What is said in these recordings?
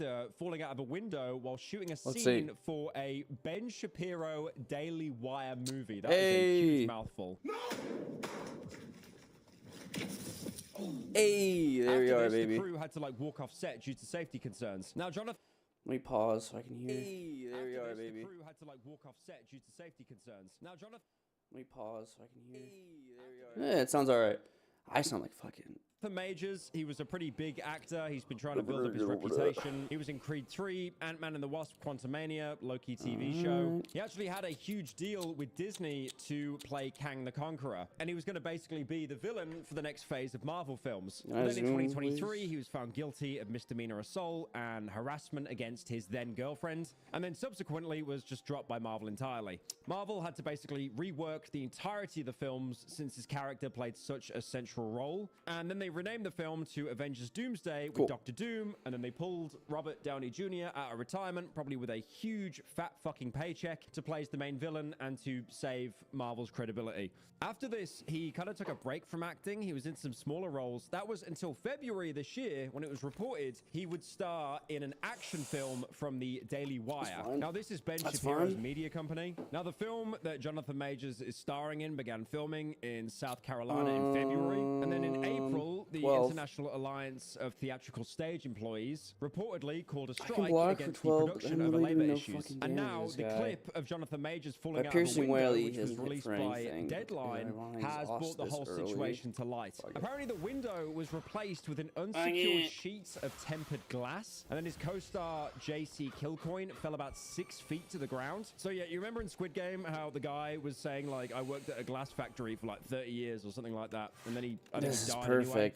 actor falling out of a window while shooting a scene for a Ben Shapiro Daily Wire movie. That was a huge mouthful. Hey, there we are, baby. The crew had to like walk off set due to safety concerns. Now, Jonathan. Let me pause so I can hear. Hey, there we are, baby. The crew had to like walk off set due to safety concerns. Now, Jonathan. Let me pause so I can hear. Hey, there we are. Yeah, it sounds alright. I sound like fucking. Majors, he was a pretty big actor. He's been trying to build up his reputation. He was in Creed 3, Ant-Man and the Wasp, Quantumania, Loki TV show. He actually had a huge deal with Disney to play Kang the Conqueror, and he was going to basically be the villain for the next phase of Marvel films. And then in 2023, he was found guilty of misdemeanor assault and harassment against his then girlfriend, and then subsequently was just dropped by Marvel entirely. Marvel had to basically rework the entirety of the films since his character played such a central role, and then they renamed the film to Avengers Doomsday with Doctor Doom, and then they pulled Robert Downey Jr. out of retirement, probably with a huge fat fucking paycheck, to play as the main villain and to save Marvel's credibility. After this, he kind of took a break from acting. He was in some smaller roles. That was until February this year when it was reported he would star in an action film from the Daily Wire. Now, this is Ben Shapiro's media company. Now, the film that Jonathan Majors is starring in began filming in South Carolina in February, and then in April, the International Alliance of Theatrical Stage Employees reportedly called a strike against the production over labor issues. And now the clip of Jonathan Majors falling out of the window, which was released by Deadline, has brought the whole situation to light. Apparently the window was replaced with an unsecured sheet of tempered glass, and then his co-star JC Kilcoyne fell about 6 feet to the ground. So yeah, you remember in Squid Game how the guy was saying like, I worked at a glass factory for like 30 years or something like that, and then he died anyway.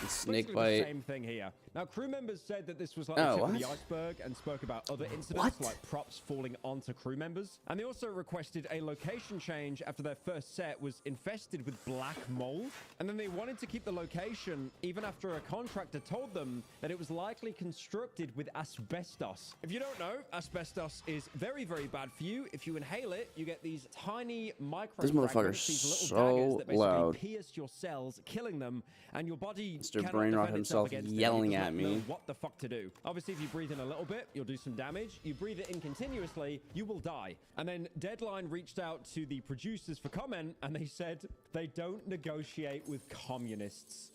Snake bite. Same thing here. Now, crew members said that this was like the tip of the iceberg and spoke about other incidents like props falling onto crew members. And they also requested a location change after their first set was infested with black mold. And then they wanted to keep the location even after a contractor told them that it was likely constructed with asbestos. If you don't know, asbestos is very, very bad for you. If you inhale it, you get these tiny micro fragments, these little daggers that basically pierce your cells, killing them, and your body Mr. Brainrot himself yelling at me. What the fuck to do? Obviously, if you breathe in a little bit, you'll do some damage. You breathe it in continuously, you will die. And then Deadline reached out to the producers for comment, and they said they don't negotiate with communists.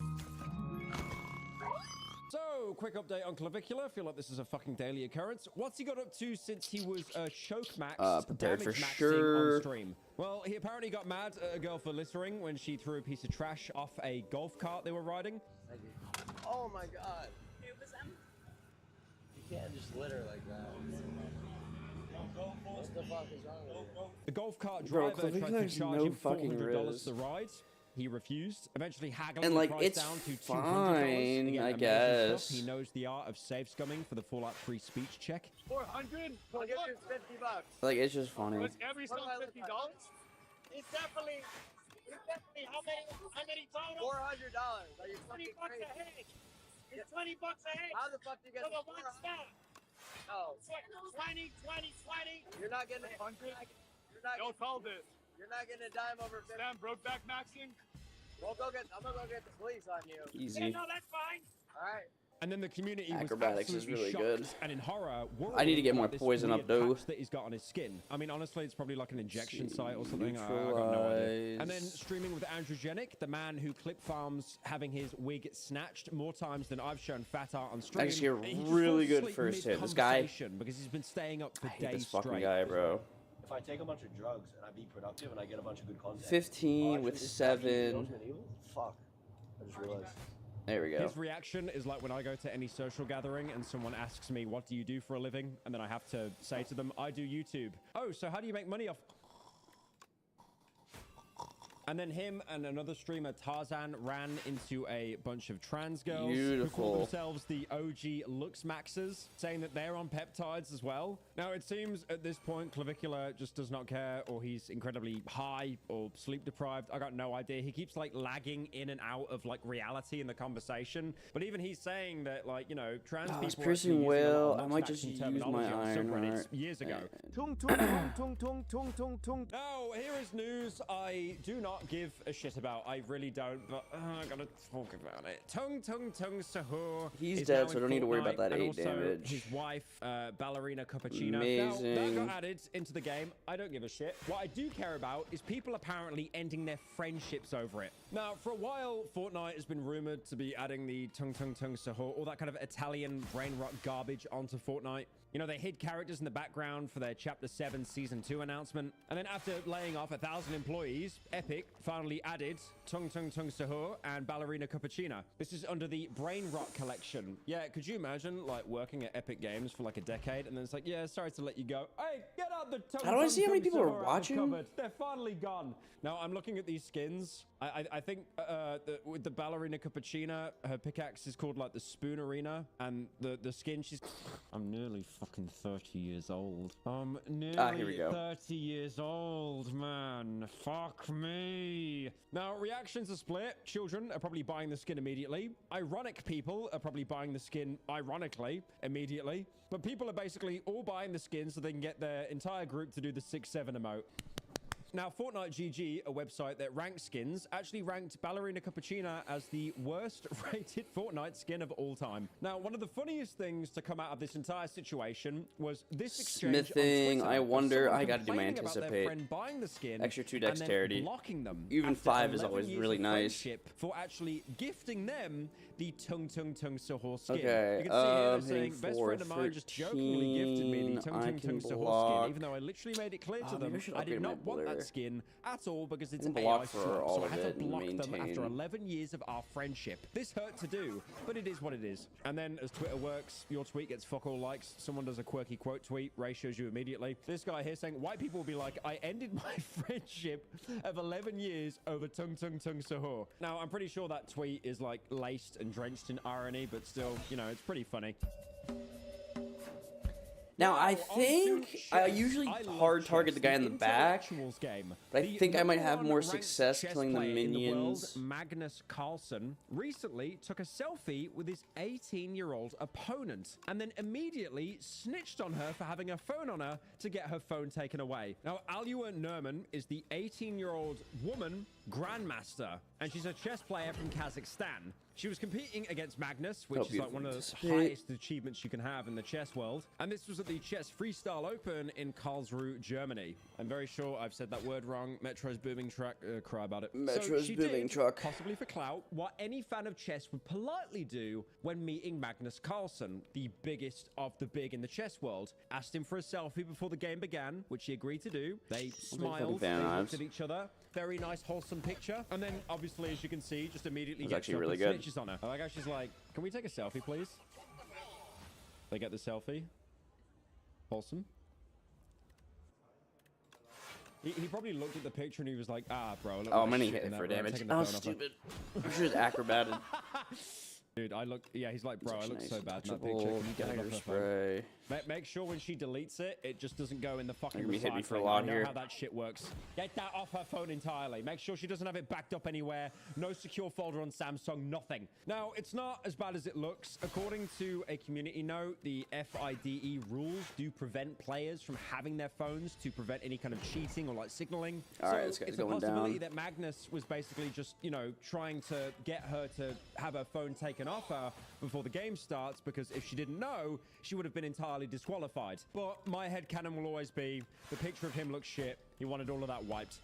So, quick update on Clavicular. I feel like this is a fucking daily occurrence. What's he got up to since he was choke max prepared for sure on stream? Well, he apparently got mad at a girl for littering when she threw a piece of trash off a golf cart they were riding. Oh my god. It was you can't just litter like that. What the fuck is wrong with you? The golf cart driver tried to charge him $400 the ride. He refused, eventually haggling the price down to $200. Again, I guess. He knows the art of safe scumming for the Fallout 3 speech check. 400? I'll give you $50. Like, it's just funny. Was every song $50? It's definitely how many total? $400. Are you fucking crazy? $20 a head. It's $20 a head. How the fuck do you get one stop? Oh. 20. You're not getting 100. Yo, called it. You're not getting a dime over 50. Sam, Brokeback maxing? I'm gonna go get the police on you. Easy. Yeah, no, that's fine. All right. And then the community Acrobatics was is really shocked good. And in horror, I need to get more poison up, though. That he's got on his skin. I mean, honestly, it's probably like an injection site or something. I got no idea. And then streaming with Andrew Jenick, the man who clip farms having his wig snatched more times than I've shown fat art on stream. Actually, a really good first hit. This guy, because he's been staying up for days this fucking straight. guy, bro. If I take a bunch of drugs and I be productive and I get a bunch of good content. 15 with 7. Fuck. I just realized. There we go. His reaction is like when I go to any social gathering and someone asks me, what do you do for a living? And then I have to say to them, I do YouTube. Oh, so how do you make money off... And then him and another streamer, Tarzan, ran into a bunch of trans girls who call themselves the OG Lux Maxers, saying that they're on peptides as well. Now, it seems at this point, Clavicular just does not care, or he's incredibly high or sleep deprived. I got no idea. He keeps like lagging in and out of like reality in the conversation. But even he's saying that, like, you know, trans people it's piercing well. I might just use my iron heart. Years ago. Now, here is news I do not not give a shit about. I really don't, but I gotta talk about it. Tung Sahur. He's is dead, now so I in don't need to worry about Fortnite, that and 8 also damage. his wife, Ballerina Cappuccino. Amazing. Now, that got added into the game. I don't give a shit. What I do care about is people apparently ending their friendships over it. Now, for a while, Fortnite has been rumored to be adding the Tung Sahur, all that kind of Italian brain rot garbage onto Fortnite. You know, they hid characters in the background for their Chapter 7 Season 2 announcement. And then after laying off 1,000 employees, Epic finally added Tung Sahur and Ballerina Cappuccino. This is under the Brain Rot collection. Yeah, could you imagine, like, working at Epic Games for like a decade, and then it's like, yeah, sorry to let you go. Hey, get out the Tung How do I see how many people are Sahur out of the watching? cupboard. They're finally gone. Now, I'm looking at these skins. I think with the Ballerina Cappuccino, her pickaxe is called like the Spoon Arena, and the skin, I'm nearly fucking 30 years old. I'm nearly here we go. 30 years old, man. Fuck me. Now, reactions are split. Children are probably buying the skin immediately. Ironic people are probably buying the skin ironically immediately. But people are basically all buying the skin so they can get their entire group to do the 6-7 emote. Now, Fortnite GG, a website that ranks skins, actually ranked Ballerina Cappuccino as the worst rated Fortnite skin of all time. Now, one of the funniest things to come out of this entire situation was this exchange Smithing, on Twitter I of wonder, someone I gotta do my complaining about their anticipate. friend buying the skin Extra 2 and then dexterity. blocking them. Even after 5 is 11 always years really of nice. friendship for actually gifting them the Tung Sahur skin. Okay, You can see here hitting saying, best friend of mine just jokingly gifted me the 13, I Tung can Sahur block. skin, even though I literally made it clear to maybe them I should I upgrade did my not want blur. that skin at all because it's I can AI block for swap, all so I of had to it and block them after maintain. 11 years of our friendship. This hurt to do, but it is what it is. And then as Twitter works, your tweet gets fuck all likes. Someone does a quirky quote tweet, Ray shows you immediately. This guy here saying, white people will be like, I ended my friendship of 11 years over Tung Sahur. Now, I'm pretty sure that tweet is like laced and drenched in irony, but still, you know, it's pretty funny. Now, I on think to I chess. usually I love hard target chess, the guy in the back, intellectuals game. but I The think I might number have one more ranked success chess killing the player in the world, minions. Magnus Carlsen, recently took a selfie with his 18-year-old opponent and then immediately snitched on her for having a phone on her to get her phone taken away. Now, Alua Nerman is the 18-year-old woman grandmaster, and she's a chess player from Kazakhstan. She was competing against Magnus, which is like one of the highest achievements you can have in the chess world. And this was at the Chess Freestyle Open in Karlsruhe, Germany. I'm very sure I've said that word wrong. Metro's booming truck, cry about it. Metro's she booming did, truck. possibly for clout, what any fan of chess would politely do when meeting Magnus Carlsen, the biggest of the big in the chess world. Asked him for a selfie before the game began, which he agreed to do. They smiled, they looked at each other. Very nice, wholesome picture. And then, obviously, as you can see, just immediately gets actually up really and good. snitches on her. I like how she's like, can we take a selfie, please? They get the selfie. Wholesome. He probably looked at the picture and he was like, ah, bro. Look Oh, like I'm gonna shit hit in it that for room. damage. Taking the Oh, phone off her. stupid. I should have acrobated. Dude, I look, yeah, he's like, bro, I look Nice, so bad in that untouchable, picture. Can you get it off dagger her phone? spray. Make sure when she deletes it, it just doesn't go in the fucking You're gonna be hitting me for a recycling. lot I know here. how that shit works. Get that off her phone entirely. Make sure she doesn't have it backed up anywhere. No secure folder on Samsung, nothing. Now, it's not as bad as it looks. According to a community note, the FIDE rules do prevent players from having their phones to prevent any kind of cheating or like signaling. All so right, this guy's it's a going possibility down. that Magnus was basically just, you know, trying to get her to have her phone taken off her before the game starts, because if she didn't know, she would have been entirely disqualified. But my headcanon will always be, the picture of him looks shit. He wanted all of that wiped.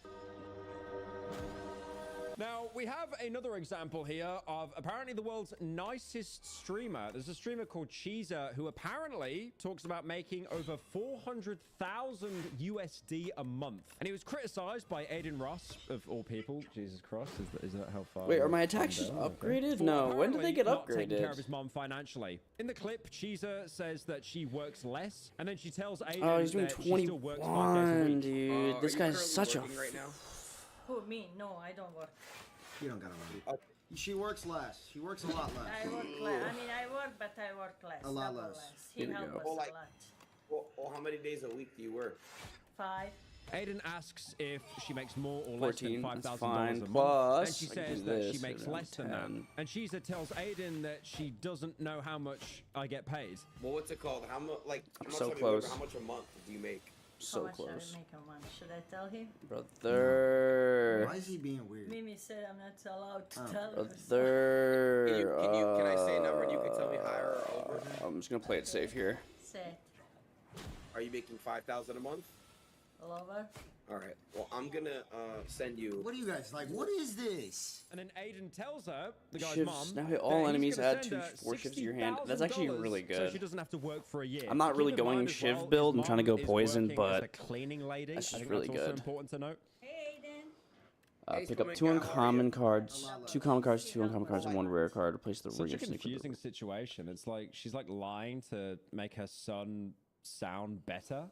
Now, we have another example here of apparently the world's nicest streamer. There's a streamer called Cheezer who apparently talks about making over 400,000 USD a month. And he was criticized by Aiden Ross, of all people. Jesus Christ, is that how far? Wait, are my attacks just upgraded? No, when did they get not taking care of upgraded? his mom financially. In the clip, Cheezer says that she works less, and then she tells Aiden Oh, he's doing that she still works 5 days a 21, week. dude. This guy's such a... right now. Who, me? No, I don't work. You don't gotta worry. She works less. She works a lot less. I work less. I mean, I work, but I work less. A lot double less. He Here we helps go. us Well, a like- lot. Well, how many days a week do you work? 5. Aiden asks if she makes more or less 14, than that's $5,000 a fine. month, Plus, and she I can says do that she this makes around less than that. 10. And Cheezer tells Aiden that she doesn't know how much I get paid. Well, what's it called? How much? Like, how much So on your labor, close. how much a month do you make? So much close. are we making one? Should I tell him? Brother. Why is he being weird? Mimi said I'm not allowed to tell Brother. Can I say a number and you can tell me higher or over? I'm just gonna play it safe here. Say Are you making 5,000 a month? lover. All right. Well, I'm gonna send you. What are you guys like? What is this? And then Aiden tells her, the guy's Shifts. mom, Now hit that all he's enemies gonna add send her 4 shifts to your hand. That's actually really $60,000 good. So she doesn't have to work for a year. I'm not really Keep in going mind as shiv well, build. his I'm trying to go mom is poison, working but as a cleaning lady. that's I think really that's also good. important to note. Hey, Aiden. Pick up 2 uncommon cards, 2 common cards, 2 uncommon cards, and 1 rare card. Replace the Such ring a of snake with the confusing situation. It's like she's like lying to make her son sound better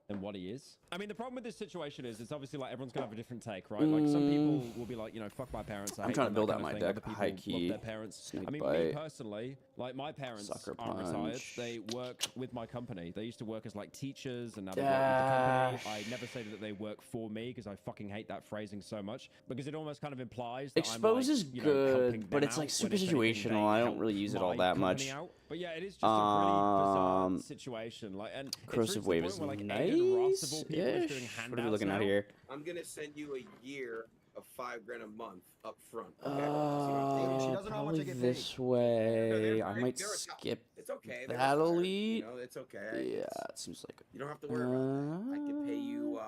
than what he is. I mean, the problem with this situation is it's obviously like everyone's gonna have a different take, right? Like some people will be like, you know, fuck my parents. I'm hate trying to them, build that out kind my of thing. deck. Other people High love key, their parents. snake I mean, me bite, personally, like my parents sucker aren't retired. punch. They work with my company. They used to work as like teachers, and now they work with the company. I never say that they work for me because I fucking hate that phrasing so much because it almost kind of implies that Expose I'm is like, you know, helping good, but them it's like out super when if anything, situational. they I don't help really use it all my that company much. out. But yeah, it is just a really bizarre situation. Like, and Corrosive wave is like Aiden Ross of all people is doing nice-ish. handouts What are we looking now. at here? I'm gonna send you a year of $5,000 a month up front. Okay? See She doesn't know how much I Probably get this No, way. I might they're a top- skip It's okay. they're that retired, elite. You know, it's okay. Yeah, It's- it seems like. You don't have to worry about that. I can pay you.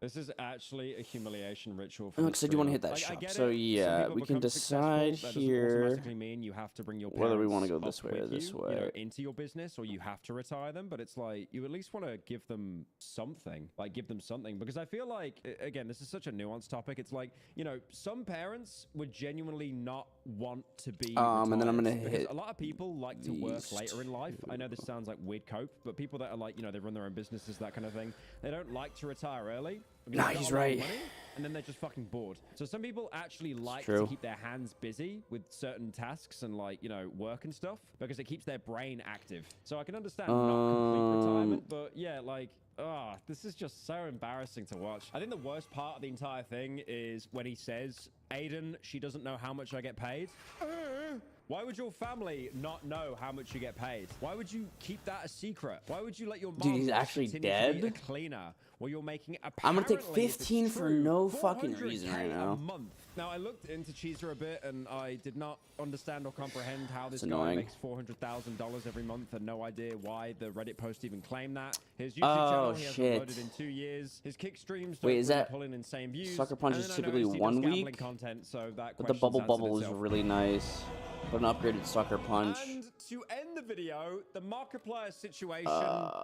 This is actually a humiliation ritual for Because I do want to hit that Like, I shop. get So it. Some yeah, people we can become decide successful. That doesn't here automatically mean you have to bring your whether we want to go this way or this way. You know, into your business, or you have to retire them. But it's like you at least want to give them something, like give them something, because I feel like again, this is such a nuanced topic. It's like, you know, some parents would genuinely not want to be. And then I'm gonna retired, because hit a lot of people like to work these later in life. I know this sounds like weird cope, but people that are like, you know, they run their own businesses, that kind of thing, they don't like to retire early. because Nah, they've got he's a lot of right. money, and then they're just fucking bored. So some people actually like true. to keep their hands busy with certain tasks and like, you know, work and stuff because it keeps their brain active. So I can understand not complete retirement, but yeah, like, this is just so embarrassing to watch. I think the worst part of the entire thing is when he says, Aiden, she doesn't know how much I get paid. Why would your family not know how much you get paid? Why would you keep that a secret? Why would you let your mom Dude, he's actually continue to be dead? a cleaner while you're making I'm gonna take apparently, if it's 15 for true, no fucking reason 400K right now. a month. Now I looked into Cheezer a bit and I did not understand or comprehend how this It's guy annoying. makes $400,000 every month, and no idea why the Reddit post even claimed that. His YouTube Oh, channel he hasn't shit. uploaded in 2 years. His kick streams Wait, don't is really that pull in insane views. Sucker Punch And is then I typically noticed he does 1 gambling week? content, so that But the question's bubble answered bubble is itself. really nice. But an upgraded sucker punch. And to end the video, the Markiplier situation,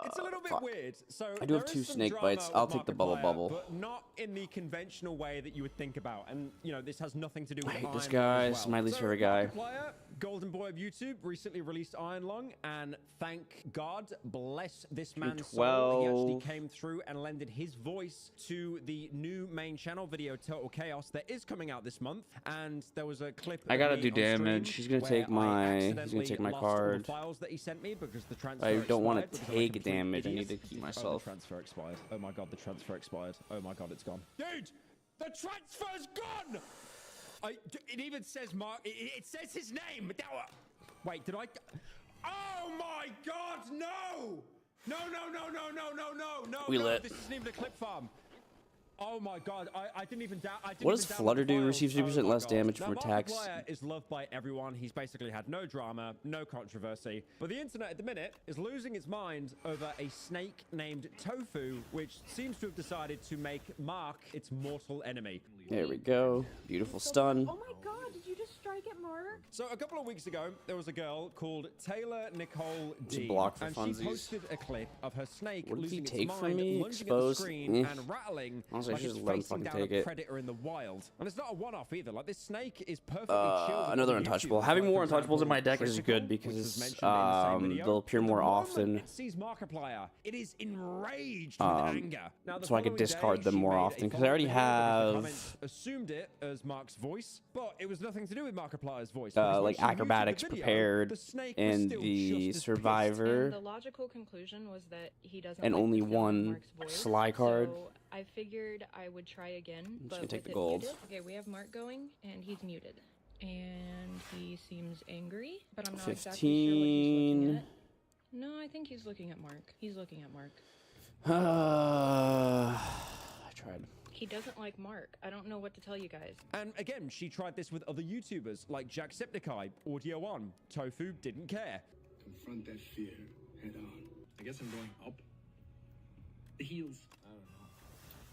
it's a little bit fuck. weird. So I do have there 2 is some snake drama bites. with I'll take the bubble Markiplier, bubble. but not in the conventional way that you would think about. And, you know, this has nothing to do with I hate this Iron guy. Lung This as is well. my least So, favorite guy. Markiplier, Golden Boy of YouTube, recently released Iron Lung, and thank God, bless this man's soul, he actually 12. came through and lended his voice to the new main channel video, Total Chaos, that is coming out this month. And there was a clip. I of gotta me do on stream damage. He's gonna where take I my- he's gonna accidentally take my lost all the card. files that he sent me because the transfer I don't want expired to because I'm a take complete damage. I need idiot. to keep Oh, myself. the transfer expired. Oh my God, the transfer expired. Oh my God, it's gone. Dude, the transfer's gone. It even says Mark. It says his name. Wait, did I? Oh my God, no! No! We lit. This isn't even a clip farm. Oh my God, I didn't even doubt. What does Flutter do? Receives 50% my less God. damage Now, from attacks. Markiplier is loved by everyone. He's basically had no drama, no controversy. But the internet at the minute is losing its mind over a snake named Tofu, which seems to have decided to make Mark its mortal enemy. There we go. Beautiful stun. Oh my God, did you just strike at Mark? So a couple of weeks ago, there was a girl called Taylor Nicole It's a D, block for and funsies. she posted a clip of her snake What did he losing its take from mind, me? lunging Exposed? at the screen Eh. and rattling Honestly, I like should it's just let him facing fucking down take a it. predator in the wild. And it's not a one-off either. Like, this snake is perfectly chilled. with Another other untouchable. YouTubers. Having Like, more for untouchables in my example, deck is Critical, good which was because mentioned in the same video. they'll appear But the more moment often. It sees Markiplier, it is enraged with anger. Now, the so I could following discard day, them she more made a often, 'cause I follow-up already video because the have- comments assumed it as Mark's voice, but it was nothing to do with Markiplier's voice. because when like she muted the acrobatics video, prepared the snake was and still the just as pissed. And the survivor logical conclusion was that he doesn't and like only the sound of one Mark's voice, Sly card. So I figured I would try again, just but gonna take with the it gold. muted. Okay, we have Mark going, and he's muted. And he seems angry, but I'm not exactly sure what he's looking 15. at. No, I think he's looking at Mark. He's looking at Mark. I tried. He doesn't like Mark. I don't know what to tell you guys. And again, she tried this with other YouTubers like Jacksepticeye, Audio On. Tofu didn't care. Confront that fear head on. I guess I'm going up. The heels. I don't know.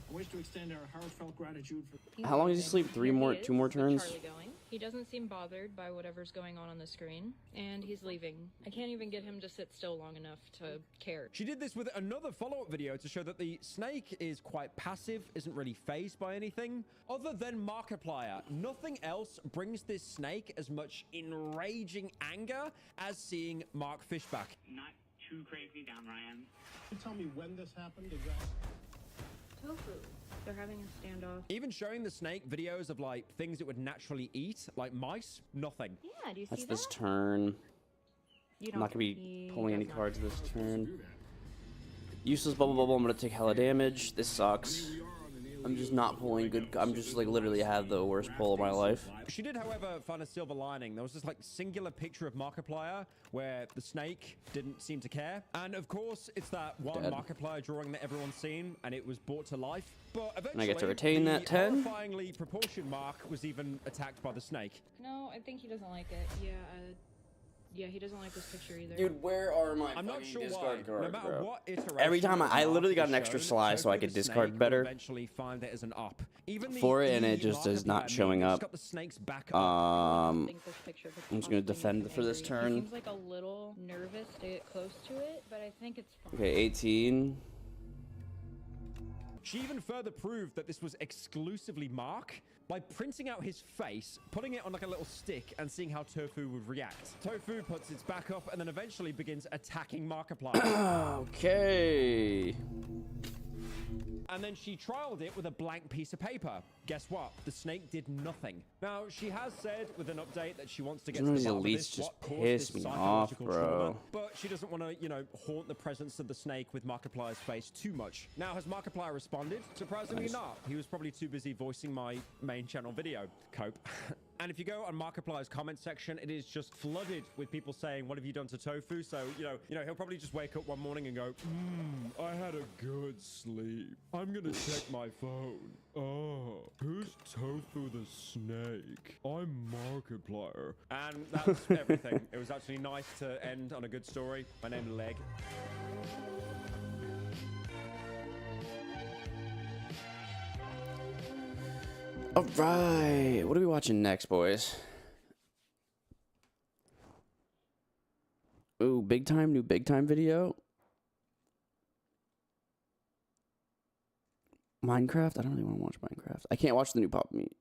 I wish to extend our heartfelt gratitude for. How long does he sleep? Two more turns? Charlie going. He doesn't seem bothered by whatever's going on the screen, and he's leaving. I can't even get him to sit still long enough to care. She did this with another follow-up video to show that the snake is quite passive, isn't really fazed by anything. Other than Markiplier, nothing else brings this snake as much enraging anger as seeing Mark Fishback. Not too crazy down, Ryan. Can you tell me when this happened exactly? Tofu. They're having a standoff. Even showing the snake videos of like things it would naturally eat, like mice, nothing. Yeah, do you see That's that? this turn. You I'm not gonna be he pulling any does not. cards this turn. Useless bubble bubble. I'm gonna take hella damage. This sucks. I'm just not pulling good. I'm just like literally had the worst pull of my life. She did, however, find a silver lining. There was this like singular picture of Markiplier where the snake didn't seem to care. And of course, it's that one Dead. Markiplier drawing that everyone's seen, and it was brought to life. But eventually, And I get to retain the that 10. horrifyingly proportioned Mark was even attacked by the snake. No, I think he doesn't like it. Yeah, he doesn't like this picture either. Dude, where are my I'm not fucking sure why. discard cards, No matter bro? what iteration Every time of I Mark literally got is an extra shown, sly so I Tofu could the discard snake better. will eventually find it as an up. Even the For it, and E it just is not Markiplier showing meme, it's up. got the snake's back up. I think this picture could I'm just gonna possibly make defend him for this angry. turn. He seems like a little nervous to get close to it, but I think it's fine. Okay, 18. She even further proved that this was exclusively Mark by printing out his face, putting it on like a little stick, and seeing how Tofu would react. Tofu puts its back up and then eventually begins attacking Markiplier. Okay. And then she trialed it with a blank piece of paper. Guess what? The snake did nothing. Now, she has said with an update that she wants to get to Some of the these bottom of elites this, just what caused piss this me psychological off, bro. trauma, but she doesn't want to, you know, haunt the presence of the snake with Markiplier's face too much. Now, has Markiplier responded? Surprisingly Nice. not. He was probably too busy voicing my main channel video. Cope. And if you go on Markiplier's comment section, it is just flooded with people saying, "What have you done to Tofu?" So, you know, he'll probably just wake up one morning and go, I had a good sleep. I'm gonna check my phone. Oh, who's Tofu the snake? I'm Markiplier. And that's everything. It was actually nice to end on a good story. My name's Leg. All right. What are we watching next, boys? Ooh, new big time video. Minecraft? I don't really want to watch Minecraft. I can't watch the new Pop Meat.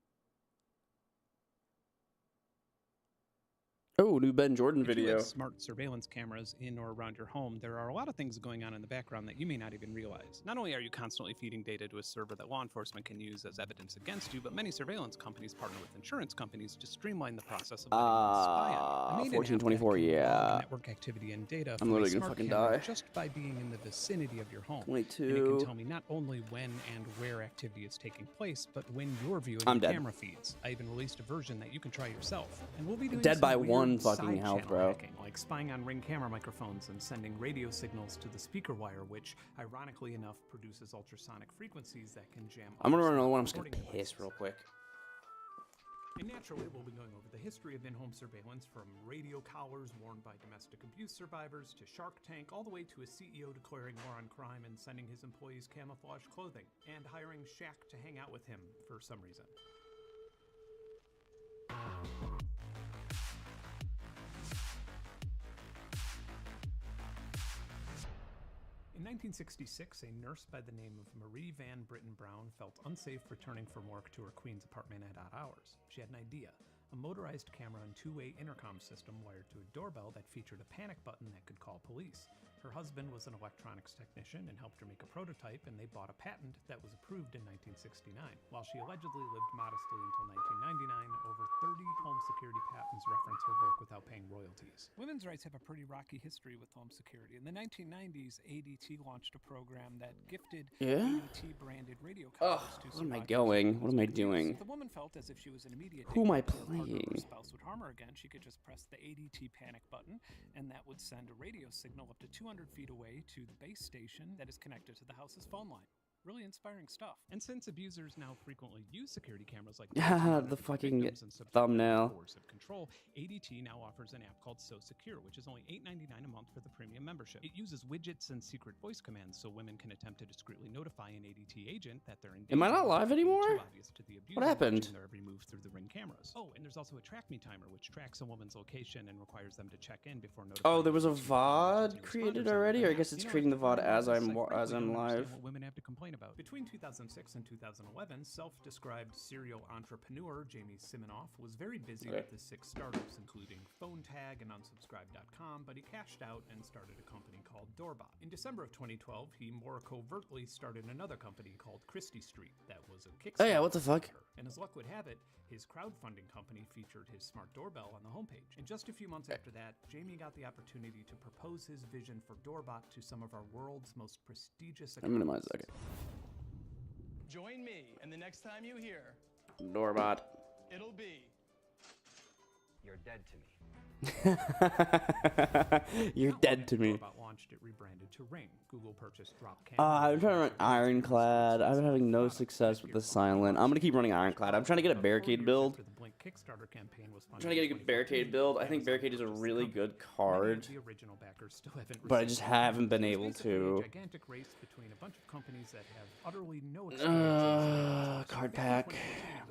Oh, new Ben Jordan If you video. have smart surveillance cameras in or around your home, there are a lot of things going on in the background that you may not even realize. Not only are you constantly feeding data to a server that law enforcement can use as evidence against you, but many surveillance companies partner with insurance companies to streamline the process of letting them spy on you. I made an app that 1424, can log yeah. network activity and data I'm from a literally gonna smart fucking camera die. just by being in the vicinity of your home. 22. And it can tell me not only when and where activity is taking place, but when you're viewing I'm your dead. camera feeds. I even released a version that you can try yourself. And we'll be doing Dead some by weird one fucking side health, channel bro. hacking, like spying on Ring camera microphones and sending radio signals to the speaker wire, which, ironically enough, produces ultrasonic frequencies that can jam. I'm gonna other run another one. I'm just recording gonna piss devices. real quick. And naturally, we'll be going over the history of in-home surveillance, from radio collars worn by domestic abuse survivors to Shark Tank, all the way to a CEO declaring war on crime and sending his employees camouflage clothing, and hiring Shaq to hang out with him for some reason. In 1966, a nurse by the name of Marie Van Britten Brown felt unsafe returning from work to her Queens apartment at odd hours. She had an idea: a motorized camera and two-way intercom system wired to a doorbell that featured a panic button that could call police. Her husband was an electronics technician and helped her make a prototype, and they bought a patent that was approved in 1969. While she allegedly lived modestly until 1999, over 30 home security patents reference her work without paying royalties. Women's rights have a pretty rocky history with home security. In the 1990s, ADT launched a program that gifted ADT-branded radio collars to Where am I survivors going? of What am I domestic doing? abuse. If the woman felt as if she was in immediate Who am I danger, her partner or playing? spouse would harm her again, she could just press the ADT panic button, and that would send a radio signal up to 200 200 feet away to the base station that is connected to the house's phone line. Really inspiring stuff. And since abusers now frequently use security cameras like The fucking thumbnail. force of control, ADT now offers an app called So Secure, which is only $8.99 a month for the premium membership. It uses widgets and secret voice commands so women can attempt to discreetly notify an ADT agent that they're in danger. Am I not live anymore? Too obvious to the abuser What happened? watching their every move through the Ring cameras. Oh, and there's also a Track Me timer, which tracks a woman's location and requires them to check in before notifying. Oh, there was a ADT VOD created already, or I guess it's creating the VOD as I'm live. what women have to complain about. Between 2006 and 2011, self-described serial entrepreneur Jamie Siminoff was very busy with his 6 startups, including PhoneTag and unsubscribe.com, but he cashed out and started a company called Doorbot. In December of 2012, he more covertly started another company called Christie Street that was a Kickstarter. Oh yeah, what the fuck? And as luck would have it, his crowdfunding company featured his smart doorbell on the homepage. And just a few months after that, Jamie got the opportunity to propose his vision for Doorbot to some of our world's most prestigious I'm minimize that. Okay. Join me, and the next time you hear Doorbot. it'll be You're dead to me. You're dead to me. Doorbot launched it rebranded to Ring. Google purchased Dropcam. I'm trying to run Ironclad. I've been having no success with the Silent. I'm gonna keep running Ironclad. I'm trying to get a Barricade build. Kickstarter campaign was I'm trying to get a good Barricade build. I think Barricade is a really good card, but I just haven't been able to. Gigantic race between a bunch of companies that have utterly no Card pack,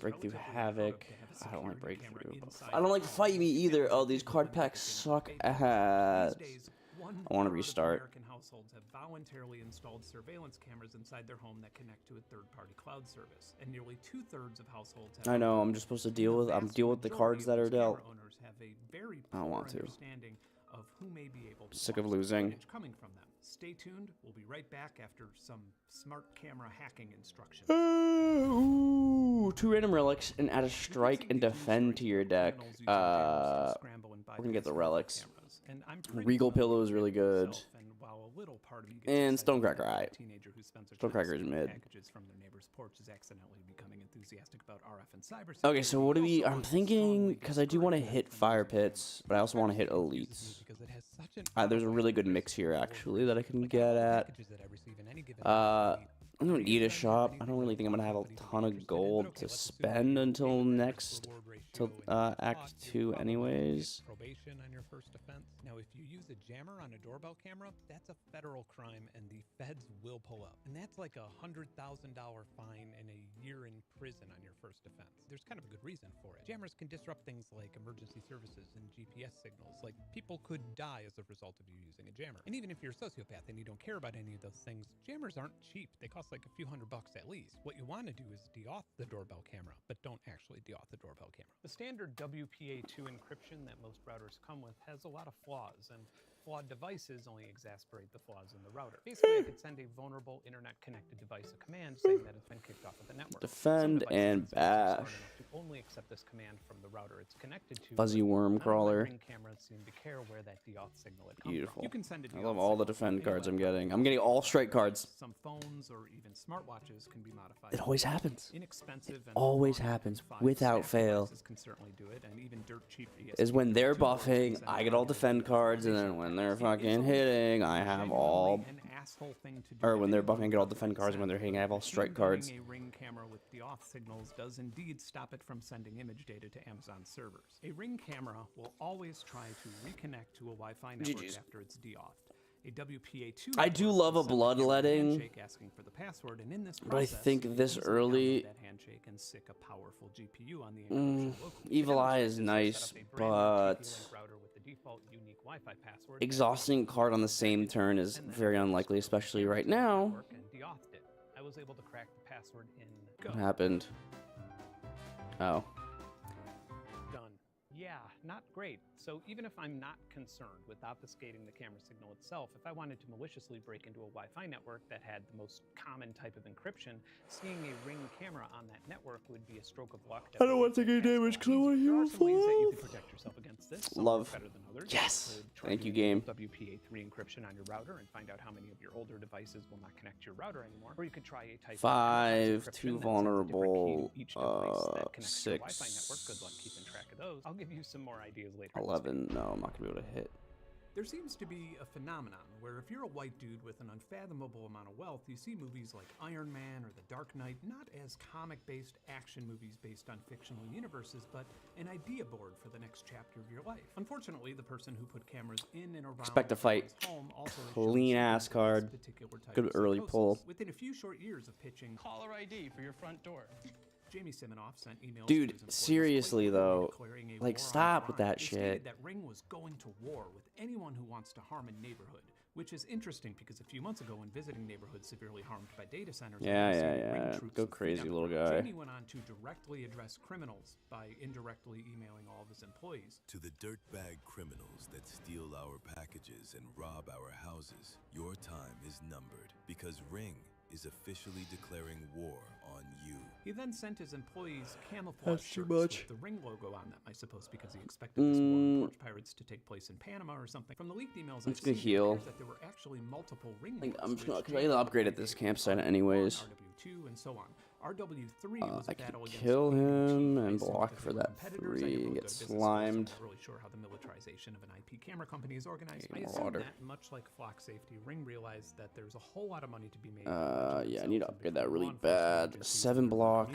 Breakthrough Havoc. I don't like Breakthrough. I don't like Fight Me either. Oh, these card packs suck ass. I want to restart. American households have voluntarily installed surveillance cameras inside their home that connect to a third-party cloud service, and nearly 2/3 of households have. I know. I'm just supposed to deal with. I'm deal with the cards that are dealt. Owners have a very I don't want to. understanding of who may be able to Sick of watch losing. footage coming from them. Stay tuned. We'll be right back after some smart camera hacking instructions. Ooh, 2 random relics and add a strike and defend to your deck. We're gonna get the relics. Regal Pillow is really good. And Stonecracker, alright. Stonecracker is mid. Okay, so what do we... I'm thinking... Because I do want to hit Fire Pits, but I also want to hit Elites. There's a really good mix here, actually, that I can get at. I don't need a shop. I don't really think I'm going to have a ton of gold to spend until next... Till Act 2 anyways. Probation on your first offense. Now, if you use a jammer on a doorbell camera, that's a federal crime, and the feds will pull up. And that's like a $100,000 fine and a year in prison on your first offense. There's kind of a good reason for it. Jammers can disrupt things like emergency services and GPS signals. Like, people could die as a result of you using a jammer. And even if you're a sociopath and you don't care about any of those things, jammers aren't cheap. They cost like a few $100 at least. What you want to do is de-auth the doorbell camera, but don't actually de-auth the doorbell camera. The standard WPA2 encryption that most routers come with has a lot of flaws, and flawed devices only exacerbate the flaws in the router. Basically, I could send a vulnerable internet-connected device a command saying that it's been kicked off of the network. Defend and bash. To only accept this command from the router it's connected to. Fuzzy worm crawler. Ring cameras seem to care where that de-auth signal had come Beautiful. from. You can send I love all the defend cards I'm getting. I'm getting all strike cards. Some phones or even smartwatches can be modified. It always happens. Inexpensive It always happens without fail. Can certainly do it, and even dirt cheap is when they're buffing, I get all defend cards, and then when they're fucking hitting, I have all. Or when they're buffing, I get all defend cards, and when they're hitting, I have all strike cards. A Ring camera with de-auth signals does indeed stop it from sending image data to Amazon servers. A Ring camera will always try to reconnect to a Wi-Fi network after it's de-authed. A WPA2 I do love a bloodletting, asking for the password, and in this but I think this early. That handshake and stick a powerful GPU on the Evil Eye is nice, but exhausting card on the same turn is very unlikely, especially right now. I was able to crack the password in Go. What happened? Oh. Done. Yeah, not great. So even if I'm not concerned with obfuscating the camera signal itself, if I wanted to maliciously break into a Wi-Fi network that had the most common type of encryption, seeing a Ring camera on that network would be a stroke of luck. I don't want to take any damage because I want to heal ways that you can protect yourself against this. Love. Better than others. Yes. Thank you, game. WPA3 encryption on your router and find out how many of your older devices will not connect to your router anymore. Or you could try a type 5, 2 vulnerable, 6. Good luck keeping track of those. I'll give you some more ideas later. 11. No, I'm not gonna be able to hit. There seems to be a phenomenon where if you're a white dude with an unfathomable amount of wealth, you see movies like Iron Man or The Dark Knight not as comic-based action movies based on fictional universes, but an idea board for the next chapter of your life. Unfortunately, the person who put cameras in and around Expect to fight. home also Clean ass card. Good early pull. Within a few short years of pitching Caller ID for your front door. Jamie Siminoff sent emails Dude, to his employees seriously though, declaring a like war on stop with crime. that They shit. stated that Ring was going to war with anyone who wants to harm a neighborhood, which is interesting because a few months ago when visiting neighborhoods severely harmed by data centers, Yeah. Go crazy, little guy. Jamie went on to directly address criminals by indirectly emailing all of his employees. To the dirtbag criminals that steal our packages and rob our houses, your time is numbered because Ring is officially declaring war on you. He then sent his employees camouflage That's too shirts much. with the Ring logo on them, I suppose because he expected this war on porch pirates to take place in Panama or something. From the leaked emails I'm I've just gonna seen, it heal. appears that there were actually multiple Ring Like, wars, I'm just which not, because I Jamie upgrade at this campsite anyways. RW2 and so on. RW3 was a I could battle against kill Ring and him Chief and Mason block because for they were that competitors. I 3 have and really get good business slimed. skills. I'm not really sure how the militarization of an IP camera company is organized. I Get more assume water. that, much like Flock Safety, Ring realized that there's a whole lot of money to be made. Yeah, I need to upgrade that really bad. 7 block.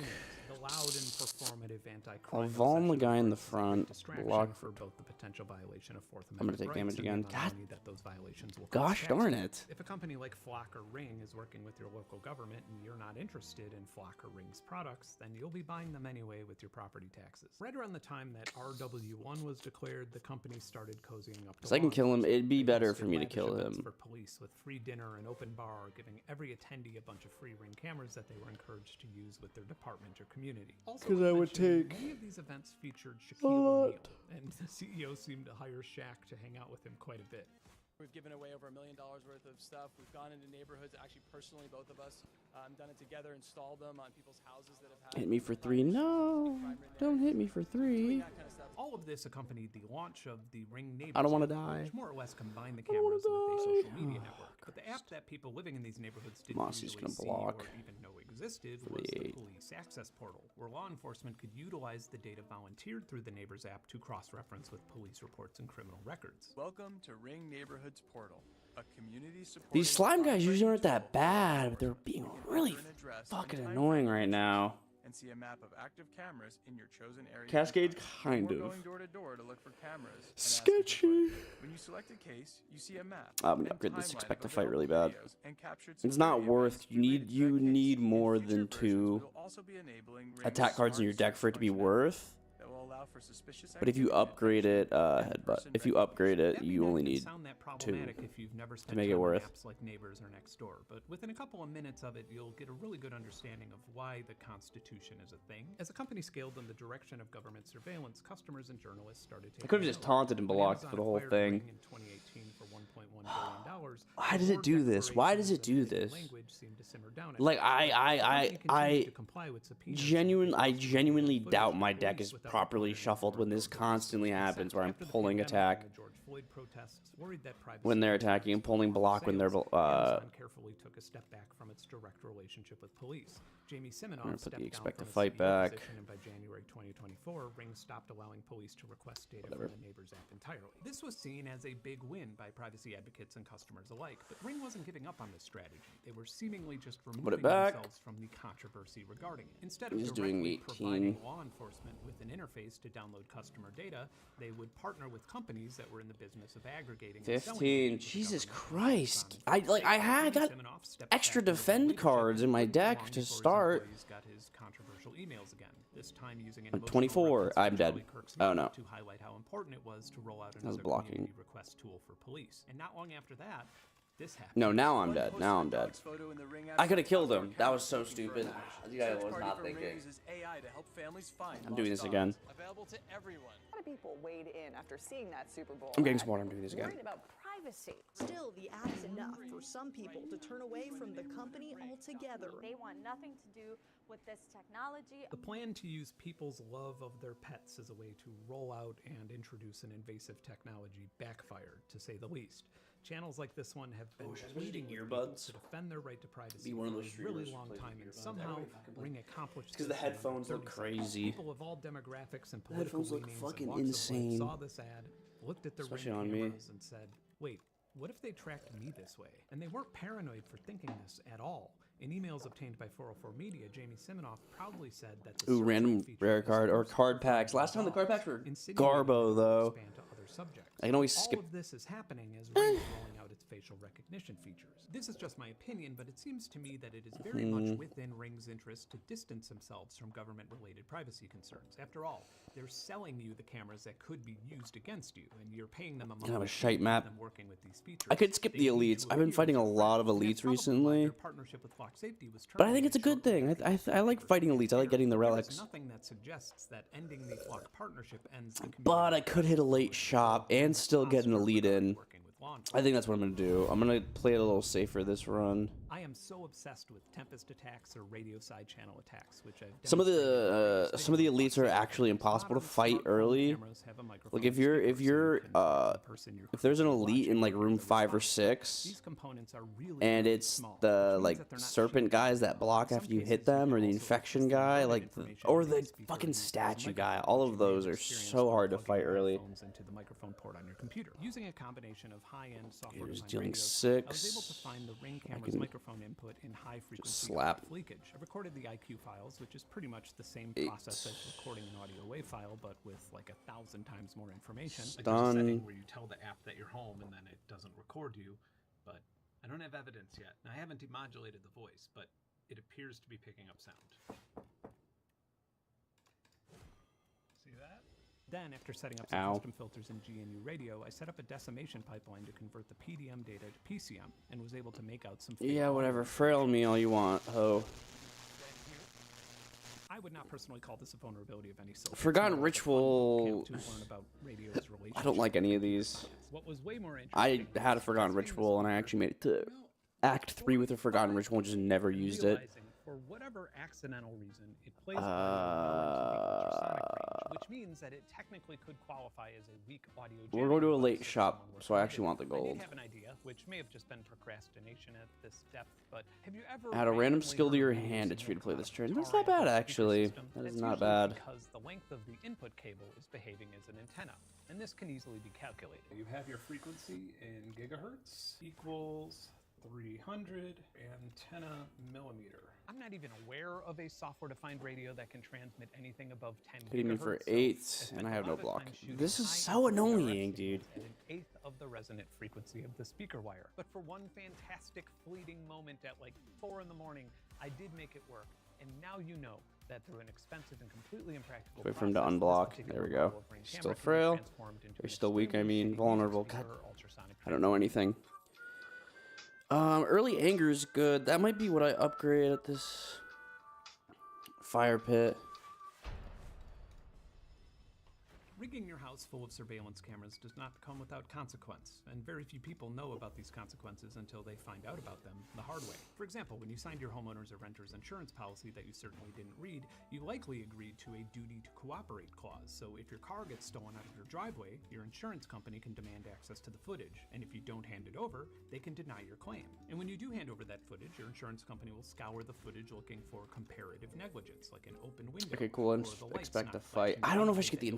The loud and performative I'll anti-crime Vom the obsession guy in of the Ring is a great front. distraction Block. for both the potential violation of Fourth I'm gonna Amendment take rights damage and the again. amount of God. money that those violations will Gosh cost darn taxpayers. it. If a company like Flock or Ring is working with your local government and you're not interested in Flock or Ring's products, then you'll be buying them anyway with your property taxes. Right around the time that RW1 was declared, the company started cozying up to Because I can law kill him, it'd be enforcement. They better hosted for me to lavish kill events him. for police with free dinner and open bar, giving every attendee a bunch of free Ring cameras that they were encouraged to use with their department or community. Also, 'Cause worth I would mentioning, take many of these events featured a Shaquille O'Neal, lot. and the CEO seemed to hire Shaq to hang out with him quite a bit. We've given away over $1 million worth of stuff. We've gone into neighborhoods, actually personally, both of us, done it together, installed them on people's houses that have had. Hit me for 3. No. Don't hit me for 3. All of this accompanied the launch of the Ring Neighbors I don't wanna app, die. which more or less combined the cameras with a social media network. But the app that people living in these neighborhoods didn't Mossy's usually gonna see block. or even know existed was the police access portal, where law enforcement could utilize the data volunteered through the Neighbors app to cross-reference with police reports and criminal records. Welcome to Ring Neighborhoods Portal, a community support. These slime guys usually aren't that bad, but they're being really fucking annoying right now. And see a map of active cameras in your chosen area. Cascades, kind Or of. going door to door to look for cameras. and ask Sketchy. people for it. When you select a case, you see a map. I'm gonna and upgrade this. timeline Expect to of fight really bad. videos and captured It's not security worth. events You need more than 2 will also be enabling Ring's attack cards in your smart deck for it to be search worth. that will allow for suspicious But if you activity upgrade it, headbutt. If you upgrade it, That you may only not need sound that 2 problematic if you've never to spent make it time on worth. apps like Neighbors or Nextdoor, but within a couple of minutes of it, you'll get a really good understanding of why the Constitution is a thing. As the company scaled in the direction of government surveillance, customers and journalists started taking I could have just note. taunted and When blocked Amazon for the whole acquired thing. Ring in 2018 for $1.1 billion, Why does the it do this? Why does it do declarations this? and language seemed to simmer down at Like first, but the company continued to comply with subpoenas and genuinely footage doubt from my police deck is without properly requiring shuffled when this constantly happens where I'm After the pulling pandemic attack and the George Floyd protests worried that privacy when they're attacking and pulling block when they're Amazon carefully took a step back from its direct relationship with police. Jamie I'm gonna Siminoff put stepped the down expect to from his fight CEO back. position, and by January 2024, Ring stopped allowing police to request data Whatever. from the Neighbors app entirely. This was seen as a big win by privacy advocates and customers alike, but Ring wasn't giving up on this strategy. They were seemingly just removing back. themselves from the controversy regarding it. Instead of He's doing directly 18. providing law enforcement with an interface to download customer data, they would partner with companies that were in the business of aggregating and selling 15. data to Jesus government Christ. agencies. I got Siminoff stepped extra back into defend leadership cards in my and deck long to before his start. employees got his controversial emails again, this time using an I'm emotional 24. reference to I'm dead. Charlie Kirk's Oh, note no. to highlight how important it was to roll out was another blocking. community request tool for police. And not long after that, this happened. No, now I'm dead. Now I'm dead. Photo in the Ring I app could have killed him. platform That was so looking for stupid. information. The guy Search was Party not for Ring thinking. uses AI to help families find I'm doing lost this again. dogs. Available to everyone. A lot of people weighed in after seeing that Super Bowl. I'm getting ad, smarter. I'm doing this again. worried about privacy. Still, the app's enough for some people to turn away from the company altogether. They want nothing to do with this technology. The plan to use people's love of their pets as a way to roll out and introduce an invasive technology backfired, to say the least. Channels like this one have been pleading with people earbuds. to defend their right to privacy Be one of for those a really streamers long who plays time, with and earbuds. somehow Everybody fucking plays. Ring accomplished 'Cause the this in headphones look 30 seconds. crazy. People of all demographics and The political headphones look leanings fucking and walks of life insane. saw this ad, looked at the Especially Ring on me. cameras, and said, wait, what if they tracked me this way? And they weren't paranoid for thinking this at all. In emails obtained by 404 Media, Jamie Siminoff proudly said that the Ooh, random rare card or card packs. Last time the card packs were Garbo, though. I can always skip. All of this is happening as Ring is rolling out its facial recognition features. This is just my opinion, but it seems to me that it is very much within Ring's interest to distance themselves from government-related privacy concerns. After all, they're selling you the cameras that could be used against you, and you're paying them a Kind of a monthly shite fee map. for them working with these features. I could skip the elites. I've been fighting a lot of elites recently, but I think it's a good thing. I like fighting elites. I like getting the relics. Nothing that suggests that ending the Flock partnership ends the But I could hit a late shop and still get an elite in. I think that's what I'm going to do. I'm going to play it a little safer this run. I am so obsessed with Tempest attacks or radio side channel attacks, which I've Some of the elites are actually impossible to fight early. Like if there's an elite in like room 5 or 6, and it's the like serpent guys that block after you hit them, or the infection guy, like or the fucking statue guy. All of those are so hard to fight early. Into the microphone port on your computer. Using a combination of high-end software Here's design dealing radios, I was 6. able to find the Ring I camera's can microphone input in high-frequency slap. leakage. I recorded the IQ files, which is pretty much the same 8. process as recording an audio WAV file, but with like 1,000 times more information. Like there's a setting where you tell the app that you're home and then it doesn't record you, but I don't have evidence yet. And I haven't demodulated the voice, but it appears to be picking up sound. See that? Then, after setting up some custom filters in GNU Radio, I set up a decimation pipeline to convert the PDM data to PCM, and was able to make out some fake Yeah, whatever. Frail me all you want, ho. I would not personally call this a vulnerability of any sort. Forgotten Ritual. To learn about radio's I don't like any of these. What was way more I had a Forgotten Ritual, and I actually made it to Act 3 with a Forgotten Ritual, and just never used it. For whatever accidental reason, it plays ultrasonic range, which means that it technically could qualify as a weak audio. We're going to a late shop, so I actually want the I gold. did have an idea, which may have just been procrastination at this depth, but have you ever Add a random skill to your hand. It's free to play this turn. That's not bad, actually. That is not bad. Because the length of the input cable is behaving as an antenna, and this can easily be calculated. You have your frequency in gigahertz equals 300 antenna millimeter. I'm not even aware of a software-defined radio that can transmit anything above 10 Hitting me for gigahertz, 8, and I have no block. This is so annoying, dude. At an eighth of the resonant frequency of the speaker wire. But for one fantastic fleeting moment at like 4 in the morning, I did make it work. And now you know that through an expensive and completely impractical Wait for him to unblock. There we go. Still frail. You're still weak, I mean. Vulnerable. God, I don't know anything. Early anger is good. That might be what I upgrade at this fire pit. Rigging your house full of surveillance cameras does not come without consequence, and very few people know about these consequences until they find out about them the hard way. For example, when you signed your homeowner's or renter's insurance policy that you certainly didn't read, you likely agreed to a duty to cooperate clause, so if your car gets stolen out of your driveway, your insurance company can demand access to the footage, and if you don't hand it over, they can deny your claim. And when you do hand over that footage, your insurance company will scour the footage looking for comparative negligence, like an open window. Okay, cool. I expect to fight. I don't know if I should get the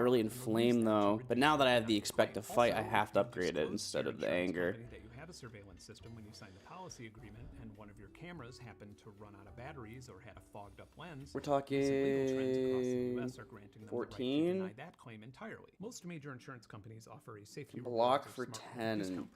early inflame though, but now that I have the expect to fight, I have to upgrade it instead of the anger. That you have a surveillance system when you sign the policy agreement, and one of your cameras happened to run out of batteries or had a fogged up lens. We're talking 14. That claim entirely. Most major insurance companies offer a safety block for 10 and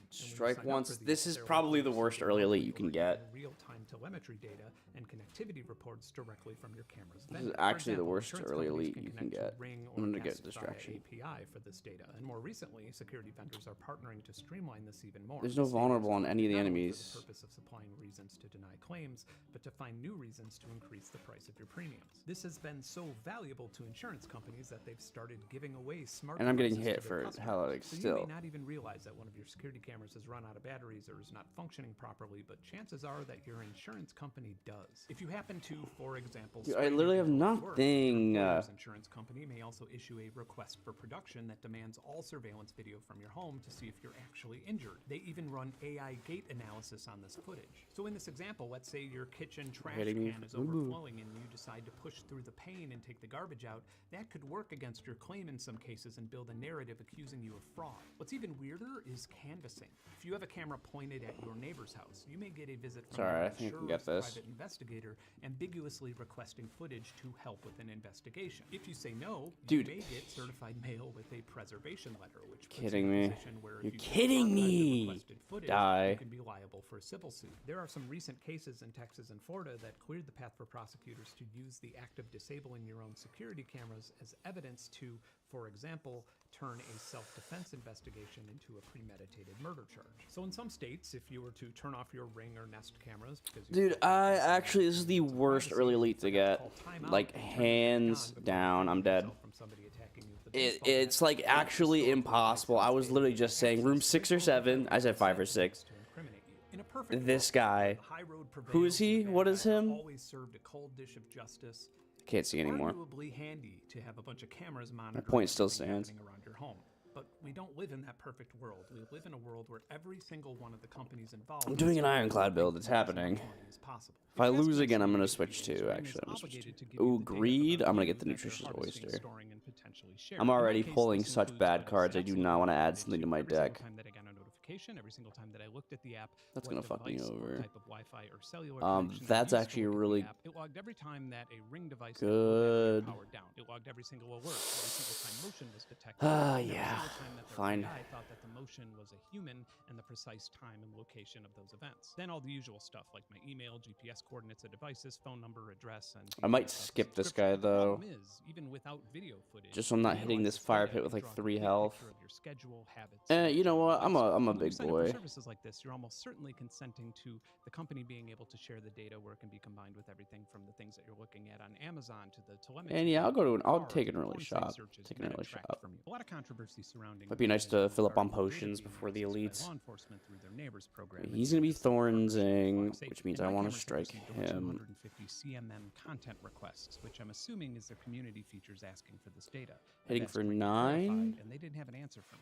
strike once. This is probably the worst early elite you can get. Real-time telemetry data and connectivity reports directly from your camera's This is actually the worst early elite you can get. I'm gonna get distraction. API for this data, and more recently, security vendors are partnering to streamline this even more. There's no vulnerable on any of the enemies. For the purpose of supplying reasons to deny claims, but to find new reasons to increase the price of your premiums. This has been so valuable to insurance companies that they've started giving away smart. And I'm getting hit for Halotix still. You may not even realize that one of your security cameras has run out of batteries or is not functioning properly, but chances are that your insurance company does. If you happen to, for example, dude, I literally have nothing. Insurance company may also issue a request for production that demands all surveillance video from your home to see if you're actually injured. They even run AI gait analysis on this footage. So in this example, let's say your kitchen trash Hitting me. can is overflowing and you decide to push through the pane and take the garbage out. That could work against your claim in some cases and build a narrative accusing you of fraud. What's even weirder is canvassing. If you have a camera pointed at your neighbor's house, you may get a visit from Sorry, an I think I can insurer's get this. private investigator ambiguously requesting footage to help with an investigation. If you say no, Dude. you may get certified mail with a preservation letter, which puts Kidding you in a me. position where if You're you kidding archive the me. requested footage, Die. you can be liable for a civil suit. There are some recent cases in Texas and Florida that cleared the path for prosecutors to use the act of disabling your own security cameras as evidence to, for example, turn a self-defense investigation into a premeditated murder charge. So in some states, if you were to turn off your Ring or Nest cameras because Dude, this is the worst early elite to get. Like, hands down, I'm dead. It's like actually impossible. I was literally just saying room 6 or 7. I said 5 or 6. This guy. Who is he? What is him? Always served a cold dish of justice. Can't see anymore. Arguably handy to have a bunch of cameras My monitoring point still everything stands. happening around your home. But we don't live in that perfect world. We live in a world where every single one of the companies involved. I'm doing an ironclad build. It's happening. If I lose again, I'm gonna switch to. Actually, I'm gonna switch to. Ooh, greed. I'm gonna get the nutritious oyster. I'm already pulling such bad cards. I do not want to add something to my deck. Every single time that I looked at the app, That's gonna fuck me over. Type of Wi-Fi or cellular connection That's I used actually to look at the really app. It logged every time that a Ring device good. powered down. It logged every single alert, every single time motion was detected. Ah, and every yeah. single time that their Fine. AI thought that the motion was a human and the precise time and location of those events. Then all the usual stuff like my email, GPS coordinates of devices, phone number, address, and I might skip this guy though. problem is, even without video footage, Just so I'm not hitting this fire pit with like 3 health. your schedule, habits, You know what? I'm a when you big sign up for boy. services like this, you're almost certainly consenting to the company being able to share the data where it can be combined with everything from the things that you're looking at on Amazon to the telemetry. And yeah, I'll take an early Porn shot. site searches Take an that early attract shot. from you. A lot of controversy surrounding Might be nice to fill up on regarding potions validity before the analysis by elites. law enforcement through their neighbors program. He's gonna be Thornsing, Safety. which means And I my want to cameras have strike received over him. 250 CMM content requests, which I'm assuming is their community features asking for this data. I've Hitting asked for to be 9. clarified, and they didn't have an answer for me.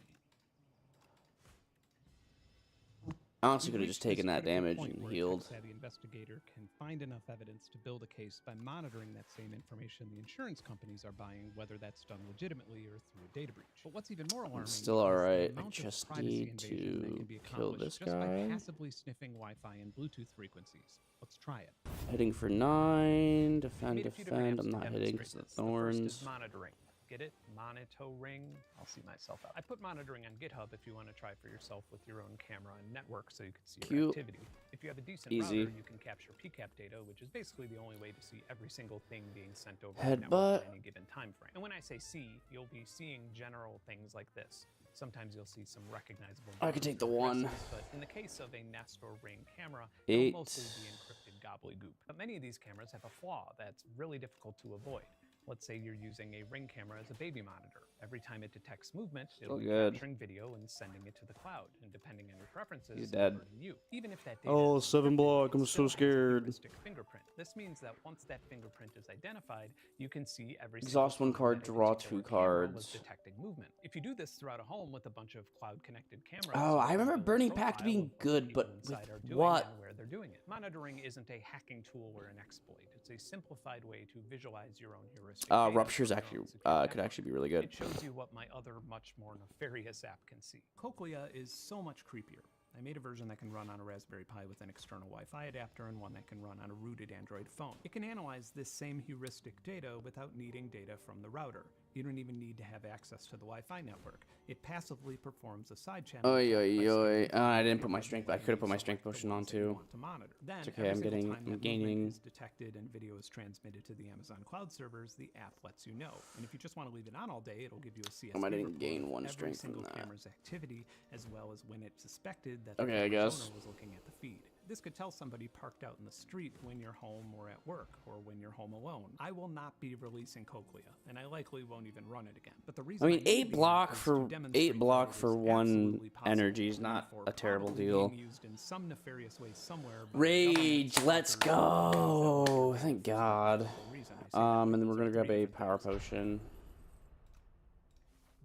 Honestly, could have just taken that Critical damage point and where a healed. tech-savvy investigator can find enough evidence to build a case by monitoring that same information the insurance companies are buying, whether that's done legitimately or through a data breach. But what's even more alarming Still is the alright. I amount of just privacy need invasion that to can be kill accomplished this just by guy. passively sniffing Wi-Fi and Bluetooth frequencies. Let's try it. Hitting for 9. Defend, Made a few different defend. apps I'm to not hitting because demonstrate of the this. The first is thorns. monitoring. Get it? Monitoring. I'll see myself out. I put monitoring on GitHub if you want to try for yourself with your own camera and network so you can see your Cute. activity. If you have a decent Easy. router, you can capture PCAP data, which is basically the only way to see every single thing being sent over the Headbutt. network at any given time frame. And when I say see, you'll be seeing general things like this. Sometimes you'll see some recognizable. I could take the addresses, 1. But in the case of a Nest or Ring camera, 8. it'll mostly be encrypted gobbledygook. But many of these cameras have a flaw that's really difficult to avoid. Let's say you're using a Ring camera as a baby monitor. Every time it detects movement, it'll Still be good. capturing video and sending it to the cloud. And depending on your preferences, He's dead. alerting you. Even if that data Oh, is 7 encrypted, block. it I'm still so has a scared. heuristic fingerprint. This means that once that fingerprint is identified, you can see every Exhaust single 1 time card, that a draw particular 2 camera was cards. detecting movement. If you do this throughout a home with a bunch of cloud-connected cameras, Oh, you I can remember build a Burning Pact profile being of what good, people but inside with are doing what? and where they're doing it. Monitoring isn't a hacking tool or an exploit. It's a simplified way to visualize your own heuristic. data Rupture is for your actually own secure could network. actually be really good. It shows you what my other much more nefarious app can see. Cochlea is so much creepier. I made a version that can run on a Raspberry Pi with an external Wi-Fi adapter and one that can run on a rooted Android phone. It can analyze this same heuristic data without needing data from the router. You don't even need to have access to the Wi-Fi network. It passively performs a side channel. Oi, attack oi, by oi. scanning I the didn't put my network strength. I and could have put my select strength the potion on ones that you too. want to monitor. Then, It's okay. every I'm single getting. time I'm that movement gaining. is detected and video is transmitted to the Amazon cloud servers, the app lets you know. And if you just want to leave it on all day, it'll give you a CSV I didn't report gain of 1 every strength from single that. camera's activity, as well as when it suspected that Okay, the I camera's guess. owner was looking at the feed. This could tell somebody parked out in the street when you're home or at work, or when you're home alone. I will not be releasing Cochlea, and I likely won't even run it again. But the reason I mean, made 8 the block app is to for demonstrate 8 block that it for is 1 absolutely possible energy is and not for a terrible probably deal. being used in some nefarious way somewhere by Rage, governments, let's hackers, go! Thank God. the reason I say that And then we're is gonna there are grab a three power different things. potion.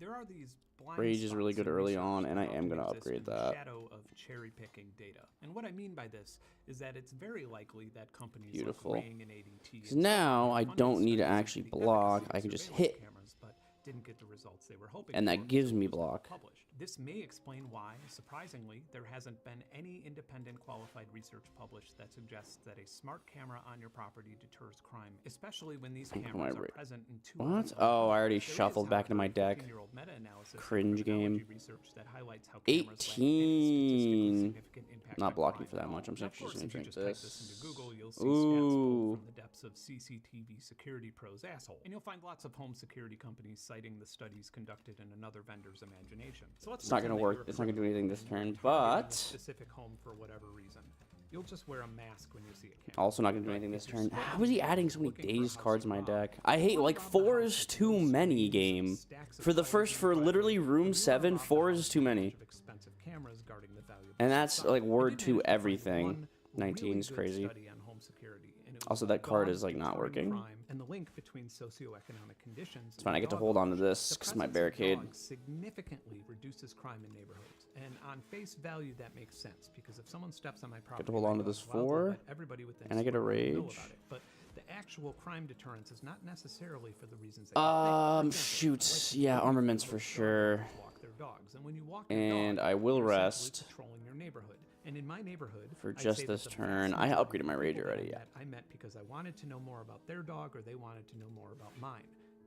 There are these blind Rage is really spots good in early research on, and I that am going to often exist upgrade in the that. shadow of cherry-picking data. And what I mean by this is that it's very likely that companies Beautiful. like Ring and ADT Because now I don't need to actually block. I can just hit. cameras, but didn't get the results they were hoping And for that gives until me it was block. published. This may explain why, surprisingly, there hasn't been any independent qualified research published that suggests that a smart camera on your property deters crime, especially when these cameras are present in two What? different Oh, I already There is, shuffled back into my however, deck. 15-year-old meta-analysis of Cringe game. criminology research that highlights how cameras lack any statistically 18. significant impact Not on blocking crime for that at much. I'm all. just Of course, going if to you drink just type this. this into Google, you'll see stats pulled Ooh. from the depths of CCTV Security Pro's asshole. And you'll find lots of home security companies citing the studies conducted in another vendor's imagination. So let's It's not going to pretend that work. you're a It's not going to do anything this criminal turn, and you're targeting a but specific home for whatever reason. You'll just wear a mask when you see a camera. also not going to do anything this turn. How is he adding so many dazed cards in my deck? I hate, like, 4 is too many game. For literally room 7, 4 is too many. Expensive cameras guarding the valuable And that's, stuff. like, We word did to manage to find everything. one 19 really is good crazy. study on home security, and it was Also, that card dogs is, like, not deterring working. crime and the link between socioeconomic conditions. It's fine. I and get to dog hold on to ownership. this The because my presence of barricade. dogs significantly reduces crime in neighborhoods, and on face value, that makes sense because if someone steps on my property, hold on to this 4, everybody within and I get a square mile will know rage. about it. But the actual crime deterrence is not necessarily for the reasons that you think. For Shoot. example, Yeah, people armaments who for walk sure. their dogs, and when you walk your And dog, I will you're essentially rest patrolling your neighborhood. And in my neighborhood, for I'd just say this that the turn. vast I majority upgraded my of rage people that already. Yeah. I met because I wanted to know more about their dog or they wanted to know more about mine.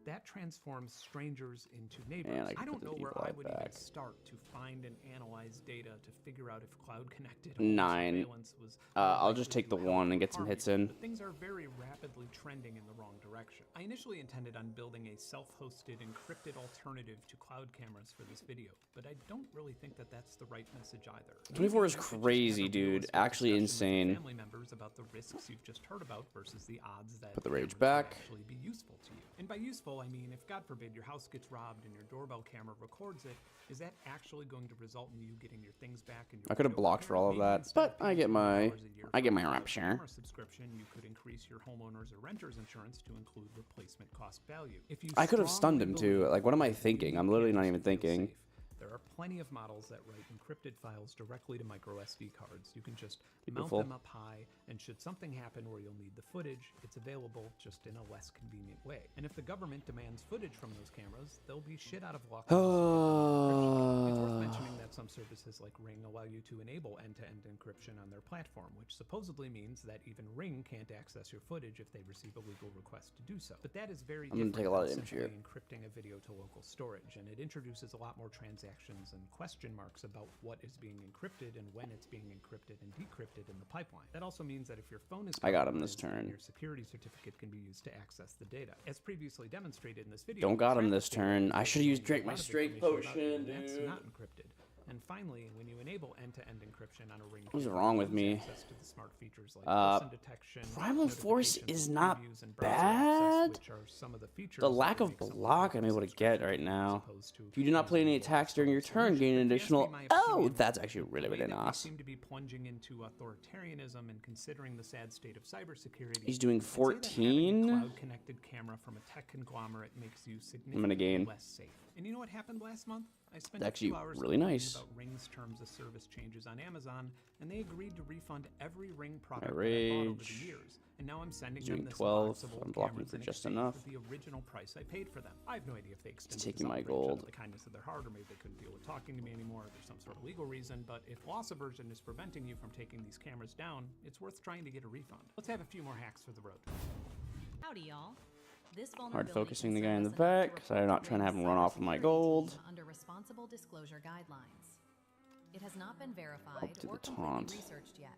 That transforms strangers into neighbors. And I I can don't put the know where evil I eye would even back. start to find and analyze data to figure out if cloud-connected 9. surveillance was I'll just take the 1 and get some hits in. But things are very rapidly trending in the wrong direction. I initially intended on building a self-hosted encrypted alternative to cloud cameras for this video, but I don't really think that that's the right message either. 24 is Maybe you should just crazy, have a dude. realistic Actually discussion with your insane. family members about the risks you've just heard about versus the odds that Put the rage cameras back. would actually be useful to you. And by useful, I mean if God forbid your house gets robbed and your doorbell camera records it, is that actually going to result in you getting your things back? And your I could have video blocked for camera? all of Maybe that, instead but of I get paying my $200 a year for a rapture. camera subscription, you could increase your homeowners or renters insurance to include replacement cost value. If you I could have stunned strongly him too. believe Like, what am I that thinking? you I'm literally can't not even feel thinking. safe, there are plenty of models that write encrypted files directly to micro SD cards. You can just Beautiful. mount them up high, and should something happen where you'll need the footage, it's available just in a less convenient way. And if the government demands footage from those cameras, they'll be shit out of luck. It's worth mentioning that some services like Ring allow you to enable end-to-end encryption on their platform, which supposedly means that even Ring can't access your footage if they receive a legal request to do so. But that is very I'm gonna different take a lot of than damage simply here. encrypting a video to local storage, and it introduces a lot more transactions and question marks about what is being encrypted and when it's being encrypted and decrypted in the pipeline. That also means that if your phone is I got him this compromised, then turn. your security certificate can be used to access the data. As previously demonstrated in this video, Don't got him this traffic data turn. is I should have used a Drake my lot of straight information about you, potion, and that's dude. not encrypted. And finally, when you enable end-to-end encryption on a Ring What's camera, wrong you with lose me? access to the smart features like person detection, Primal Force notifications, is not previews, and browser access, bad. which are some of the features The that lack would of make something block like I'm able to get right now. opposed to If you do not play any attacks during your turn, gain an additional. my Oh, opinion, that's actually really, the way really that we nice. seem to be plunging into authoritarianism and considering the sad state of cybersecurity. He's doing I'd say that having a 14. cloud-connected camera from a tech conglomerate makes you significantly gain. less safe. And you know what happened last month? I spent It's a few actually hours really complaining nice. about Ring's terms of service changes on Amazon, and they agreed to refund every Ring product My that I bought over rage. the years. And now I'm sending He's them doing this 12. box of old I'm blocking cameras for in just exchange enough. for the original price I paid for them. I have no idea if they extended taking this my outrage out gold. of the kindness of their heart, or maybe they couldn't deal with talking to me anymore, or there's some sort of legal reason. But if loss aversion is preventing you from taking these cameras down, it's worth trying to get a refund. Let's have a few more hacks for the road. Howdy, y'all. This Hard focusing the guy in the back because I'm not trying to have him run off with my gold. under responsible disclosure guidelines. It has not been verified Up to or the completely taunt. researched yet.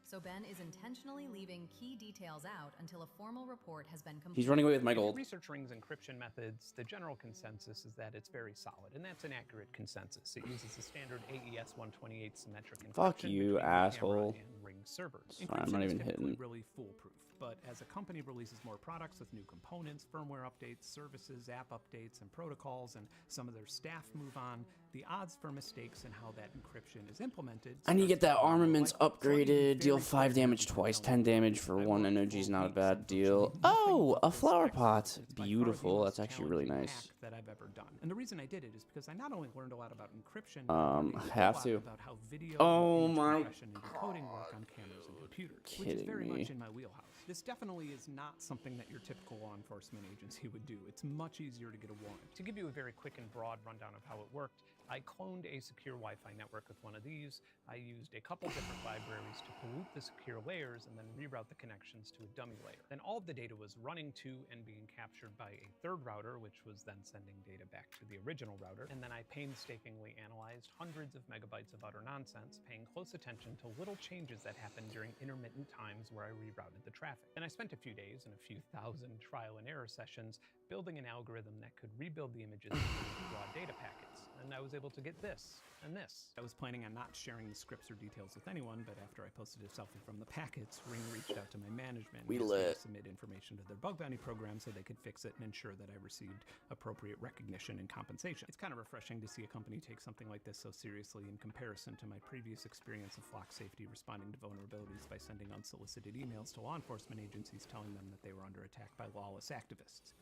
So Ben is intentionally leaving key details out until a formal report has been completed. He's running away with my If you gold. research Ring's encryption methods, the general consensus is that it's very solid, and that's an accurate consensus. It uses the standard AES 128 symmetric encryption Fuck you, between the camera asshole. and Ring servers. It's fine, I'm not Encryption is even typically hitting. really foolproof, but as a company releases more products with new components, firmware updates, services, app updates, and protocols, and some of their staff move on, the odds for mistakes in how that encryption is implemented. I need to get that starts to become armaments more likely. So I need to be upgraded. Deal very 5 careful damage with twice. how 10 damage for I 1 work energy is for not a weeks bad and deal. virtually nothing Oh, but a this flower text pot. message by far the Beautiful. most That's actually really challenging nice. hack that that I've ever done. And the reason I did it is because I not only learned a lot about encryption, I have to. about how video my compression and decoding work on cameras and computers, which is kidding very me. much in my wheelhouse. This definitely is not something that your typical law enforcement agency would do. It's much easier to get a warrant. To give you a very quick and broad rundown of how it worked, I cloned a secure Wi-Fi network with one of these. I used a couple different libraries to pollute the secure layers and then reroute the connections to a dummy layer. Then all of the data was running to and being captured by a third router, which was then sending data back to the original router. And then I painstakingly analyzed hundreds of megabytes of utter nonsense, paying close attention to little changes that happened during intermittent times where I rerouted the traffic. Then I spent a few days and a few thousand trial and error sessions building an algorithm that could rebuild the images into raw data packets. And I was able to get this and this. I was planning on not sharing the scripts or details with anyone, but after I posted a selfie from the packets, Ring reached out to my management and asked me to submit information to their bug bounty program so they could fix it and ensure that I received appropriate recognition and compensation. It's kind of refreshing to see a company take something like this so seriously in comparison to my previous experience of Flock Safety responding to vulnerabilities by sending unsolicited emails to law enforcement agencies telling them that they were under attack by lawless activists.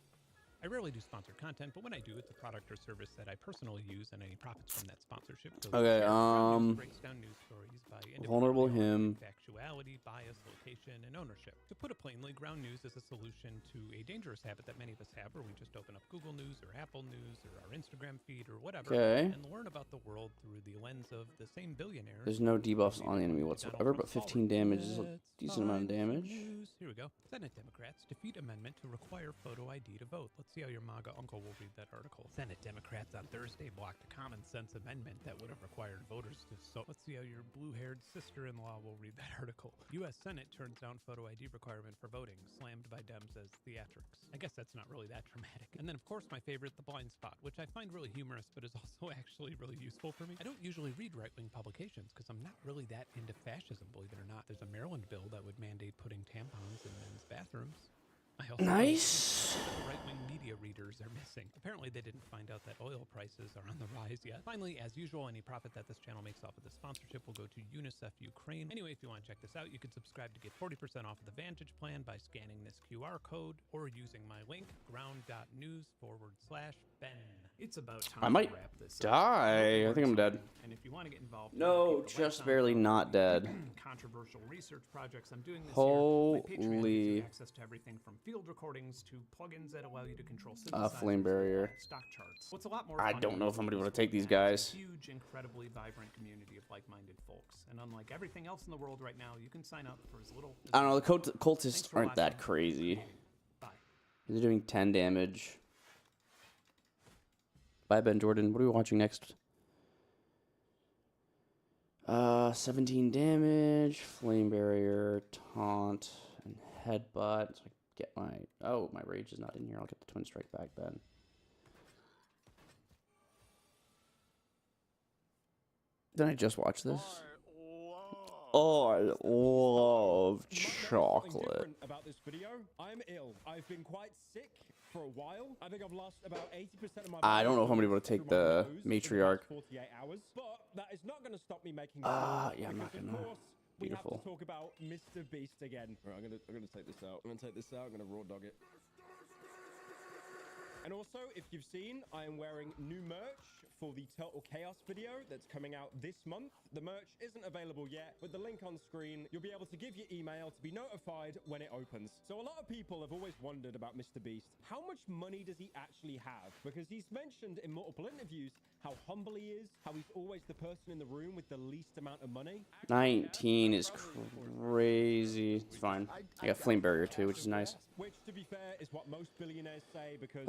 I rarely do sponsored content, but when I do, it's a product or service that I personally use, and any profits from that sponsorship goes to Okay, Ground News breaks down news stories by vulnerable him. factuality, bias, location, and ownership. To put it plainly, Ground News is a solution to a dangerous habit that many of us have, where we just open up Google News or Apple News or our Instagram feed or whatever, and learn about the world through the lens of the same billionaires. There's no debuffs on the enemy whatsoever, but 15 damage is a decent amount of damage. Here we go. Senate Democrats defeat amendment to require photo ID to vote. Let's see how your MAGA uncle will read that article. Senate Democrats on Thursday blocked a common sense amendment that would have required voters to Let's see how your blue-haired sister-in-law will read that article. U.S. Senate turns down photo ID requirement for voting, slammed by Dems as theatrics. I guess that's not really that dramatic. And then, of course, my favorite, The Blind Spot, which I find really humorous, but is also actually really useful for me. I don't usually read right-wing publications because I'm not really that into fascism, believe it or not. There's a Maryland bill that would mandate putting tampons in men's bathrooms. I also Nice. Right-wing media readers are missing. Apparently they didn't find out that oil prices are on the rise yet. Finally, as usual, any profit that this channel makes off of the sponsorship will go to UNICEF Ukraine. Anyway, if you want to check this out, you can subscribe to get 40% off of the Vantage plan by scanning this QR code or using my link, ground.news/Ben. It's about time I might to wrap this die. I think I'm dead. And if you want to get involved, No, just barely not dead. Controversial research projects I'm doing this Holy. year. My Patreon gives you access to everything from field recordings to plugins that allow you to control synthesizers, Flame barrier. stock charts. What's a lot more I fun don't know if I'm gonna be able to take these is a guys. huge, incredibly vibrant community of like-minded folks. And unlike everything else in the world right now, you can sign up for as little as I don't know, the cultists aren't that crazy. They're doing 10 damage. Bye, Ben Jordan. What are we watching next? 17 damage, flame barrier, taunt, and headbutt. So I get my... Oh, my rage is not in here. I'll get the twin strike back then. Did I just watch this? Oh, I love chocolate. About this video, I'm ill. I've been quite sick for a while. I think I've lost about 80% of my. I don't know if I'm gonna be able to take the matriarch. 48 hours, but that is not going to stop me making. Yeah, I'm not gonna. We have Beautiful. to talk about Mr. Beast again. Right, I'm gonna take this out. I'm gonna raw dog it. And also, if you've seen, I am wearing new merch for the Total Chaos video that's coming out this month. The merch isn't available yet, but the link on screen, you'll be able to give your email to be notified when it opens. So a lot of people have always wondered about Mr. Beast. How much money does he actually have? Because he's mentioned in multiple interviews how humble he is, how he's always the person in the room with the least amount of money. 19 is crazy. It's fine. I got flame barrier too, which is nice. Which, to be fair, is what most billionaires say because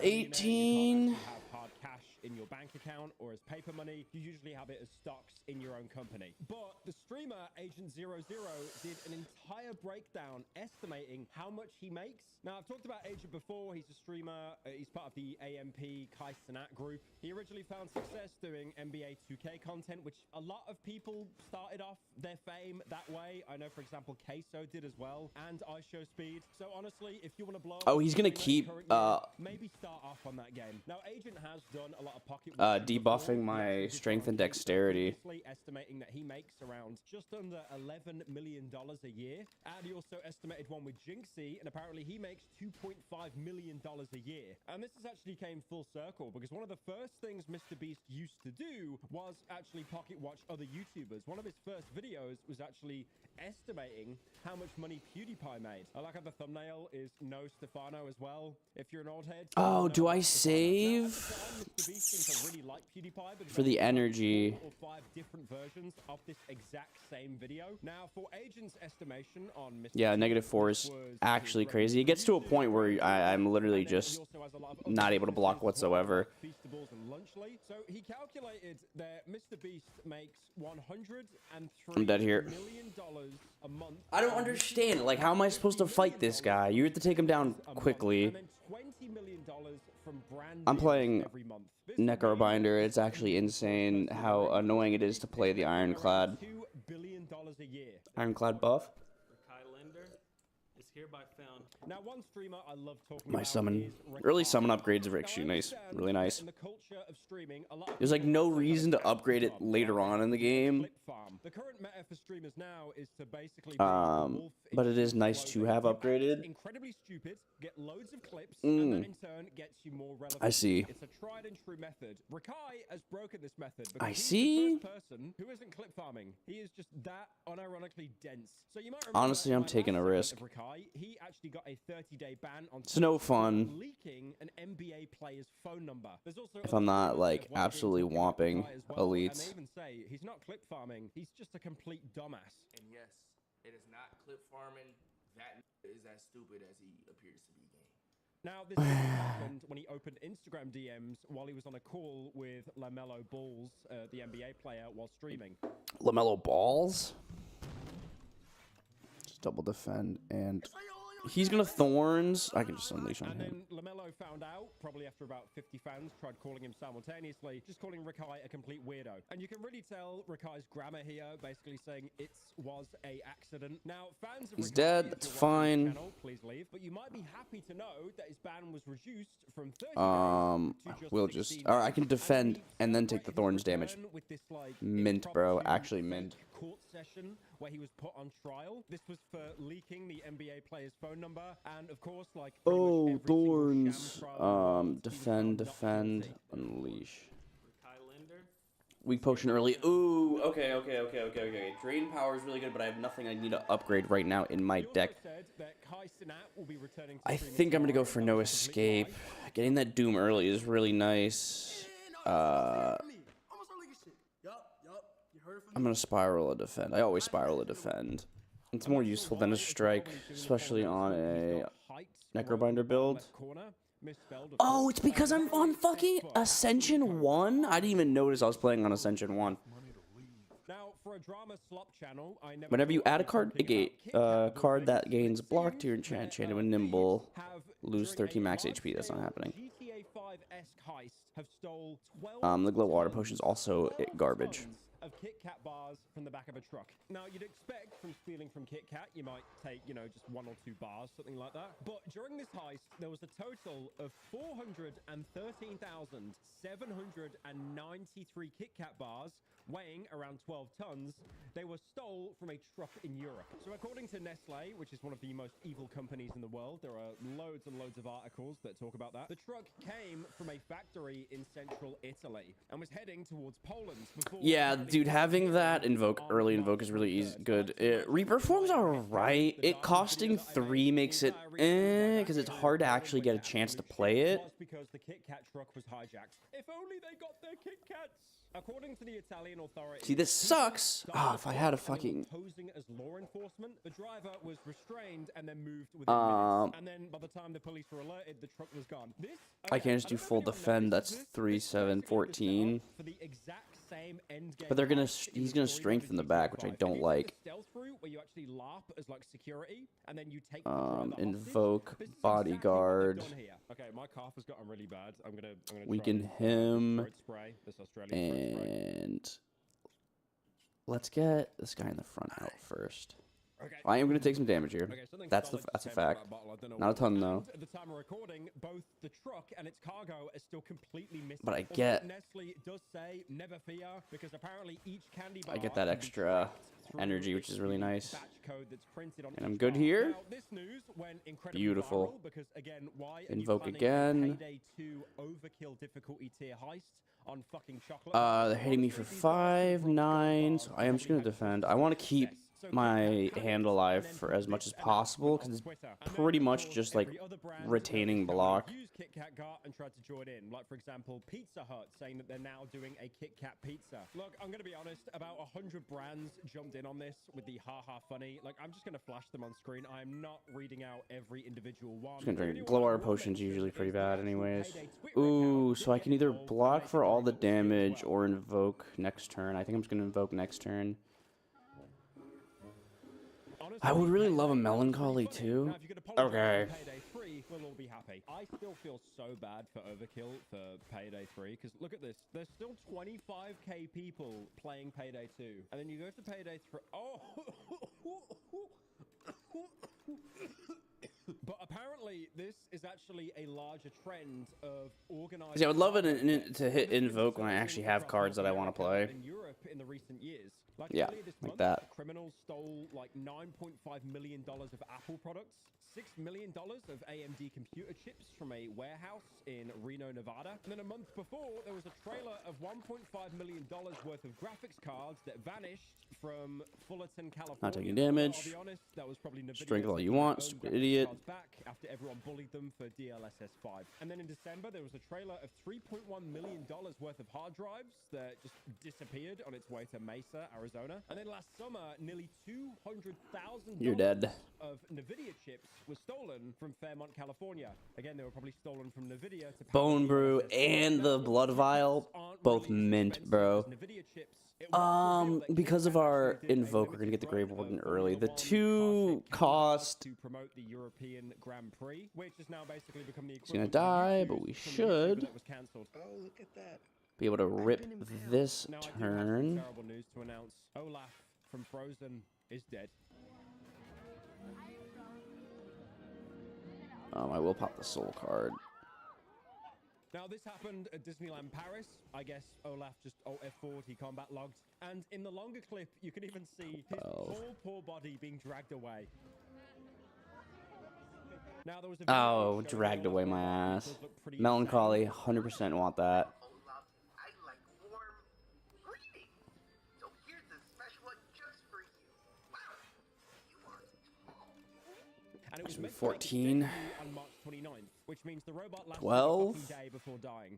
18. you have hard cash in your bank account or as paper money. You usually have it as stocks in your own company. But the streamer Agent 00 did an entire breakdown estimating how much he makes. Now, I've talked about Agent before. He's a streamer. He's part of the AMP Kai Cenat group. He originally found success doing NBA 2K content, which a lot of people started off their fame that way. I know, for example, Queso did as well, and iShowSpeed. So honestly, if you want to blow Oh, he's gonna keep maybe start off on that game. Now, Agent has done a lot of pocket debuffing my strength and dexterity. Estimating that he makes around just under $11 million a year, and he also estimated one with Jinxie, and apparently he makes $2.5 million a year. And this has actually came full circle because one of the first things Mr. Beast used to do was actually pocket watch other YouTubers. One of his first videos was actually estimating how much money PewDiePie made. I like how the thumbnail is no Stefano as well. If you're an old head. Oh, do I save for the energy? 4 or 5 different versions of this exact same video. Now, for Agent's estimation on Mr. Yeah, -4 is actually crazy. It gets to a point where I'm literally just not able to block whatsoever. So he calculated that Mr. Beast makes $103 I'm dead here. million a month. I don't understand. Like, how am I supposed to fight this guy? You have to take him down quickly. And then $20 million from brand I'm playing every month. Necrobinder. It's actually insane how annoying it is to play the Ironclad. $2 billion a year. Ironclad buff. Is hereby found. Now, one streamer I love talking My about summon. is Early summon upgrades are actually nice. Really nice. in the culture of streaming, a lot of There's like no reason to upgrade it later on in the game. the current meta for streamers now is to basically But it is nice to have upgraded. incredibly stupid, get loads of clips, and that in turn gets you more relevant. I see. It's a tried and true method. Rakai has broken this method because I he's see. the first person who isn't clip farming. He is just that unironically dense. So you might remember Honestly, I'm my taking a last risk. episode of Rakai, he actually got a 30-day ban on It's no Twitch for fun. leaking an NBA player's phone number. There's also If I'm not like absolutely whopping and they elites. even say he's not clip farming, he's just a complete dumbass. And yes, it is not clip farming. That is as stupid as he appears to be. Now, this happened when he opened Instagram DMs while he was on a call with LaMelo Balls, the NBA player, while streaming. LaMelo Balls? Just double defend and he's gonna Thorns. I can just unleash on And him. then LaMelo found out, probably after about 50 fans tried calling him simultaneously, just calling Rakai a complete weirdo. And you can really tell Rakai's grammar here, basically saying it was a accident. Now, fans of He's Rakai, dead, if that's you're watching fine. this channel, please leave. But you might be happy to know that his ban was reduced from 30 We'll just. Alright, I can defend and then take the Thorns damage. with this, like, Mint, bro. Actually, mint. court session where he was put on trial. This was for leaking the NBA player's phone number, and of course, like Oh, Thorns. Defend, unleash. Weak potion early. Ooh, okay. Drain power is really good, but I have nothing I need to upgrade right now in my deck. I think I'm gonna go for no escape. Getting that Doom early is really nice. I'm gonna spiral a defend. I always spiral a defend. It's more useful than a strike, especially on a Necrobinder build. Oh, it's because I'm on fucking Ascension 1? I didn't even notice I was playing on Ascension 1. Now, for a drama slop channel, I never Whenever you add a card card that gains block to your enchant, chain with Nimble, lose 13 max HP. That's not happening. GTA 5-esque heist have stole 12 The glow water potion is also garbage. of Kit Kat bars from the back of a truck. Now, you'd expect from stealing from Kit Kat, you might take, you know, just 1 or 2 bars, something like that. But during this heist, there was a total of 413,793 Kit Kat bars, weighing around 12 tons. They were stole from a truck in Europe. So according to Nestle, which is one of the most evil companies in the world, there are loads and loads of articles that talk about that. The truck came from a factory in central Italy and was heading towards Poland. Yeah, dude, having that early invoke is really easy, good. Reaper form's alright. It costing 3 makes it because it's hard to actually get a chance to play it. Because the Kit Kat truck was hijacked. If only they got their Kit Kats. According to the Italian authorities, See, this sucks. If I had a fucking... posing as law enforcement, the driver was restrained and then moved within minutes. And then by the time the police were alerted, the truck was gone. This I can't just do full defend. That's 3, 7, 14. for the exact same end game. But they're gonna, he's gonna strengthen the back, which I don't like. Stealth route where you actually LARP as like security, and then you take Invoke, bodyguard. Okay, my cough has gotten really bad. I'm gonna Weaken him. throat spray, this Australian throat spray. And let's get this guy in the front out first. I am gonna take some damage here. Okay, something That's solid that's a just came out of fact. that bottle. I don't know Not a what ton it was. though. At the time of recording, both the truck and its cargo are still completely missing. But I Although get- Nestle does say never fear, because apparently each candy bar I get that can be extra tracked through energy, which its is really unique nice. batch code that's printed on And I'm each good bar. here. Now, this news went incredibly Beautiful. viral because, again, why are Invoke you planning again. a Payday 2 overkill difficulty tier heist on fucking chocolate? They're hitting me for 5, 9, so I am just gonna defend. I want to keep my hand alive for as much as possible because it's pretty much just like retaining block. Used Kit Kat got and tried to join in, like for example Pizza Hut saying that they're now doing a Kit Kat pizza. Look, I'm gonna be honest, about 100 brands jumped in on this with the haha funny. Like, I'm just gonna flash them on screen. I am not reading out every individual one. Just gonna drink glow art potions, usually pretty bad anyways. Ooh, so I can either block for all the damage or invoke next turn. I think I'm just gonna invoke next turn. I would really love a melancholy too. Okay. Payday 3, we'll all be happy. I still feel so bad for Overkill for Payday 3 because look at this. There's still 25k people playing Payday 2, and then you go to Payday 3. Oh. But apparently, this is actually a larger trend of organized. Yeah, I would love it to hit invoke when I actually have cards that I want to play. In Europe in the recent years. Yeah, earlier this like month, that. Criminals stole like $9.5 million of Apple products, $6 million of AMD computer chips from a warehouse in Reno, Nevada. And then a month before, there was a trailer of $1.5 million worth of graphics cards that vanished from Fullerton, California. Not taking damage. I'll be honest, that was probably Just drink it all you want, stupid graphics idiot. cards back after everyone bullied them for DLSS 5. And then in December, there was a trailer of $3.1 million worth of hard drives that just disappeared on its way to Mesa, Arizona. And then last summer, nearly $200,000 of NVIDIA chips were stolen from Fairmont, California. Again, they were probably stolen from NVIDIA to Bone Brew and the Blood Vial, both mint, bro. Because of our invoke, we're gonna get the Grave Warden early. The two cost. To promote the European Grand Prix, which has now basically become the He's gonna die, but we should Oh, look at that. be able to rip this Now, I do have some turn. terrible news to announce. Olaf from Frozen is dead. I will pop the soul card. Now, this happened at Disneyland Paris. I guess Olaf just Alt F4'd, he combat logged. And in the longer clip, you can even see his poor body being dragged away. Now, there was a video Oh, showing dragged Olaf away my combat ass. does look pretty Melancholy, 100% want that. And it was So meant to 14. make its debut on March 29th, which means the robot lasted 12. a fucking day before dying.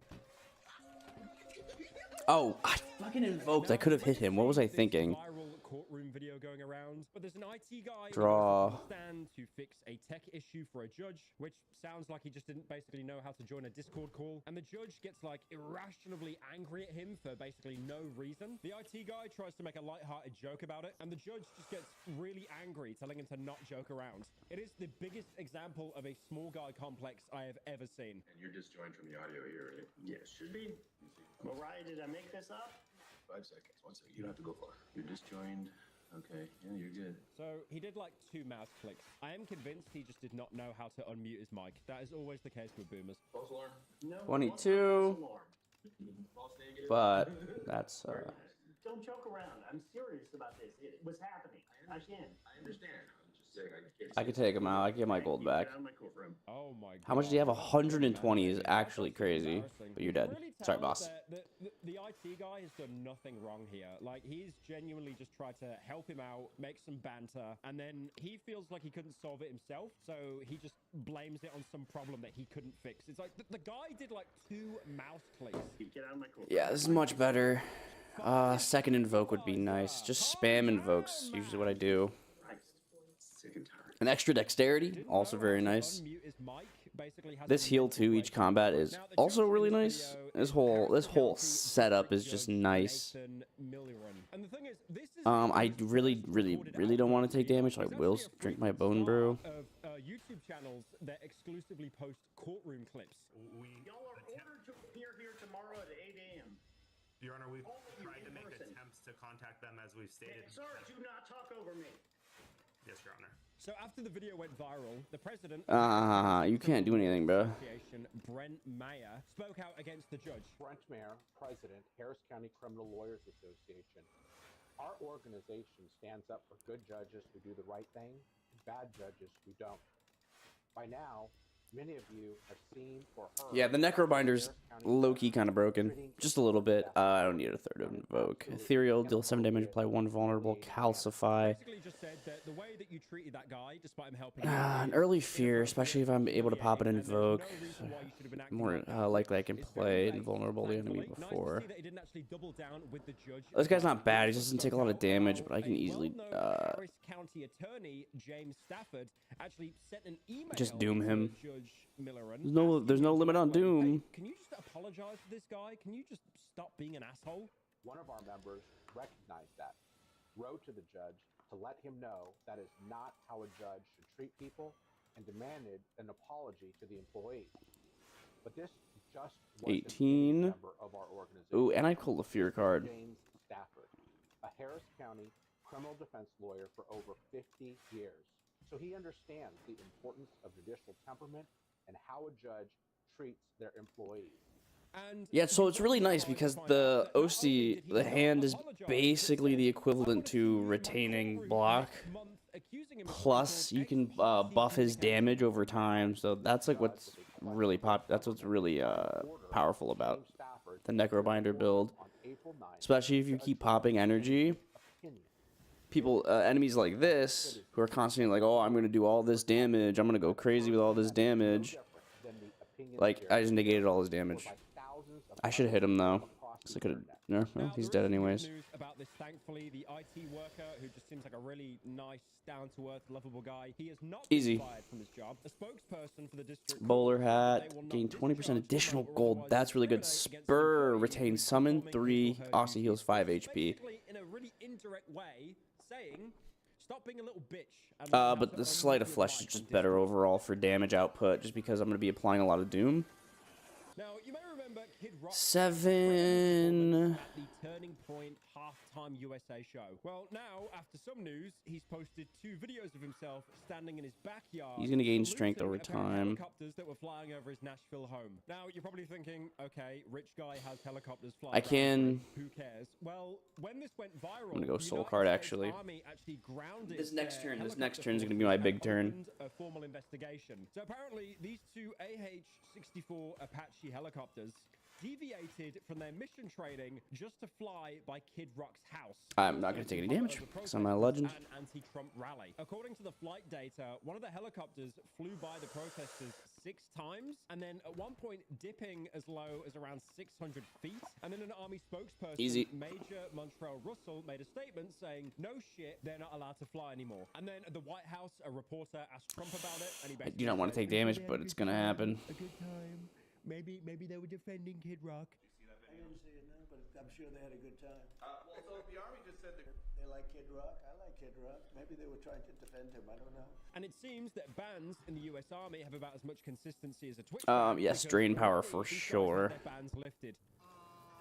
Oh, I fucking invoked. I could have hit him. What was I thinking? Viral courtroom video going around, but there's an IT guy Draw. on the stand to fix a tech issue for a judge, which sounds like he just didn't basically know how to join a Discord call. And the judge gets like irrationally angry at him for basically no reason. The IT guy tries to make a lighthearted joke about it, and the judge just gets really angry, telling him to not joke around. It is the biggest example of a small guy complex I have ever seen. And you're disjoined from the audio here, right? Yes, should be. Mariah, did I make this up? 5 seconds. 1 second. You don't have to go far. You're disjoined. Okay. Yeah, you're good. So he did like 2 mouse clicks. I am convinced he just did not know how to unmute his mic. That is always the case with boomers. False alarm. No. 22. False negative. But that's Don't joke around. I'm serious about this. It was happening. Again. I understand. I'm just saying I could take him out. I can get my gold back. Oh my god. How much do you have? 120 is actually crazy. But you're dead. Sorry, boss. The IT guy has done nothing wrong here. Like, he's genuinely just tried to help him out, make some banter, and then he feels like he couldn't solve it himself, so he just blames it on some problem that he couldn't fix. It's like, the guy did like 2 mouse clicks. Get out of my court. Yeah, this is much better. Second invoke would be nice. Just spam invokes. Usually what I do. An extra dexterity, also very nice. This heal too each combat is also really nice. This whole setup is just nice. I really don't want to take damage, so I will drink my bone brew. YouTube channels that exclusively post courtroom clips. Y'all are ordered to appear here tomorrow at 8 a.m. Your Honor, we've tried to make attempts to contact them as we've stated. Sir, do not talk over me. Yes, Your Honor. So after the video went viral, the president You can't do anything, bro. Association, Brent Mayer, spoke out against the judge. Brent Mayer, President, Harris County Criminal Lawyers Association. Our organization stands up for good judges who do the right thing and bad judges who don't. By now, many of you have seen or heard. Yeah, the Necrobinder's low-key kind of broken. Just a little bit. I don't need a third invoke. Ethereal, deal 7 damage, apply 1 vulnerable, calcify. Basically just said that the way that you treated that guy, despite him helping An early fear, especially if I'm able to pop an invoke. More likely I can play invulnerable the enemy before. This guy's not bad. He doesn't take a lot of damage, but I can easily Harris County Attorney James Stafford actually sent an email just doom him. to Judge Milleran. There's no limit on doom. Can you just apologize to this guy? Can you just stop being an asshole? One of our members recognized that, wrote to the judge to let him know that is not how a judge should treat people, and demanded an apology to the employee. But this just wasn't 18. a member of our organization. Ooh, and I pulled the fear card. James Stafford, a Harris County criminal defense lawyer for over 50 years. So he understands the importance of judicial temperament and how a judge treats their employees. Yeah, so it's really nice because the OC, the hand is basically the equivalent to retaining block. Plus, you can buff his damage over time, so that's like what's really powerful about the Necrobinder build. Especially if you keep popping energy. People, enemies like this, who are constantly like, oh, I'm going to do all this damage, I'm going to go crazy with all this damage. Like, I just negated all his damage. I should have hit him, though. So I could have... No, he's dead anyways. News about this, thankfully, the IT worker, who just seems like a really nice, down-to-earth, lovable guy. He has not been fired from his job. A spokesperson for the district... Bowler hat. Gain 20% additional gold. That's really good. Spur. Retain summon 3. Oxy heals 5 HP. In a really indirect way, saying... Stop being a little bitch. But the Sleight of Flesh is just better overall for damage output, just because I'm going to be applying a lot of Doom. Now, you may remember Kid Rock 7. The Turning Point halftime USA show. Well, now, after some news, he's posted 2 videos of himself standing in his backyard. He's going to gain strength over time. Helicopters that were flying over his Nashville home. Now, you're probably thinking, okay, rich guy has helicopters flying. I can... Who cares? Well, when this went viral, I'm going to go soul card, actually. This next turn is going to be my big turn. A formal investigation. So apparently, these 2 AH-64 Apache helicopters deviated from their mission training just to fly by Kid Rock's house. I'm not going to take any damage because I'm a legend. An anti-Trump rally. According to the flight data, one of the helicopters flew by the protesters 6 times, and then at one point dipping as low as around 600 feet. And then an army spokesperson, Major Montreal Russell, made a statement saying, no shit, they're not allowed to fly anymore. And then at the White House, a reporter asked Trump about it, and he basically I do not want to take damage, but it's going to happen. A good time. Maybe they were defending Kid Rock. I didn't see it, no, but I'm sure they had a good time. Well, so the Army just said that they like Kid Rock. I like Kid Rock. Maybe they were trying to defend him. I don't know. And it seems that bands in the U.S. Army have about as much consistency as a Twitch. Yes, drain power for sure. Bands lifted.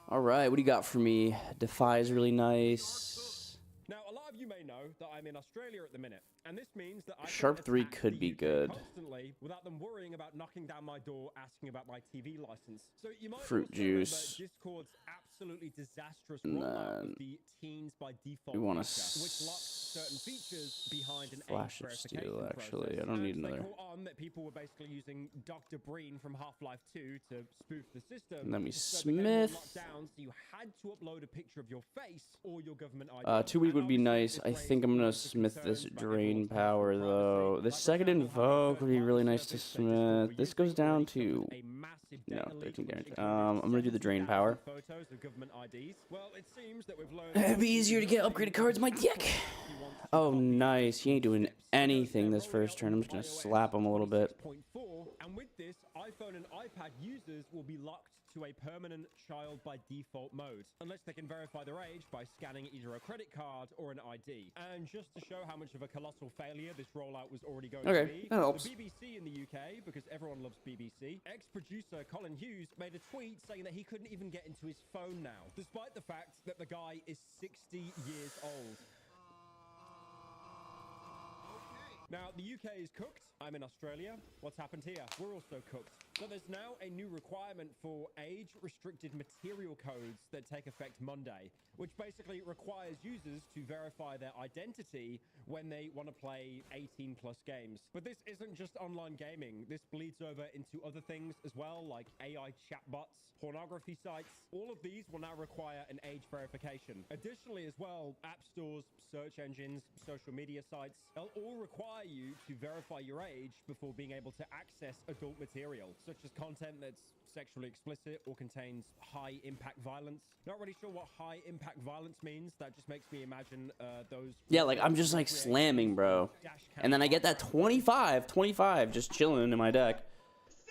All right, what do you got for me? Defy is really nice. Now, a lot of you may know that I'm in Australia at the minute, and this means that I Sharp 3 could be good. Constantly without them worrying about knocking down my door asking about my TV license. So you might fruit juice. Discord's absolutely disastrous rollout of the teens by default we want to which locks certain features behind an Flash of Steel. Actually, I don't need another. They caught on that people were basically using Dr. Breen from Half-Life 2 to spoof the system. Let me smith. Down, so you had to upload a picture of your face or your government ID. 2 week would be nice. I think I'm gonna smith this drain power though. This second invoke would be really nice to smith. This goes down to 13 damage. I'm gonna do the drain power. It'd be easier to get upgraded cards. My dick. Oh, nice. He ain't doing anything this first turn. I'm just gonna slap him a little bit. And with this, iPhone and iPad users will be locked to a permanent child by default mode, unless they can verify their age by scanning either a credit card or an ID. And just to show how much of a colossal failure this rollout was already going to be, that helps. The BBC in the UK, because everyone loves BBC, ex-producer Colin Hughes made a tweet saying that he couldn't even get into his phone now, despite the fact that the guy is 60 years old. Now, the UK is cooked. I'm in Australia. What's happened here? We're also cooked. So there's now a new requirement for age-restricted material codes that take effect Monday, which basically requires users to verify their identity when they want to play 18-plus games. But this isn't just online gaming. This bleeds over into other things as well, like AI chatbots, pornography sites. All of these will now require an age verification. Additionally, as well, app stores, search engines, social media sites, they'll all require you to verify your age before being able to access adult material, such as content that's sexually explicit or contains high impact violence. Not really sure what high impact violence means. That just makes me imagine those... Yeah, like, I'm just, like, slamming, bro. And then I get that 25, just chilling in my deck.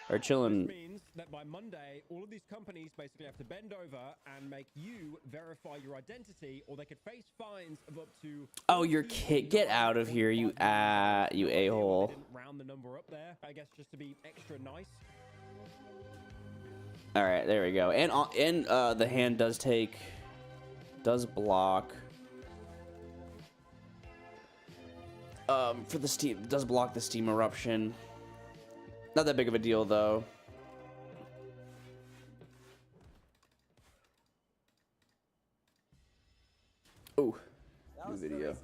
Or chilling... This means that by Monday, all of these companies basically have to bend over and make you verify your identity, or they could face fines of up to... Oh, your kid, get out of here, you a-hole. Didn't round the number up there, I guess, just to be extra nice. All right, there we go. And the hand does block. For the steam, does block the steam eruption. Not that big of a deal though. Ooh, new video.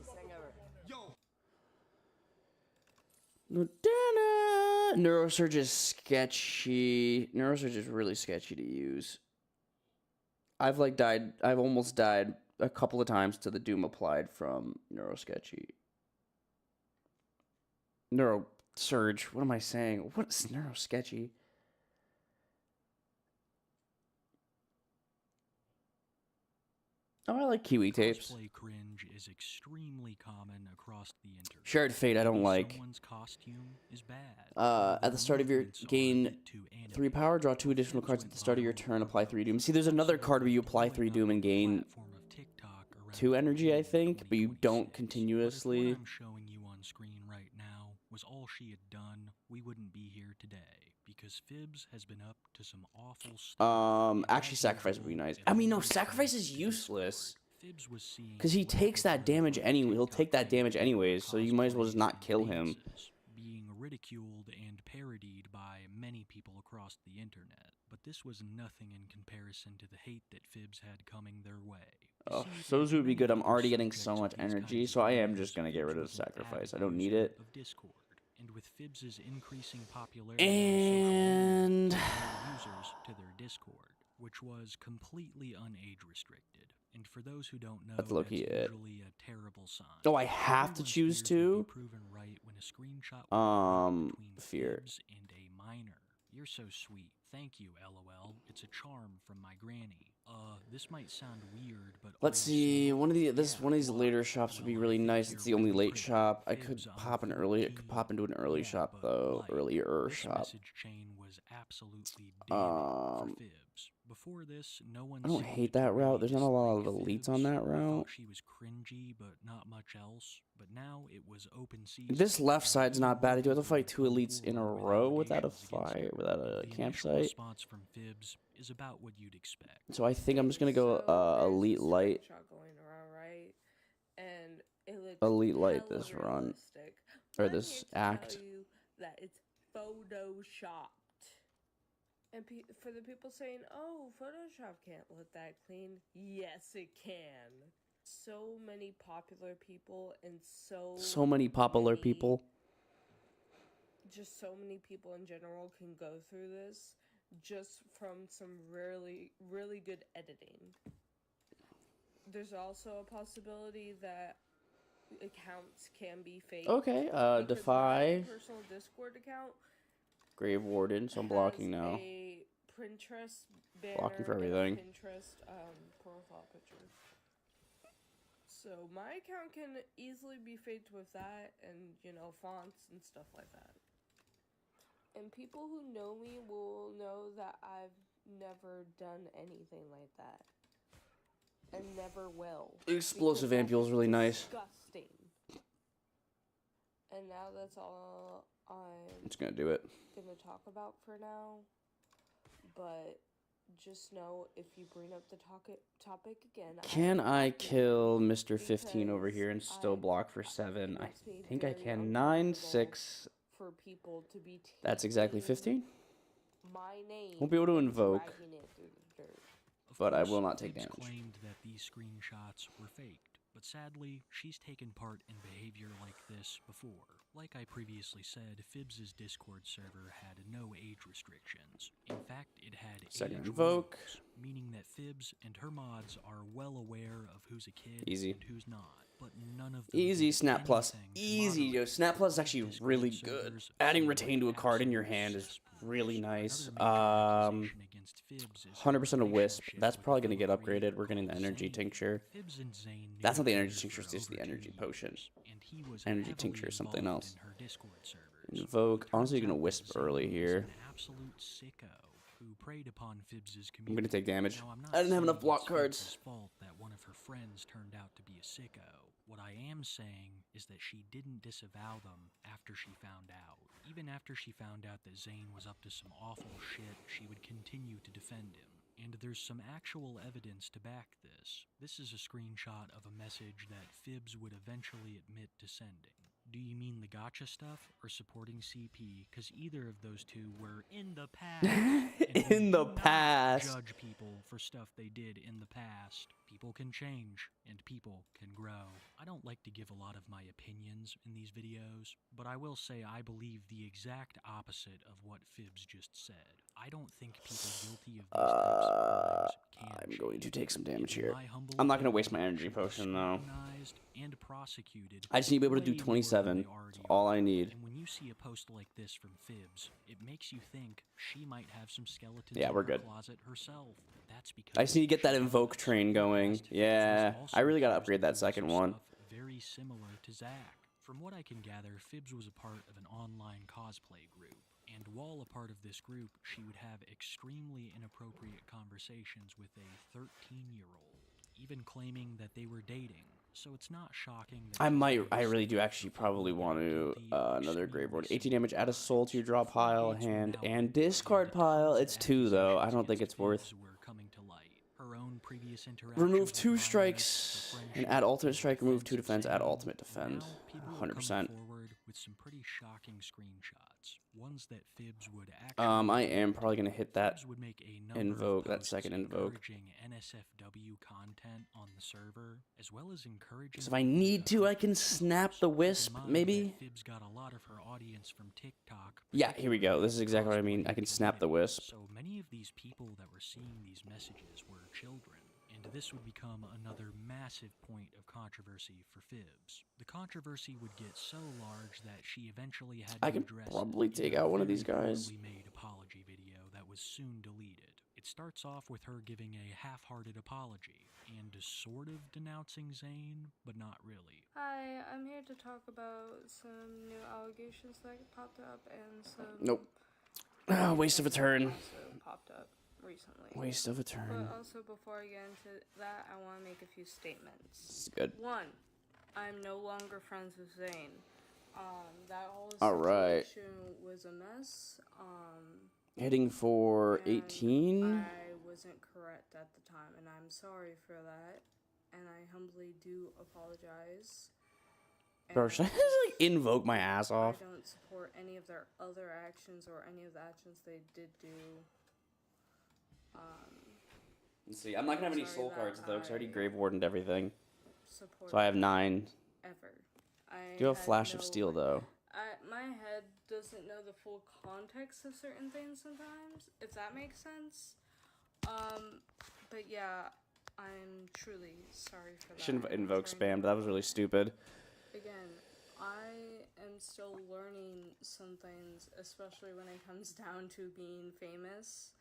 Neurosurge is sketchy. Neurosurge is really sketchy to use. I've almost died a couple of times to the Doom applied from Neurosketchy. Neurosurge. What am I saying? What's Neurosketchy? Oh, I like Kiwi tapes. Cosplay cringe is extremely common across the internet. Shared Fate I don't like. Someone's costume is bad. At the start of your gain 3 power, draw 2 additional cards at the start of your turn, apply 3 Doom. See, there's another card where you apply 3 Doom and gain 2 energy, I think, but you don't continuously. What I'm showing you on screen right now was all she had done, we wouldn't be here today. Because Fibs has been up to some awful stuff. Actually, Sacrifice would be nice. I mean, no, Sacrifice is useless. Because he takes that damage anyway. He'll take that damage anyways, so you might as well just not kill him. Being ridiculed and parodied by many people across the internet. But this was nothing in comparison to the hate that Fibs had coming their way. Oh, Sozu would be good. I'm already getting so much energy, so I am just going to get rid of Sacrifice. I don't need it. And with Fibs' increasing popularity and users to their Discord, which was completely unage restricted. And for those who don't know, that's usually a terrible sign. Oh, I have to choose to? Proven right when a screenshot Fear. And a minor. You're so sweet. Thank you, LOL. It's a charm from my granny. This might sound weird, but let's see. One of these later shops would be really nice. It's the only late shop. I could pop into an early shop though. Earlier shop. Message chain was absolutely dead for Fibs. Before this, no one I don't hate that route. There's not a lot of elites on that route. She was cringy, but not much else. But now it was open season. This left side's not bad. I do have to fight 2 elites in a row without a fire, without a campsite. Response from Fibs is about what you'd expect. So I think I'm just gonna go elite light. Going around, right? And it looks elite light this run or this act. Tell you that it's photoshopped. And for the people saying, "Oh, Photoshop can't look that clean," yes, it can. So many popular people and so many popular people. Just so many people in general can go through this just from some really, really good editing. There's also a possibility that accounts can be fake. Okay, Defy. My personal Discord account. Grave Warden, so I'm blocking now. A Pinterest banner blocking for everything. Pinterest profile picture. So my account can easily be faked with that and, you know, fonts and stuff like that. And people who know me will know that I've never done anything like that. And never will. Explosive Ampule is really nice. Disgusting. And now that's all I'm just gonna do it. Gonna talk about for now. But just know if you bring up the topic again. Can I kill Mr. 15 over here and still block for 7? I think I can. 9, 6. For people to be That's exactly 15. My name. Won't be able to invoke, dragging it through the dirt. but I will not take Fibs damage. claimed that these screenshots were faked, but sadly, she's taken part in behavior like this before. Like I previously said, Fibs' Discord server had no age restrictions. In fact, it had Second age invoke. rules, meaning that Fibs and her mods are well aware of who's a kid Easy. and who's not. But none of them Easy did Snap Plus. anything to Easy, yo. Snap Plus is actually really good. Adding Retain to a card in your hand is really nice. 100% a Wisp. That's probably going to get upgraded. We're getting the Energy Tincture. That's not the Energy Tincture, it's just the Energy Potion. Energy Tincture is something else. Invoke. Honestly, you're going to Wisp early here. Who preyed upon Fibs' community. I'm going to take damage. Now, I'm not I didn't have enough saying block it's cards. Fibs' fault that one of her friends turned out to be a sicko. What I am saying is that she didn't disavow them after she found out. Even after she found out that Zane was up to some awful shit, she would continue to defend him. And there's some actual evidence to back this. This is a screenshot of a message that Fibs would eventually admit to sending. Do you mean the gotcha stuff or supporting CP? Because either of those two were in the past. In the past. Judge people for stuff they did in the past. People can change and people can grow. I don't like to give a lot of my opinions in these videos, but I will say I believe the exact opposite of what Fibs just said. I don't think people guilty of these types of crimes I'm going to take some damage here. I'm not going to waste my Energy Potion, though. And prosecuted. I just need to be able to do 27. That's all I need. And when you see a post like this from Fibs, it makes you think she might have some skeletons Yeah, in we're her good. closet herself. That's because I just need to get that Invoke train going. Yeah, I really got to upgrade that second one. Very similar to Zach. From what I can gather, Fibs was a part of an online cosplay group. And while a part of this group, she would have extremely inappropriate conversations with a 13-year-old, even claiming that they were dating. So it's not shocking that I really do actually probably want to, another Graveboard. 18 damage, add a soul to your draw pile, hand, and discard pile. It's 2, though. I don't think it's worth. Remove 2 strikes, and add ultimate strike, remove 2 defense, add ultimate defend. 100%. With some pretty shocking screenshots, ones that Fibs would actually I am probably going to hit that would make a number invoke, of that posts second invoke. encouraging NSFW content on the server, as well as encouraging. So if I need to, I can snap the Wisp, maybe? Fibs got a lot of her audience from TikTok. Yeah, here we go. This is exactly what I mean. I can snap the Wisp. So many of these people that were seeing these messages were children. And this would become another massive point of controversy for Fibs. The controversy would get so large that she eventually had to I can address probably it take in a out one of very these guys. poorly made apology video that was soon deleted. It starts off with her giving a half-hearted apology and sort of denouncing Zane, but not really. Hi, I'm here to talk about some new allegations that popped up and some. Nope. Waste of a turn. Also popped up recently. Waste of a turn. But also, before I get into that, I want to make a few statements. This is good. 1, I'm no longer friends with Zane. That whole Alright. situation was a mess. Hitting for 18. I wasn't correct at the time, and I'm sorry for that. And I humbly do apologize. Bro, should I just like invoke my ass off? I don't support any of their other actions or any of the actions they did do. Let's see. I'm not gonna have any soul cards though, because I already Grave Wardened everything. Support So I have 9. ever. Do you have Flash of Steel though? My head doesn't know the full context of certain things sometimes, if that makes sense. But yeah, I'm truly sorry for that. Shouldn't have invoked spammed. That was really stupid. Again, I am still learning some things, especially when it comes down to being famous.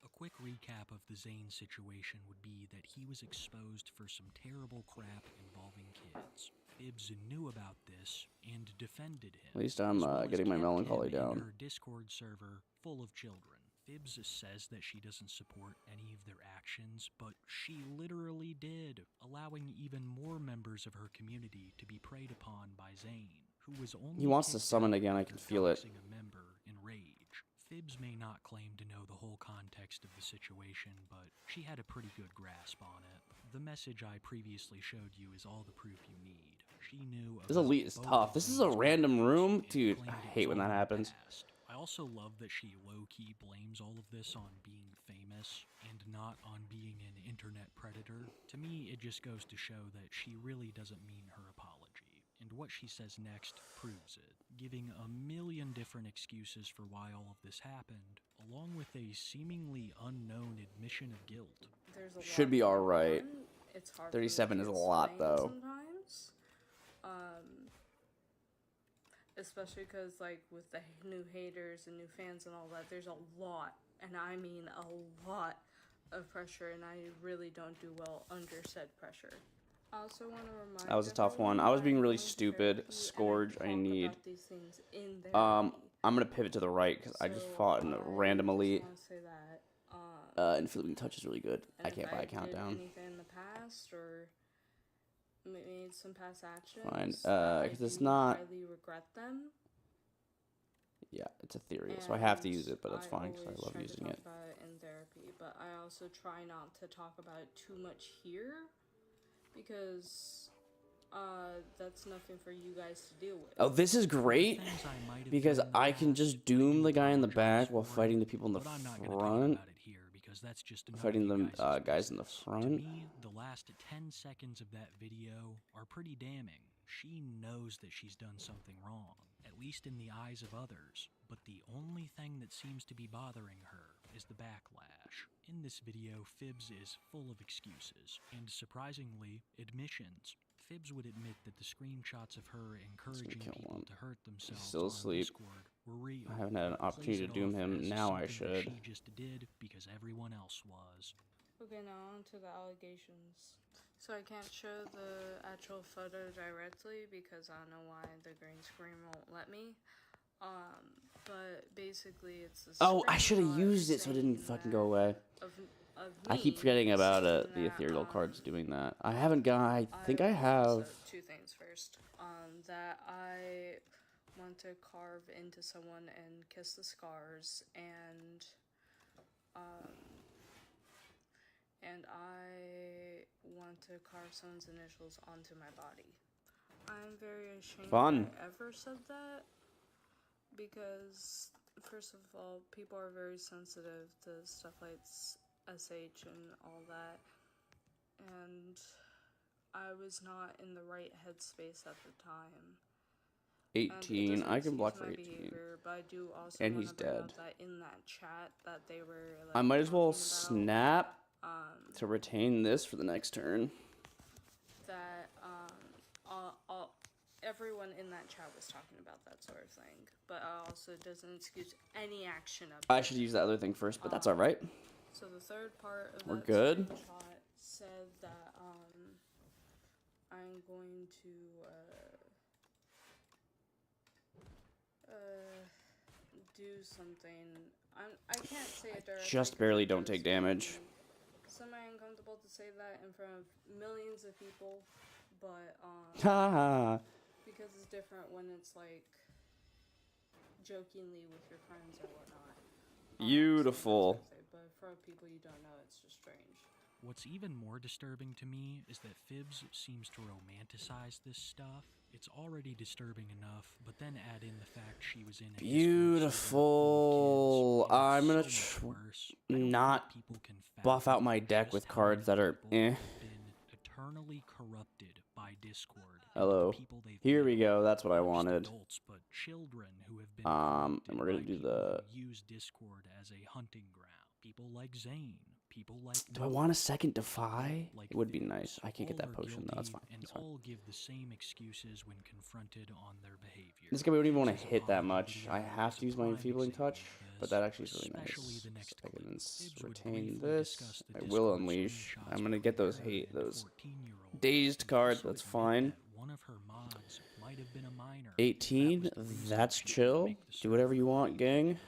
A quick recap of the Zane situation would be that he was exposed for some terrible crap involving kids. Fibs knew about this and defended him. At least I'm getting my melancholy down. Her Discord server full of children. Fibs says that she doesn't support any of their actions, but she literally did, allowing even more members of her community to be preyed upon by Zane, who was only He wants to summon again, I can feel it. a member in rage. Phibbs may not claim to know the whole context of the situation, but she had a pretty good grasp on it. The message I previously showed you is all the proof you need. She knew This elite is tough. This is a random room, dude. I hate when that happens. I also love that she low-key blames all of this on being famous and not on being an internet predator. To me, it just goes to show that she really doesn't mean her apology. And what she says next proves it, giving a million different excuses for why all of this happened, along with a seemingly unknown admission of guilt. Should be all right. It's hard 37 is a lot, though. Sometimes. Especially because, like, with the new haters and new fans and all that, there's a lot, and I mean a lot of pressure, and I really don't do well under said pressure. I also want to remind That was a tough one. I was being really stupid. Scourge, I need. I'm gonna pivot to the right because I just fought in a random elite. And Fleeting Touch is really good. I can't buy a countdown. Anything in the past or made some past actions. Fine. I Because it's do not. highly regret them. Yeah, it's ethereal, so I have to use it, but that's fine because I love using it. Talk about it in therapy, but I also try not to talk about it too much here because that's nothing for you guys to deal with. Oh, this is great because I can just doom the guy in the back while fighting the people in the front. That's just Fighting the guys in the front. To me, the last 10 seconds of that video are pretty damning. She knows that she's done something wrong, at least in the eyes of others, but the only thing that seems to be bothering her is the backlash. In this video, Phibbs is full of excuses, and surprisingly, admissions. Phibbs would admit that the screenshots of her encouraging people to hurt themselves He's still asleep. Discord were real. I haven't had an opportunity to doom him. Now I should. She just did because everyone else was. Okay, now on to the allegations. So I can't show the actual photo directly because I don't know why the green screen won't let me. But basically it's the I should have used it so it didn't fucking go away. I keep forgetting about it. The ethereal cards doing that. I haven't got. I think I have. So two things first. That I want to carve into someone and kiss the scars, and I want to carve someone's initials onto my body. I'm very ashamed that I ever said that because, first of all, people are very sensitive to stuff like SH and all that, and I was not in the right headspace at the time. 18. I can block for 18. Behavior, but I do also and he's dead. That in that chat that they were. Like, I might as well snap to retain this for the next turn. That everyone in that chat was talking about that sort of thing, but also doesn't excuse any action of. I should use the other thing first, but that's all right. So the third part of We're that good. screenshot said that I'm going to do something. I can't say it directly. Just barely don't take damage. Semi-uncomfortable to say that in front of millions of people, but because it's different when it's like jokingly with your friends or whatnot. Beautiful. But for people you don't know, it's just strange. What's even more disturbing to me is that Phibbs seems to romanticize this stuff. It's already disturbing enough, but then add in the fact she was in a beautiful. I'm gonna not buff out my deck with cards that are eh. Eternally corrupted by Discord. Hello. Here we go. That's what I wanted. Adults, but children who have been and we're gonna do the. Use Discord as a hunting ground. People like Zane. People like. Do I want a second Defy? It would be nice. I can't get that potion though. That's fine. And all give the same excuses when confronted on their behavior. This guy we don't even want to hit that much. I have to use my enfeebling touch, but that actually is really nice. I can retain this. I will unleash. I'm gonna get those dazed cards. That's fine. 18. That's chill. Do whatever you want, gang.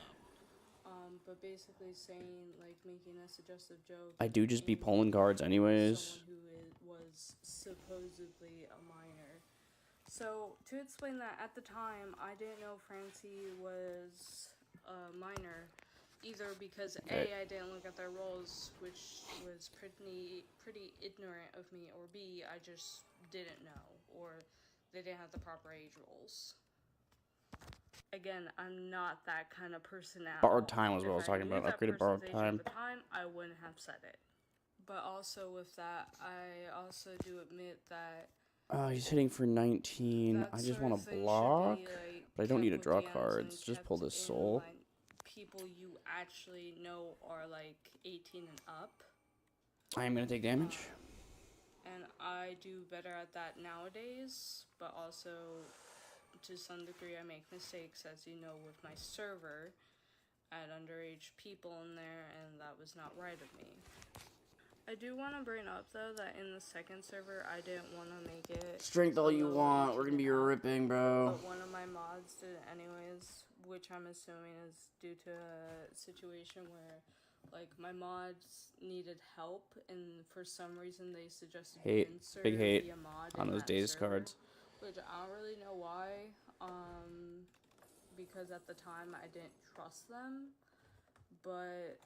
But basically saying, like, making a suggestive joke. I do just be pulling cards anyways. Someone who was supposedly a minor. So, to explain that, at the time, I didn't know Francie was a minor, either because Okay. A, I didn't look at their roles, which was pretty ignorant of me, or B, I just didn't know, or they didn't have the proper age roles. Again, I'm not that kind of person at all. Borrowed time was what I was talking about. Upgraded borrowed time. At the time, I wouldn't have said it. But also with that, I also do admit that He's hitting for 19. I just want to block, but I don't need to draw cards. Just pull this soul. Like, people you actually know are like 18 and up. I am going to take damage. And I do better at that nowadays, but also to some degree I make mistakes, as you know, with my server. I had underage people in there, and that was not right of me. I do want to bring up, though, that in the second server, I didn't want to make it... Strength all you want. We're going to be ripping, bro. But one of my mods did it anyways, which I'm assuming is due to a situation where, like, my mods needed help, and for some reason they suggested Big hate be a mod on those days cards. Which I don't really know why, because at the time I didn't trust them, but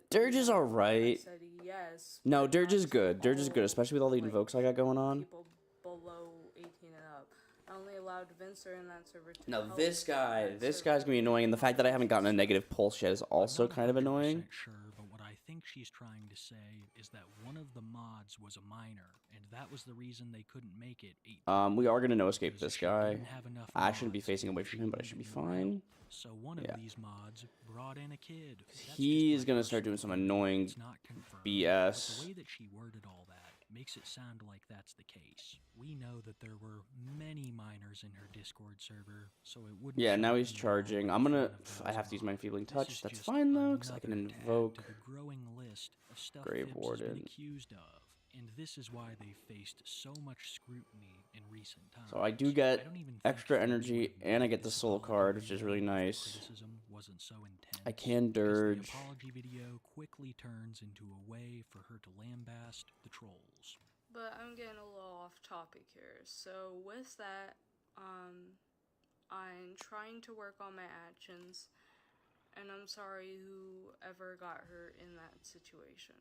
Dirge is alright. I said yes. No, Dirge is good. Dirge is good, especially with all the invokes I got going on. People below 18 and up. I only allowed Vincer in that server to No, help this guy. that This server. guy's gonna be annoying, and the fact that I haven't gotten a negative pulse yet is also kind of annoying. Sure, but what I think she's trying to say is that one of the mods was a minor, and that was the reason they couldn't make it 8. We are gonna no escape this guy. I shouldn't be facing away from him, but I should be fine. So one of these mods brought in a kid. He is gonna start doing some annoying BS. But the way that she worded all that makes it sound like that's the case. We know that there were many minors in her Discord server, so it wouldn't. Yeah, now he's charging. I have to use my Enfeebling Touch. That's fine though, because I can invoke the growing list of stuff Grave Fibs has Warden. been accused of, and this is why they faced so much scrutiny in recent times. So I do get extra energy, and I get the soul card, which is really nice. Wasn't so intense, I can dirge. The apology video quickly turns into a way for her to lambast the trolls. But I'm getting a little off topic here. So with that, I'm trying to work on my actions, and I'm sorry whoever got hurt in that situation.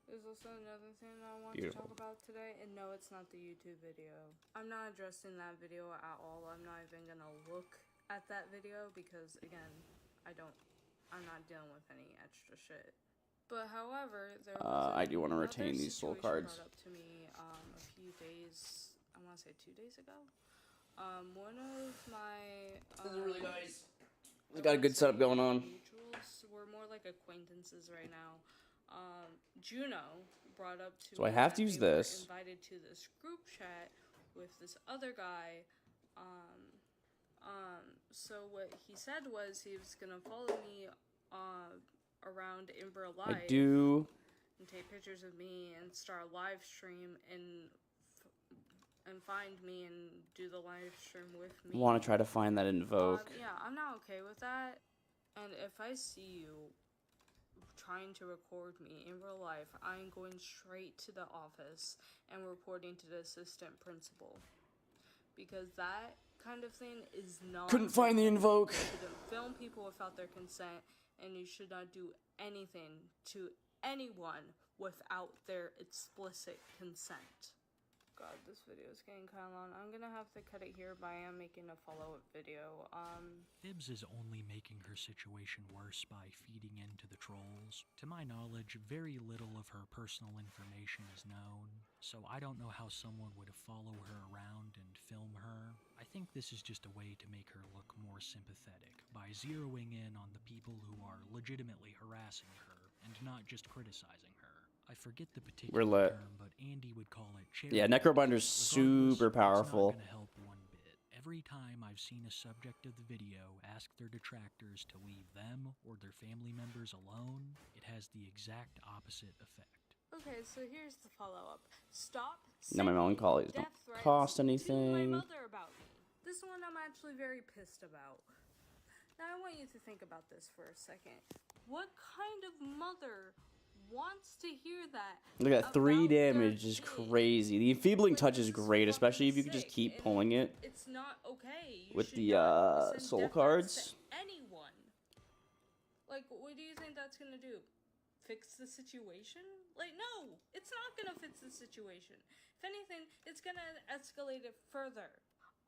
There's also another thing I want to talk about today, and no, it's not the YouTube video. I'm not addressing that video at all. I'm not even gonna look at that video because, again, I'm not dealing with any extra shit. But however, there was I do want to retain these soul cards. brought up to me a few days, I want to say 2 days ago. One of my This is really nice. It's got a good setup going on. Mutuals, we're more like acquaintances right now. Juno brought up to So I me have to that use they were this. invited to this group chat with this other guy. So what he said was he was gonna follow me around in real life. I do. And take pictures of me and start a live stream and find me and do the live stream with me. Want to try to find that invoke. Yeah, I'm not okay with that. And if I see you trying to record me in real life, I'm going straight to the office and reporting to the assistant principal. Because that kind of thing is not... Couldn't find the invoke. You shouldn't film people without their consent, and you should not do anything to anyone without their explicit consent. God, this video is getting kind of long. I'm gonna have to cut it here, but I am making a follow-up video. Fibs is only making her situation worse by feeding into the trolls. To my knowledge, very little of her personal information is known, so I don't know how someone would follow her around and film her. I think this is just a way to make her look more sympathetic, by zeroing in on the people who are legitimately harassing her, and not just criticizing her. I forget the particular term, but Andy would call it charity. Yeah, Necrobinder's super powerful. It's not gonna help one bit. Every time I've seen a subject of the video ask their detractors to leave them or their family members alone, it has the exact opposite effect. Okay, so here's the follow-up. Stop Now my melancholies don't cost to my anything. mother about me. This one I'm actually very pissed about. Now I want you to think about this for a second. What kind of mother wants to hear that. Look at 3 damage is crazy. The enfeebling touch is great, especially if you can just keep pulling it It's not okay. You with should the not send soul death threats cards. to anyone. Like, what do you think that's gonna do? Fix the situation? Like, no, it's not gonna fix the situation. If anything, it's gonna escalate it further.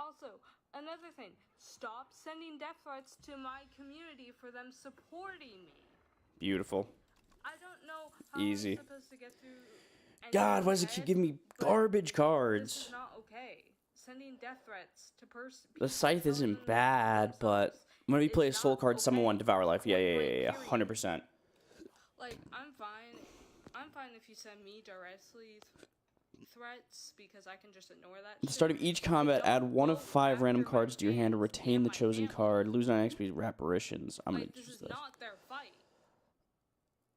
Also, another thing, stop sending death threats to my community for them supporting me. Beautiful. I don't know how Easy. I'm supposed to get through. God, why does it keep giving me garbage This cards? is not okay. Sending death threats to The scythe isn't bad, but when we play a soul card, summon one, devour life. Yeah, 100%. Like, I'm fine. I'm fine if you send me directly threats because I can just ignore that. At the start of each combat, add 1 of 5 random cards to your hand to retain the chosen card. Lose 9 XP reparations. I'm gonna This choose is this. not their fight.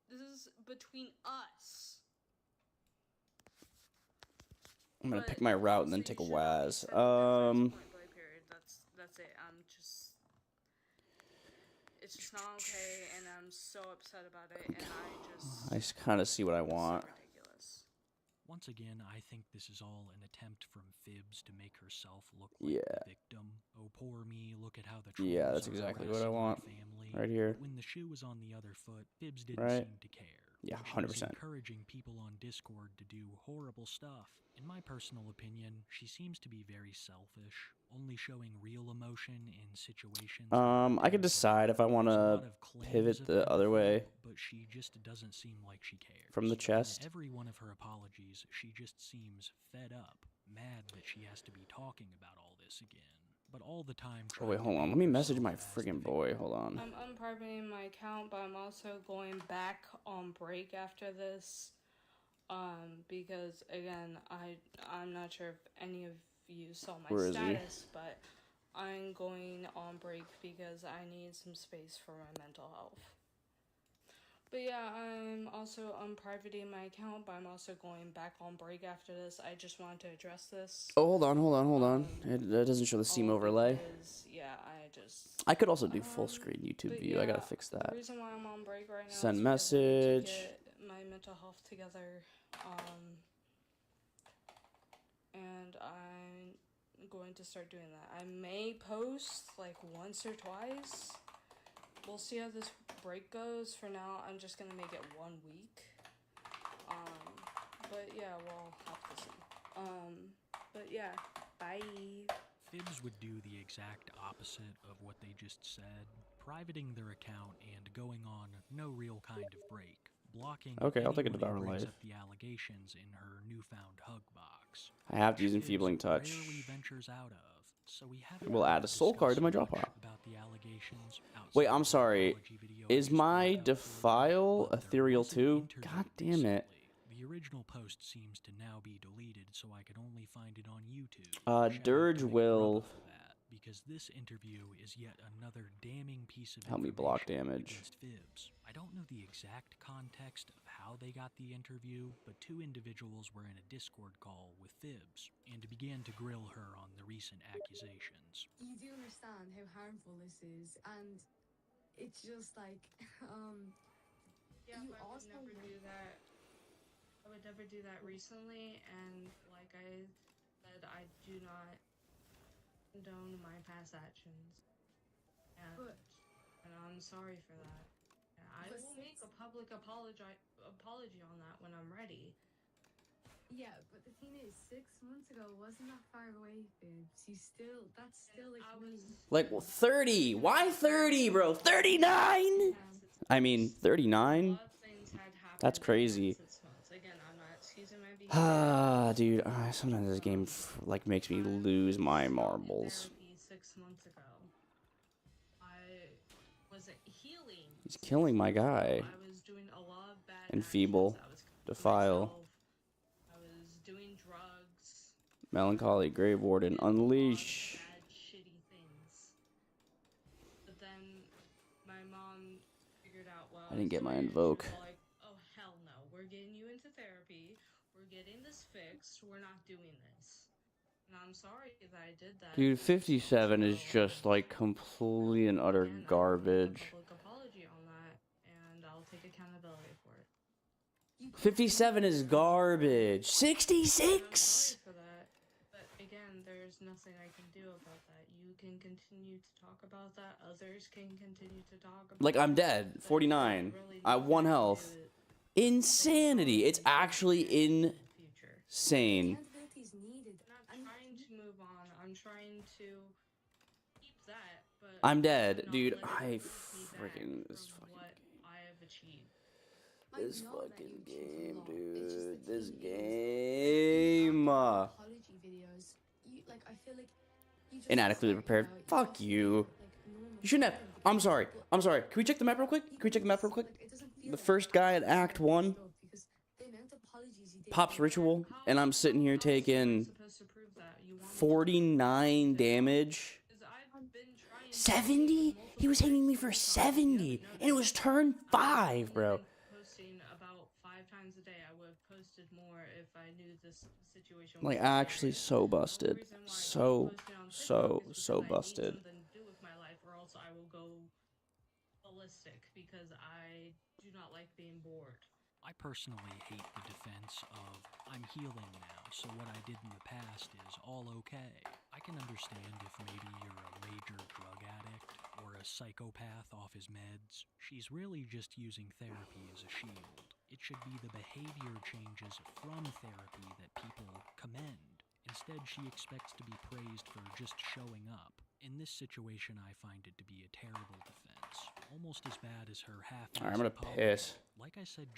This is between us. I'm gonna pick my route and then take a Waz. That's it. It's just not okay, and I'm so upset about it, and I just kind of see what I want. Once again, I think this is all an attempt from Fibs to make herself look like the victim. Oh, poor me, look at how the trolls Yeah, that's are exactly what I harassing my want. family. Right here. But when the shoe was on the other foot, Fibs didn't Right. seem to care. Yeah, She was 100%. encouraging people on Discord to do horrible stuff. In my personal opinion, she seems to be very selfish, only showing real emotion in situations. I could decide if I want to pivot the other way But she just doesn't seem like she cares. from the chest. In every one of her apologies, she just seems fed up, mad that she has to be talking about all this again. But all the time. Oh, wait, hold on. Let me message my friggin' boy. Hold on. I'm unprivating my account, but I'm also going back on break after this. Because again, I'm not sure if any of you saw my Where is he? status, but I'm going on break because I need some space for my mental health. But yeah, I'm also unprivating my account, but I'm also going back on break after this. I just wanted to address this. Oh, hold on. It doesn't show the seam overlay. Because, yeah, I could also do full screen YouTube view. I gotta fix that. The reason why I'm on break right now Send is message. to get my mental health together. And I'm going to start doing that. I may post like once or twice. We'll see how this break goes. For now, I'm just gonna make it 1 week. But yeah, we'll have to see. But yeah, bye. Fibs would do the exact opposite of what they just said, privating their account and going on no real kind of break, blocking Okay, I'll take a anyone who devour brings life. up the allegations in her newfound hug box. I have to use enfeebling touch. Rarely ventures out of, so we haven't We'll add a soul card to my drop off. about the allegations Wait, I'm sorry. Is my defile ethereal too? God damn it. The original post seems to now be deleted, so I could only find it on YouTube. Dirge will Because this interview is yet another damning piece of help me block damage. against Fibs. I don't know the exact context of how they got the interview, but 2 individuals were in a Discord call with Fibs and began to grill her on the recent accusations. You do understand how harmful this is, and it's just like, Yeah, you but I would also never do that. I would never do that recently, and like I said, I do not condone my past actions. And I'm sorry for that. And I will make a public apology on that when I'm ready. Yeah, but the thing is, 6 months ago wasn't that far away, Fibs. That's still like Like, well, 30. Why 30, bro? 39? I mean, 39? That's crazy. Again, I'm not excusing my behavior. Ah, dude. Sometimes this game like makes me lose my marbles. 6 months ago, I wasn't healing. He's killing my guy. I was doing a lot of bad Enfeeble. Defile. I was doing drugs. Melancholy. Grave Warden. Unleash. Bad, shitty things. But then my mom figured out, well, I didn't get my it's invoke. like, oh hell no, we're getting you into therapy. We're getting this fixed. We're not doing this. And I'm sorry that I did that. Dude, 57 is just like complete and utter And I will make a garbage. public apology on that, and I'll take accountability for it. 57 is garbage. 66. For that, but again, there's nothing I can do about that. You can continue to talk about that. Others can continue to talk about. Like, I'm dead. 49. I have 1 health. Insanity. It's actually insane. Accountability is needed. I'm not trying to move on. I'm trying to keep that, but I'm dead, dude. I freaking this fucking what I have achieved. this fucking game, dude. This game. Apology videos. Like, I feel like you just Inadequately prepared. Fuck you. You shouldn't have. I'm sorry. I'm sorry. Can we check the map real quick? Can we check the map real quick? The first guy in Act 1 pops ritual, and I'm sitting here taking 49 damage. 70? He was hitting me for 70, and it was turn 5, bro. Posting about 5 times a day. I would have posted more if I knew this situation. Like, actually so busted. So busted. Something to do with my life, or else I will go ballistic because I do not like being bored. I personally hate the defense of, I'm healing now, so what I did in the past is all okay. I can understand if maybe you're a major drug addict or a psychopath off his meds. She's really just using therapy as a shield. It should be the behavior changes from therapy that people commend. Instead, she expects to be praised for just showing up. In this situation, I find it to be a terrible defense. Almost as bad as her half-assed Alright, I'm gonna apology. piss. Like I said...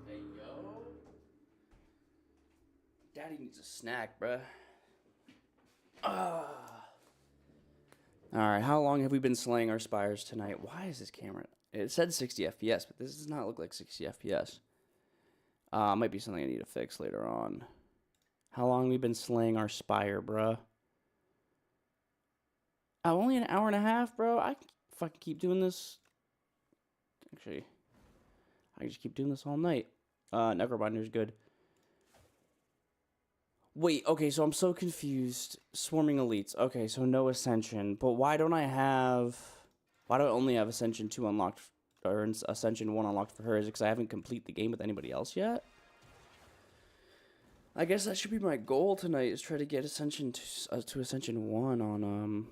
Hey, yo. Daddy needs a snack, bruh. Alright, how long have we been slaying our spires tonight? Why is this camera... It said 60 FPS, but this does not look like 60 FPS. Might be something I need to fix later on. How long have we been slaying our spire, bruh? Only an hour and a half, bro? I can fucking keep doing this. Actually, I can just keep doing this all night. Necrobinder's good. Wait, okay, so I'm so confused. Swarming elites. Okay, so no Ascension. But why don't I have... Why do I only have Ascension 2 unlocked... Or Ascension 1 unlocked for her? Is it because I haven't completed the game with anybody else yet? I guess that should be my goal tonight, is try to get Ascension to Ascension 1 on,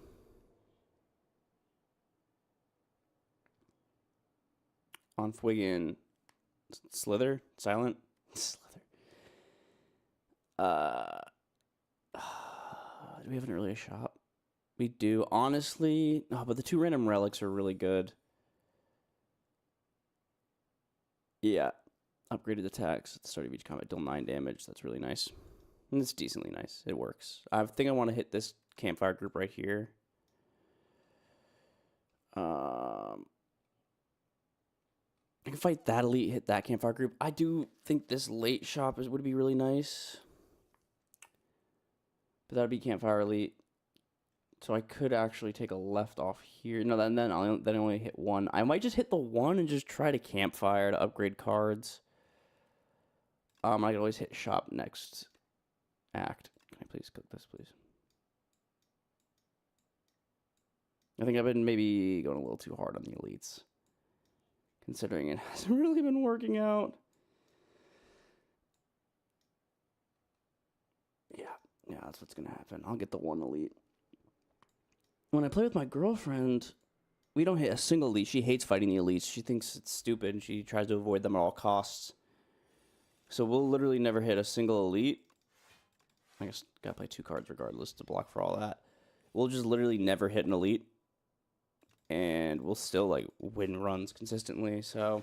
on friggin' Slither? Silent? Slither. Do we have an early shop? We do. Honestly, oh, but the 2 random relics are really good. Yeah. Upgraded attacks at the start of each combat, deal 9 damage. That's really nice. And it's decently nice. It works. I think I want to hit this campfire group right here. I can fight that elite, hit that campfire group. I do think this late shop would be really nice. But that would be campfire elite. So I could actually take a left off here. No, then I only hit 1. I might just hit the 1 and just try to campfire to upgrade cards. I can always hit shop next act. Can I please cook this, please? I think I've been maybe going a little too hard on the elites, considering it hasn't really been working out. Yeah, that's what's gonna happen. I'll get the 1 elite. When I play with my girlfriend, we don't hit a single elite. She hates fighting the elites. She thinks it's stupid, and she tries to avoid them at all costs. So we'll literally never hit a single elite. I guess gotta play 2 cards regardless to block for all that. We'll just literally never hit an elite. and we'll still like win runs consistently. So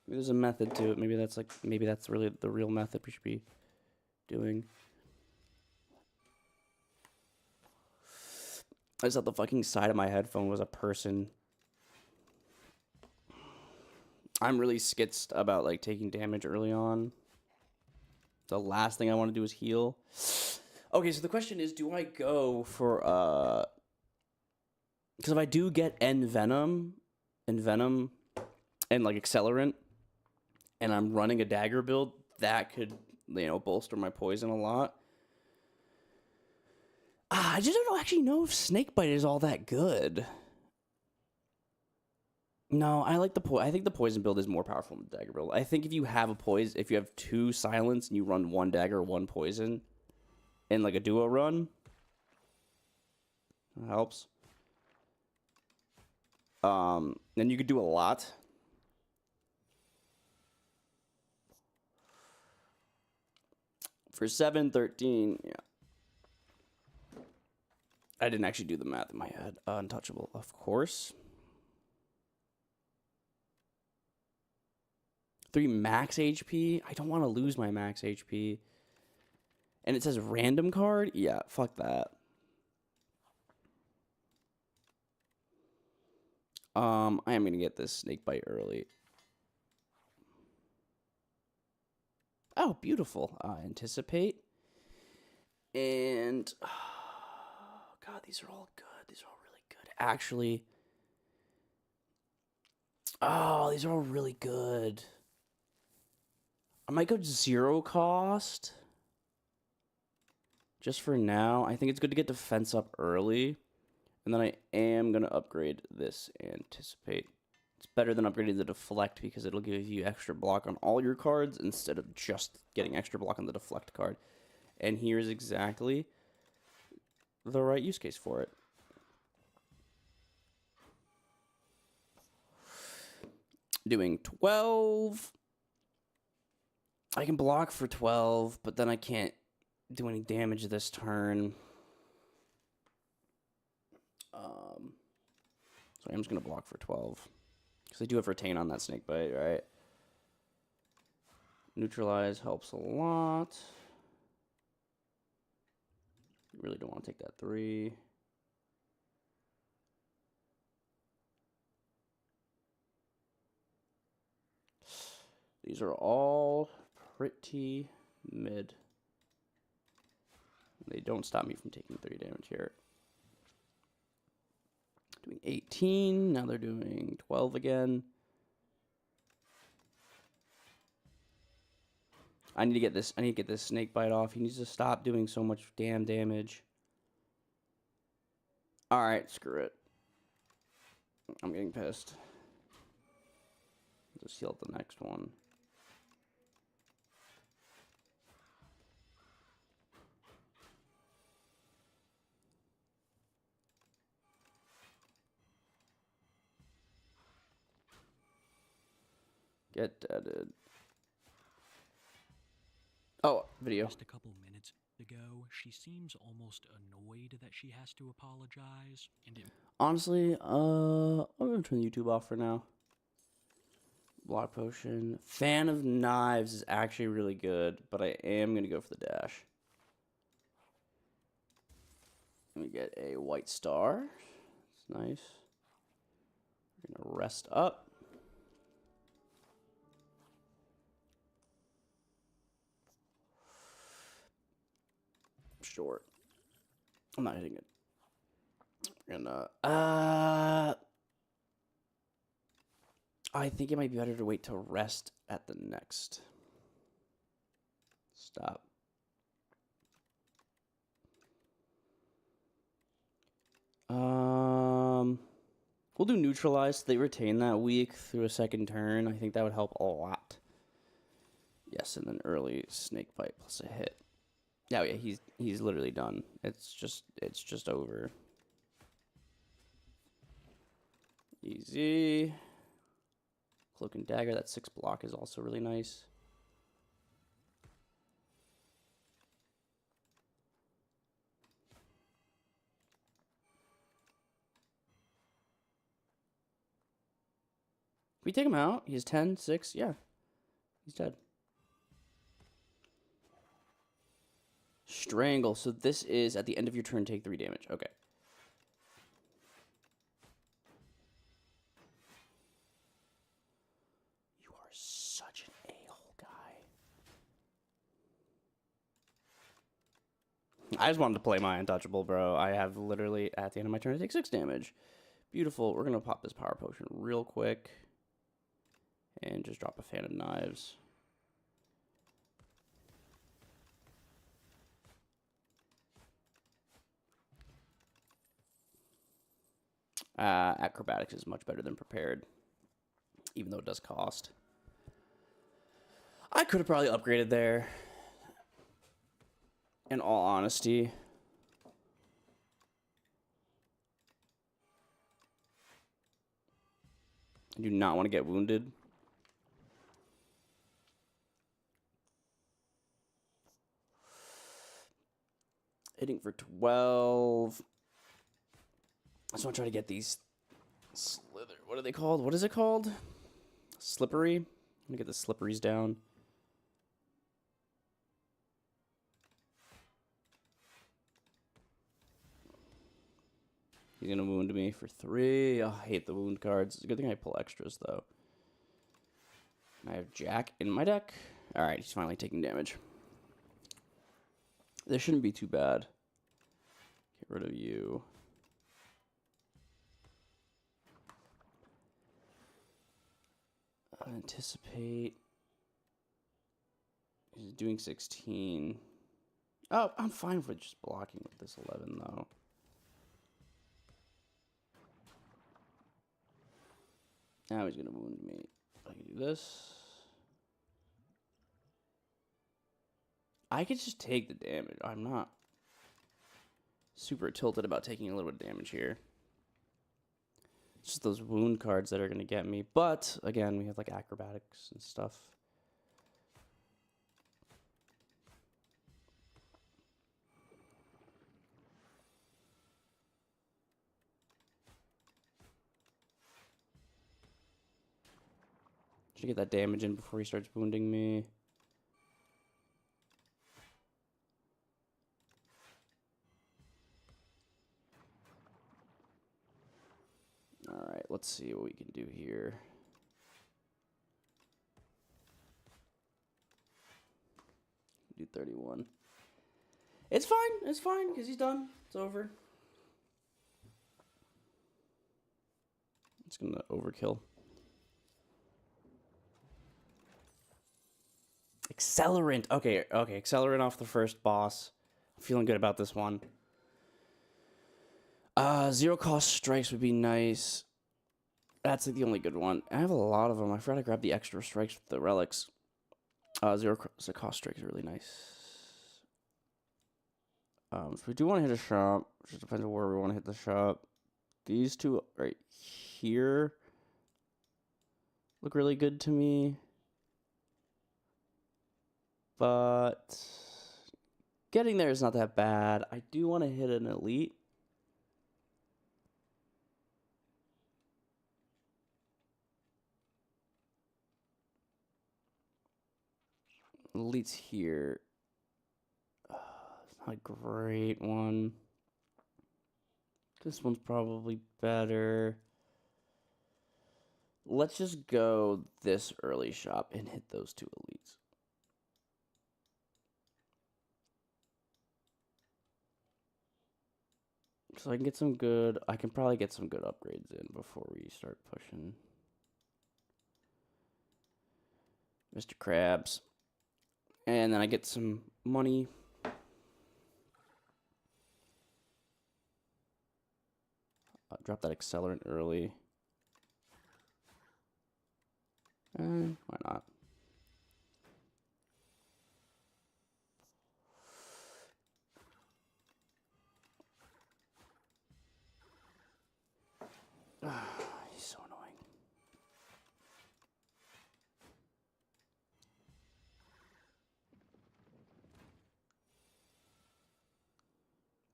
maybe there's a method to it. Maybe that's really the real method we should be doing. I just thought the fucking side of my headphone was a person. I'm really skitsed about like taking damage early on. The last thing I want to do is heal. Okay, so the question is, do I go for because if I do get Venom and like Accelerant, and I'm running a dagger build, that could, you know, bolster my poison a lot. I just don't actually know if Snakebite is all that good. No, I like I think the poison build is more powerful than the dagger build. I think if you have if you have 2 silence and you run 1 dagger, 1 poison, in like a duo run, that helps. Then you could do a lot. For 713, yeah. I didn't actually do the math in my head. Untouchable, of course. 3 max HP. I don't want to lose my max HP. And it says random card? Yeah, fuck that. I am going to get this Snakebite early. Oh, beautiful. Anticipate. And... God, these are all good. These are all really good. Actually... Oh, these are all really good. I might go 0 cost. Just for now. I think it's good to get defense up early. And then I am going to upgrade this Anticipate. It's better than upgrading the Deflect because it'll give you extra block on all your cards instead of just getting extra block on the Deflect card. And here's exactly the right use case for it. Doing 12. I can block for 12, but then I can't do any damage this turn. So I'm just going to block for 12. Because I do have Retain on that Snakebite, right? Neutralize helps a lot. Really don't want to take that 3. These are all pretty mid. They don't stop me from taking 3 damage here. Doing 18. Now they're doing 12 again. I need to get this Snakebite off. He needs to stop doing so much damn damage. Alright, screw it. I'm getting pissed. Just heal the next one. Get deaded. Oh, video. Just a couple minutes ago, she seems almost annoyed that she has to apologize. And Honestly, I'm gonna turn the YouTube off for now. Block Potion. Fan of Knives is actually really good, but I am gonna go for the dash. Let me get a white star. It's nice. We're gonna rest up. Short. I'm not hitting it. And I think it might be better to wait to rest at the next. Stop. We'll do neutralize. So they retain that weak through a second turn. I think that would help a lot. Yes, and then early Snakebite plus a hit. Oh yeah, he's literally done. It's just over. Easy. Cloak and Dagger, that 6 block is also really nice. we take him out? He has 10, 6. Yeah. He's dead. Strangle. So this is at the end of your turn, take 3 damage. Okay. You are such an a-hole guy. I just wanted to play my untouchable, bro. I have literally, at the end of my turn, I take 6 damage. Beautiful. We're going to pop this power potion real quick. And just drop a fan of knives. Acrobatics is much better than prepared, even though it does cost. I could have probably upgraded there, in all honesty. I do not want to get wounded. Hitting for 12. I just want to try to get these slither. What are they called? What is it called? Slippery. I'm gonna get the slipperies down. He's gonna wound me for 3. Oh, I hate the wound cards. It's a good thing I pull extras though. I have Jack in my deck. All right, he's finally taking damage. This shouldn't be too bad. Get rid of you. Anticipate. He's doing 16. Oh, I'm fine with just blocking with this 11, though. Now he's going to wound me. I can do this. I could just take the damage. I'm not super tilted about taking a little bit of damage here. It's just those wound cards that are going to get me. But, again, we have, like, acrobatics and stuff. Should get that damage in before he starts wounding me. Alright, let's see what we can do here. Do 31. It's fine, because he's done. It's over. It's gonna overkill. Accelerant. Okay, accelerant off the first boss. I'm feeling good about this one. 0 cost strikes would be nice. That's like the only good one. I have a lot of them. I forgot to grab the extra strikes with the relics. 0 cost strikes are really nice. So we do want to hit a shop. Just depends on where we want to hit the shop. These two right here look really good to me. But getting there is not that bad. I do want to hit an elite. Elite's here. It's not a great one. This one's probably better. Let's just go this early shop and hit those 2 elites. So I can get some good, I can probably get some good upgrades in before we start pushing. Mr. Krabs. And then I get some money. I'll drop that accelerant early. Why not? He's so annoying.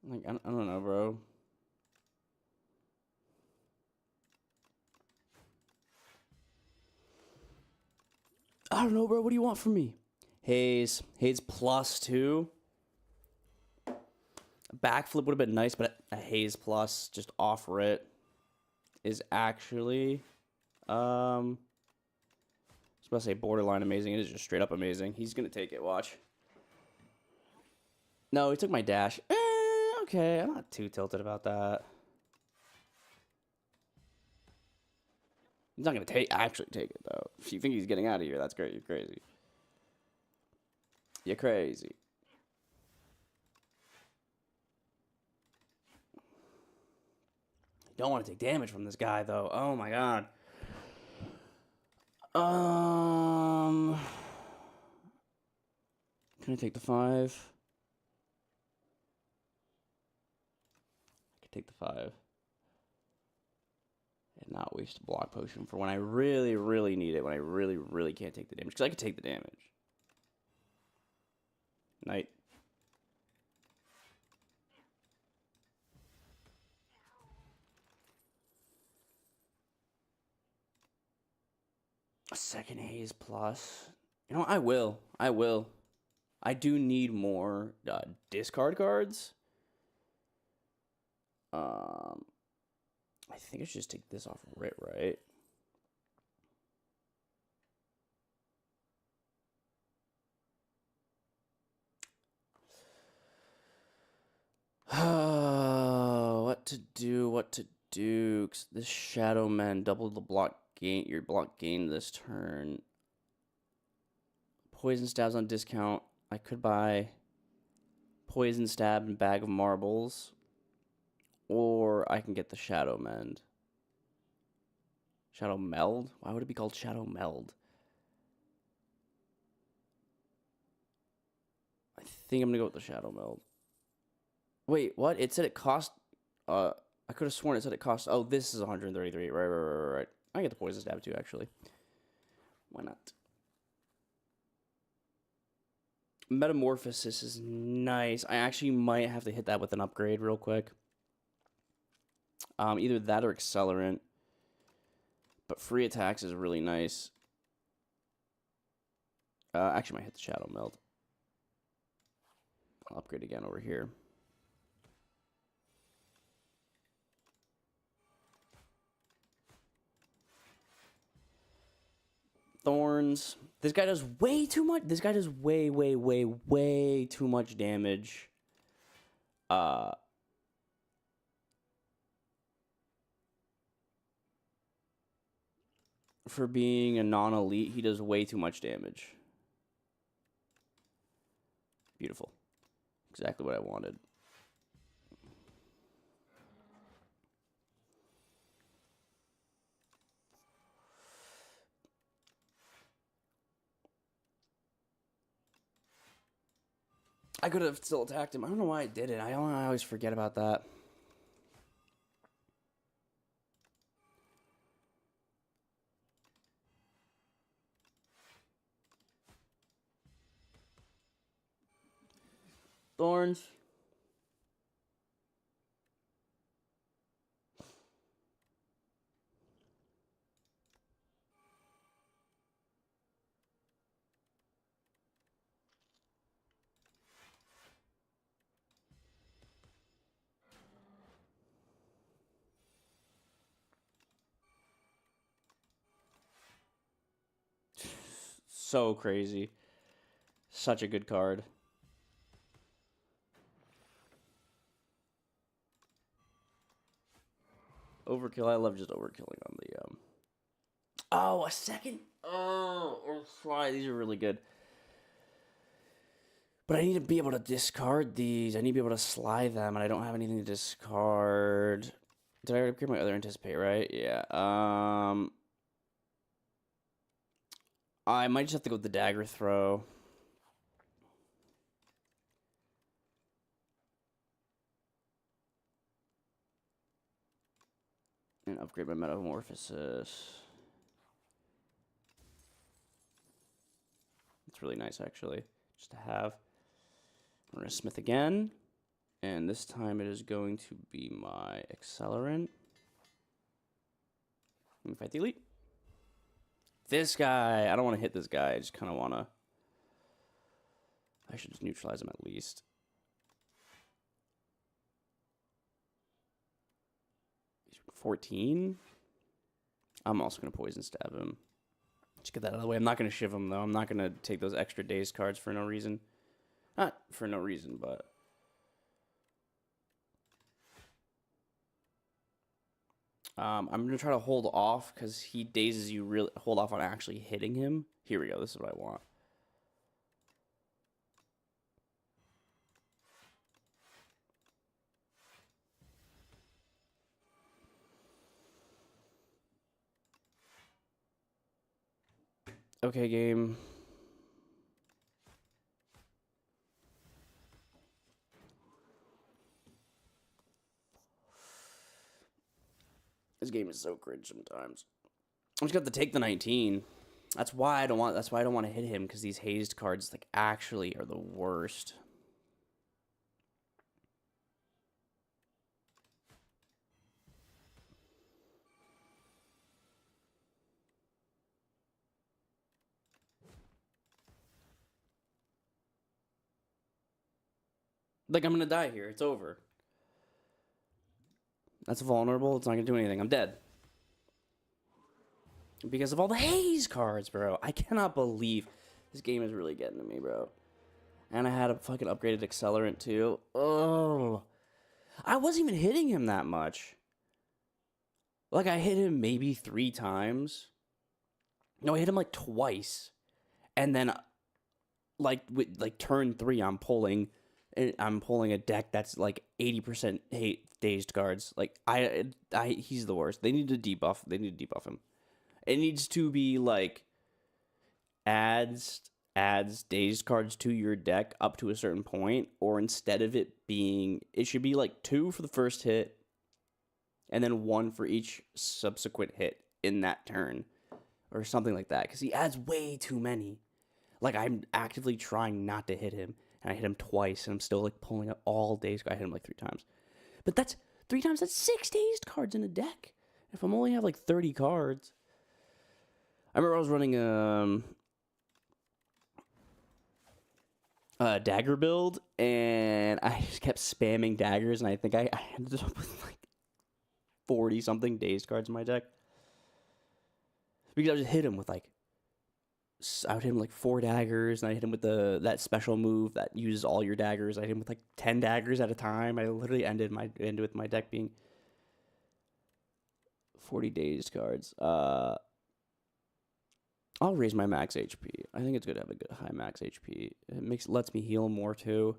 Like, I don't know, bro. I don't know, bro. What do you want from me? Haze. Haze +2. Backflip would have been nice, but a Haze plus, just offer it, is actually, I was about to say borderline amazing. It is just straight up amazing. He's going to take it, watch. No, he took my dash. Okay, I'm not too tilted about that. He's not going to actually take it, though. If you think he's getting out of here, that's great. You're crazy. You're crazy. Don't want to take damage from this guy, though. Oh, my God. Can I take the 5? I could take the 5. And not waste a block potion for when I really, really need it. When I really, really can't take the damage. Because I could take the damage. Night. A second Haze plus. You know, I will. I do need more discard cards. I think I should just take this off right? What to do? 'Cause this Shadow Man double the block gain. Your block gain this turn. Poison stabs on discount. I could buy poison stab and bag of marbles, or I can get the Shadow Mend. Shadow Meld? Why would it be called Shadow Meld? I think I'm gonna go with the Shadow Meld. Wait, what? It said it cost. I could have sworn it said it cost. Oh, this is 133. Right. I get the poison stab too, actually. Why not? Metamorphosis is nice. I actually might have to hit that with an upgrade real quick. Either that or Accelerant. But free attacks is really nice. Actually might hit the Shadow Meld. I'll upgrade again over here. Thorns. This guy does way too much. This guy does way too much damage. For being a non-elite, he does way too much damage. Beautiful. Exactly what I wanted. I could have still attacked him. I don't know why I did it. I always forget about that. Thorns. So crazy. Such a good card. Overkill. I love just overkilling on the Oh, a second. Oh, or fly. These are really good. But I need to be able to discard these. I need to be able to slide them, and I don't have anything to discard. Did I upgrade my other anticipate, right? Yeah. I might just have to go with the dagger throw. And upgrade my metamorphosis. It's really nice, actually, just to have. I'm going to smith again. And this time it is going to be my Accelerant. Let me fight the elite. This guy. I don't want to hit this guy. I just kind of want to... I should just neutralize him at least. He's 14. I'm also going to poison stab him. Just get that out of the way. I'm not going to shiv him, though. I'm not going to take those extra dazed cards for no reason. Not for no reason, but... I'm going to try to hold off because he dazes you really... Hold off on actually hitting him. Here we go. This is what I want. Okay, game. This game is so cringe sometimes. I'm just gonna have to take the 19. That's why I don't want to hit him, because these hazed cards like actually are the worst. Like, I'm gonna die here. It's over. That's vulnerable. It's not gonna do anything. I'm dead. Because of all the haze cards, bro. I cannot believe this game is really getting to me, bro. And I had a fucking upgraded accelerant, too. Oh. I wasn't even hitting him that much. Like, I hit him maybe 3 times. No, I hit him, like, twice. And then, like, with, like, turn 3, I'm pulling a deck that's like 80% hate dazed cards. Like he's the worst. They need to debuff. They need to debuff him. It needs to be like adds dazed cards to your deck up to a certain point, or instead of it being, it should be like 2 for the first hit, and then 1 for each subsequent hit in that turn, or something like that. Because he adds way too many. Like, I'm actively trying not to hit him. And I hit him twice, and I'm still, like, pulling out all dazed. I hit him, like, 3 times. But that's 3 times. That's 6 dazed cards in a deck. If I'm only have, like, 30 cards. I remember I was running a dagger build, and I just kept spamming daggers, and I think I ended up with, like, 40-something dazed cards in my deck. Because I would just hit him with, like, I would hit him like 4 daggers, and I hit him with that special move that uses all your daggers. I hit him with like 10 daggers at a time. I literally ended with my deck being 40 dazed cards. I'll raise my max HP. I think it's good to have a good high max HP. It lets me heal more too.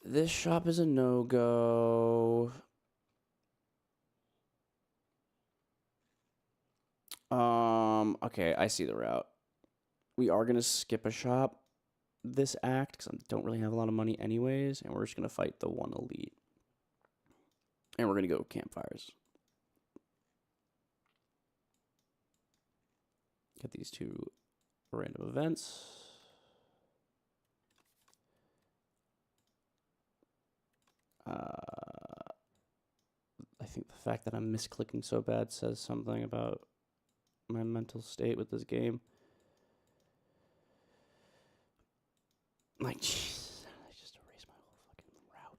This shop is a no-go. Okay, I see the route. We are going to skip a shop this act, because I don't really have a lot of money anyways, and we're just going to fight the 1 elite. And we're going to go campfires. Get these 2 random events. I think the fact that I'm misclicking so bad says something about my mental state with this game. Like, jeez, I just erased my whole fucking route,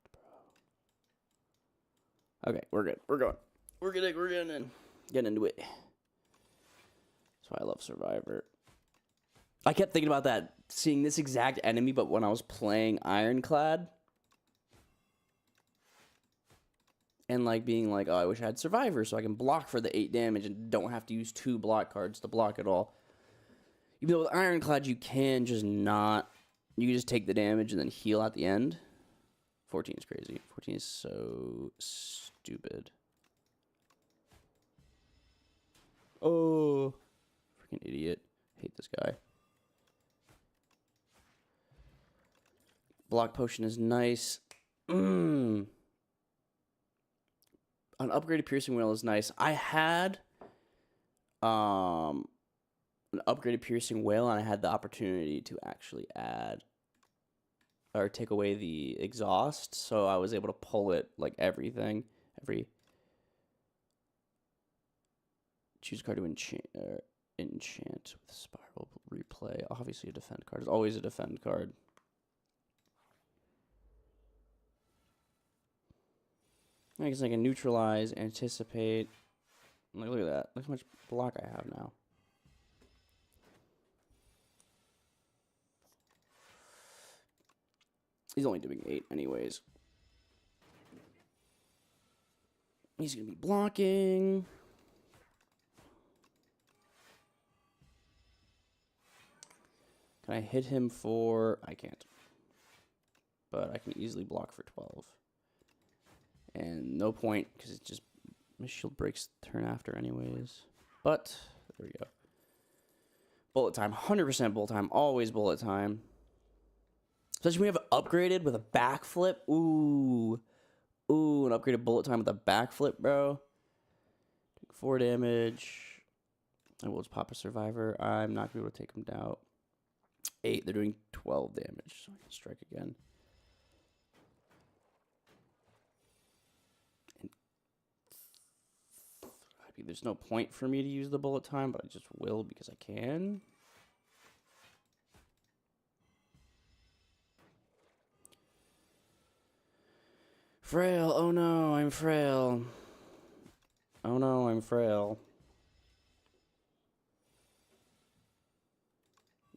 bro. Okay, we're good. We're going. We're getting into it. That's why I love Survivor. I kept thinking about that, seeing this exact enemy, but when I was playing Ironclad. And, like, being like, oh, I wish I had Survivor so I can block for the 8 damage and don't have to use 2 block cards to block it all. Even though with Ironclad, you can just not... You can just take the damage and then heal at the end. 14 is crazy. 14 is so stupid. Oh. Freaking idiot. Hate this guy. Block potion is nice. An upgraded piercing whale is nice. I had an upgraded piercing whale, and I had the opportunity to actually add or take away the exhaust, so I was able to pull it like everything, every Choose a card to enchant with Spiral replay. Obviously a defend card. It's always a defend card. I guess I can neutralize, anticipate. Like, look at that. Look how much block I have now. He's only doing 8 anyways. He's going to be blocking. Can I hit him for... I can't. But I can easily block for 12. And no point, because it's just... My shield breaks turn after anyways. But, there we go. Bullet time. 100% bullet time. Always bullet time. Especially when we have upgraded with a backflip. Ooh. Ooh, an upgraded bullet time with a backflip, bro. 4 damage. I will just pop a survivor. I'm not going to be able to take him down. 8. They're doing 12 damage. So I can strike again. And there's no point for me to use the bullet time, but I just will because I can. Frail. Oh no, I'm frail. Oh no, I'm frail.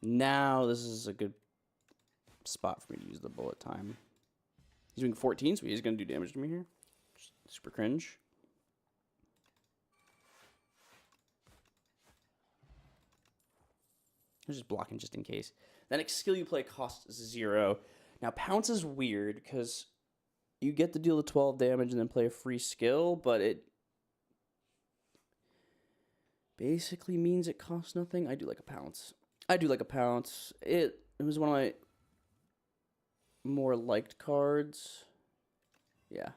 Now this is a good spot for me to use the bullet time. He's doing 14, so he's going to do damage to me here. Super cringe. I'm just blocking just in case. The next skill you play costs 0. Now, Pounce is weird because you get to deal the 12 damage and then play a free skill, but it basically means it costs nothing. I do like a Pounce. It was one of my more liked cards. Yeah.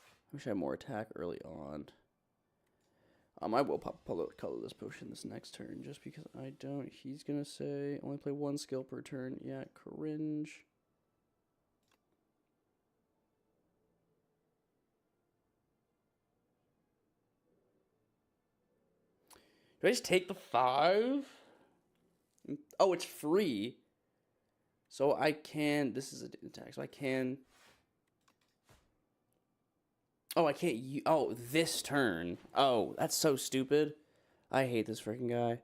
I wish I had more attack early on. I will pop colorless potion this next turn just because I don't. He's gonna say only play 1 skill per turn. Yeah, cringe. Do I just take the 5? Oh, it's free. So I can. This is an attack. So I can. Oh, I can't use... Oh, this turn. Oh, that's so stupid. I hate this freaking guy.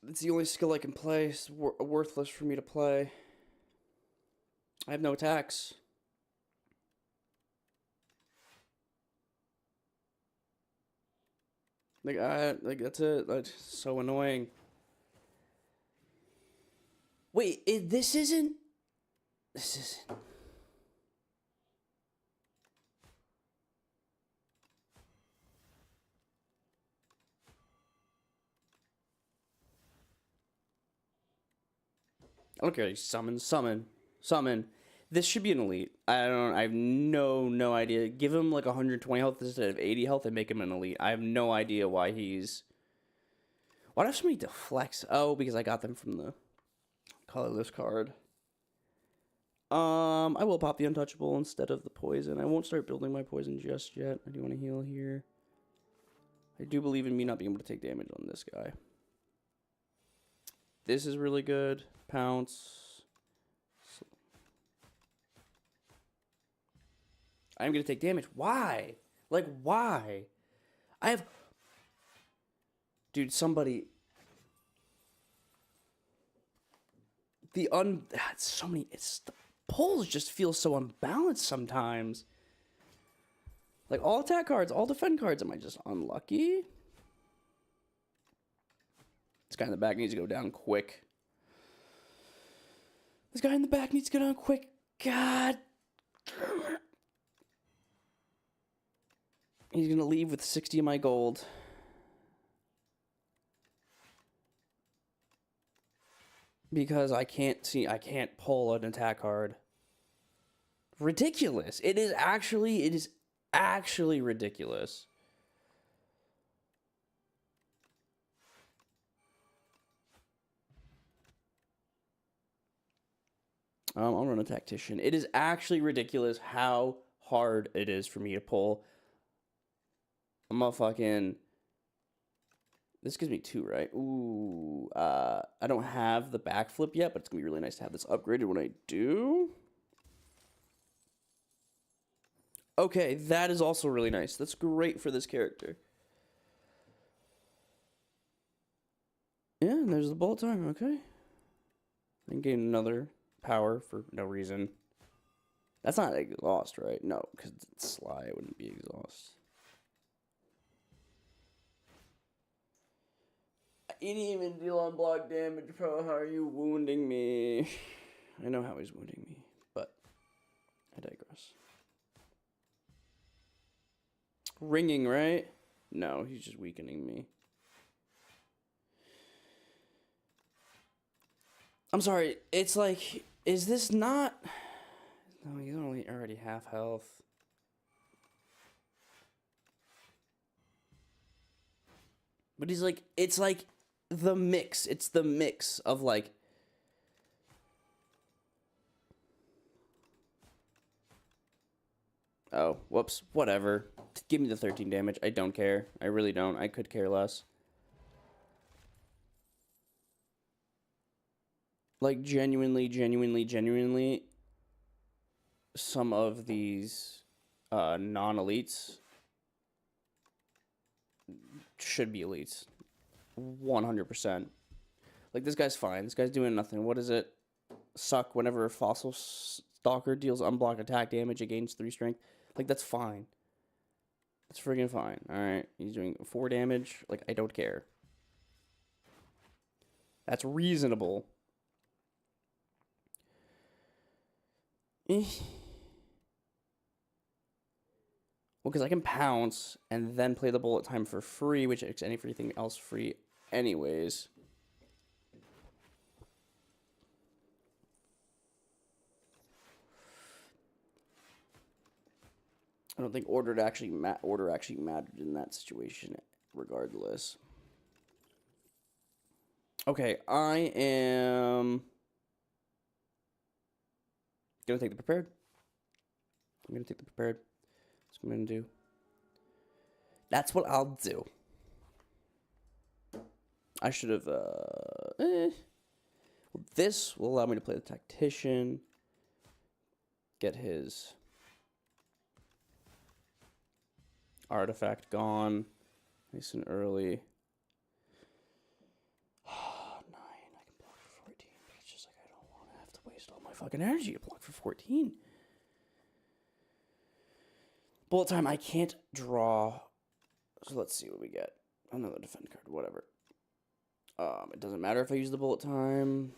It's the only skill I can play. It's worthless for me to play. I have no attacks. Like that's it. That's so annoying. Wait, this isn't. I don't care. Summon. This should be an elite. I have no idea. Give him like 120 health instead of 80 health and make him an elite. I have no idea why he's... Why do I have so many deflects? Oh, because I got them from the colorless card. I will pop the untouchable instead of the poison. I won't start building my poison just yet. I do want to heal here. I do believe in me not being able to take damage on this guy. This is really good. Pounce. I'm going to take damage. Why? Like, why? I have... Dude, somebody... so many... The pulls just feel so unbalanced sometimes. Like, all attack cards, all defend cards. Am I just unlucky? This guy in the back needs to go down quick. This guy in the back needs to go down quick. God. He's going to leave with 60 of my gold. because I can't pull an attack card. Ridiculous. It is actually ridiculous. I'll run a tactician. It is actually ridiculous how hard it is for me to pull. I'm a fucking... This gives me 2, right? Ooh. I don't have the backflip yet, but it's going to be really nice to have this upgraded when I do. Okay, that is also really nice. That's great for this character. Yeah, and there's the bullet time. Okay. And gain another power for no reason. That's not exhaust, right? No, because it's sly. It wouldn't be exhaust. You didn't even deal unblock damage, bro. How are you wounding me? I know how he's wounding me, but I digress. Ringing, right? No, he's just weakening me. I'm sorry, it's like, is this not... No, he's only already half health. But he's like, it's like the mix. It's the mix of like... Oh, whoops, whatever. Give me the 13 damage. I don't care. I really don't. I could care less. Like, genuinely, some of these non-elites should be elites. 100%. Like, this guy's fine. This guy's doing nothing. What is it? Suck whenever a fossil stalker deals unblock attack damage, it gains 3 strength. Like, that's fine. That's friggin' fine. Alright, he's doing 4 damage. Like, I don't care. That's reasonable. Well, because I can pounce and then play the bullet time for free, which makes anything else free anyways. I don't think order actually mattered in that situation regardless. Okay, I am gonna take the prepared. That's what I'm gonna do. That's what I'll do. I should have, well, this will allow me to play the tactician. Get his artifact gone nice and early. 9, I can block for 14, but it's just like I don't want to have to waste all my fucking energy to block for 14. Bullet time, I can't draw. So let's see what we get. Another defend card, whatever. It doesn't matter if I use the bullet time.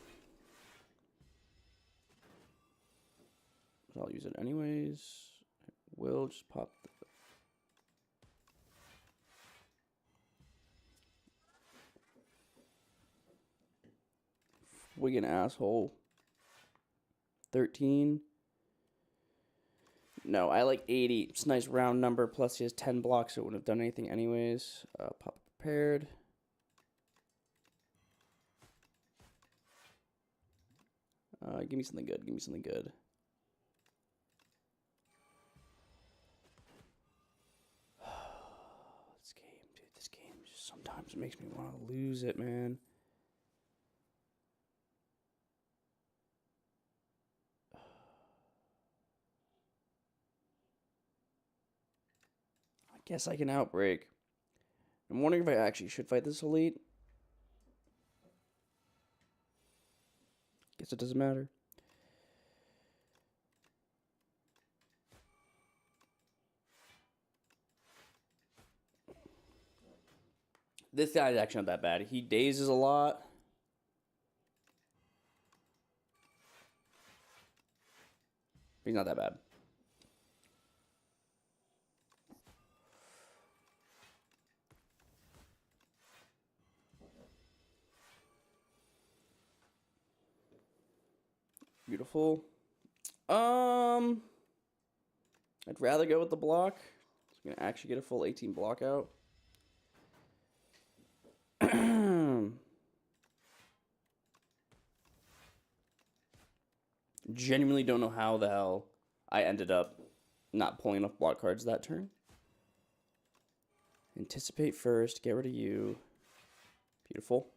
But I'll use it anyways. I will just pop the... Wigan asshole. 13. No, I like 80. It's a nice round number. Plus he has 10 blocks, so it wouldn't have done anything anyways. Pop prepared. Give me something good. Give me something good. This game, dude. This game just sometimes makes me want to lose it, man. I guess I can outbreak. I'm wondering if I actually should fight this elite. Guess it doesn't matter. This guy's actually not that bad. He dazes a lot. He's not that bad. Beautiful. I'd rather go with the block. I'm gonna actually get a full 18 block out. Genuinely don't know how the hell I ended up not pulling enough block cards that turn. Anticipate first, get rid of you. Beautiful.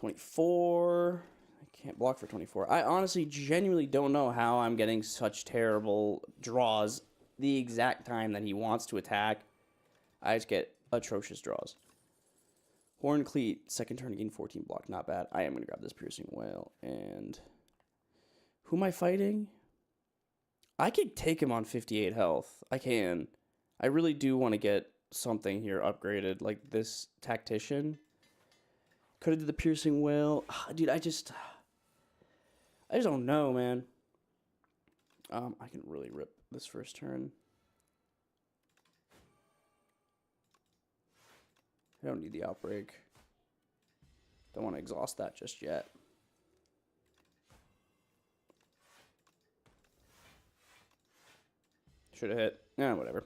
$24. I can't block for 24. I honestly genuinely don't know how I'm getting such terrible draws the exact time that he wants to attack. I just get atrocious draws. Horn Cleat, second turn again, 14 block. Not bad. I am going to grab this Piercing Whale. And who am I fighting? I could take him on 58 health. I can. I really do want to get something here upgraded, like this Tactician. Could have did the Piercing Whale. Dude, I just don't know, man. I can really rip this first turn. I don't need the Outbreak. Don't want to exhaust that just yet. Should have hit. Nah, whatever.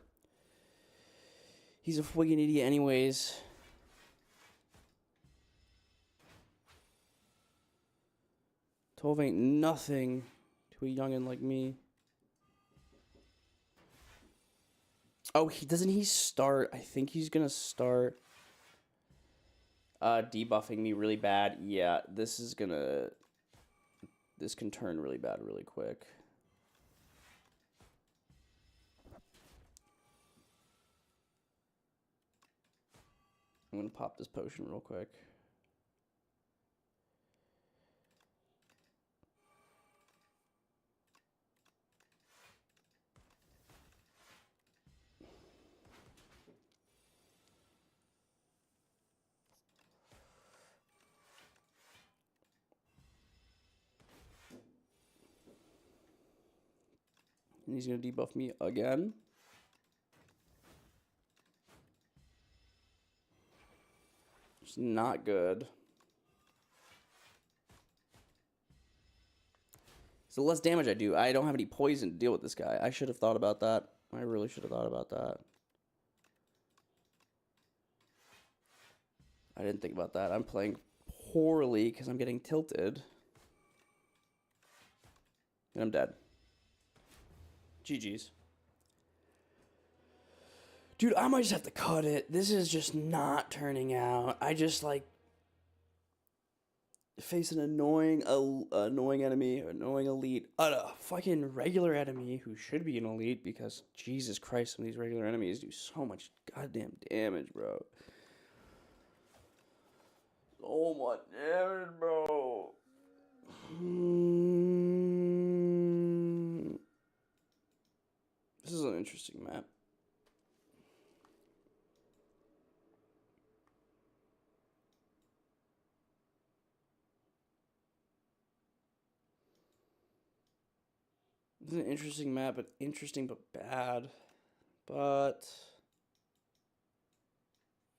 He's a friggin' idiot anyways. $12 ain't nothing to a youngin' like me. Oh, doesn't he start? I think he's gonna start debuffing me really bad. Yeah, this can turn really bad really quick. I'm gonna pop this potion real quick. And he's going to debuff me again. It's not good. So the less damage I do, I don't have any poison to deal with this guy. I should have thought about that. I really should have thought about that. I didn't think about that. I'm playing poorly because I'm getting tilted. And I'm dead. GG's. Dude, I might just have to cut it. This is just not turning out. I just, like, face an annoying enemy, annoying elite, a fucking regular enemy who should be an elite because, Jesus Christ, some of these regular enemies do so much goddamn damage, bro. So much damage, bro. This is an interesting map. This is an interesting map, but interesting but bad. But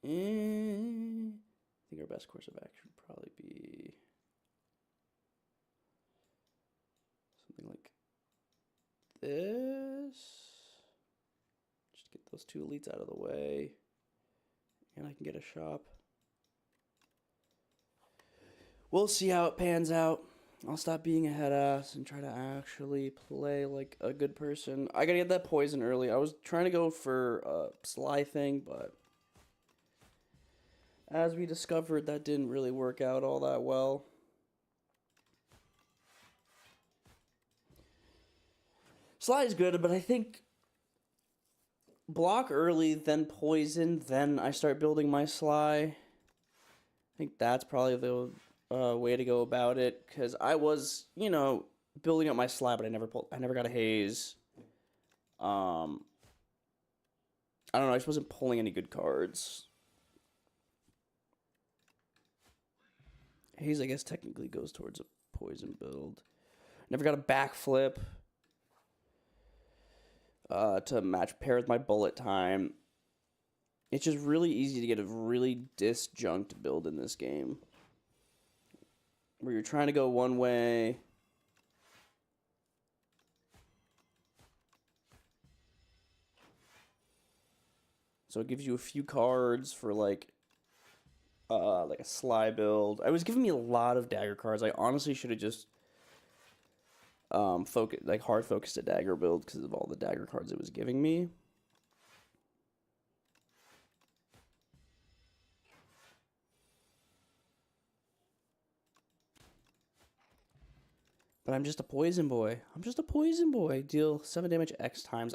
I think our best course of action would probably be something like this. Just get those two elites out of the way. And I can get a shop. We'll see how it pans out. I'll stop being a head ass and try to actually play like a good person. I gotta get that poison early. I was trying to go for a Sly thing, but as we discovered, that didn't really work out all that well. Sly is good, but I think block early, then poison, then I start building my Sly. I think that's probably the way to go about it, because I was, you know, building up my Sly, but I never got a haze. I don't know, I just wasn't pulling any good cards. Haze, I guess, technically goes towards a poison build. Never got a backflip. to pair with my bullet time. It's just really easy to get a really disjunct build in this game, where you're trying to go one way. So it gives you a few cards for like a sly build. It was giving me a lot of dagger cards. I honestly should have just hard focused a dagger build because of all the dagger cards it was giving me. But I'm just a poison boy. I'm just a poison boy. Deal 7 damage X times.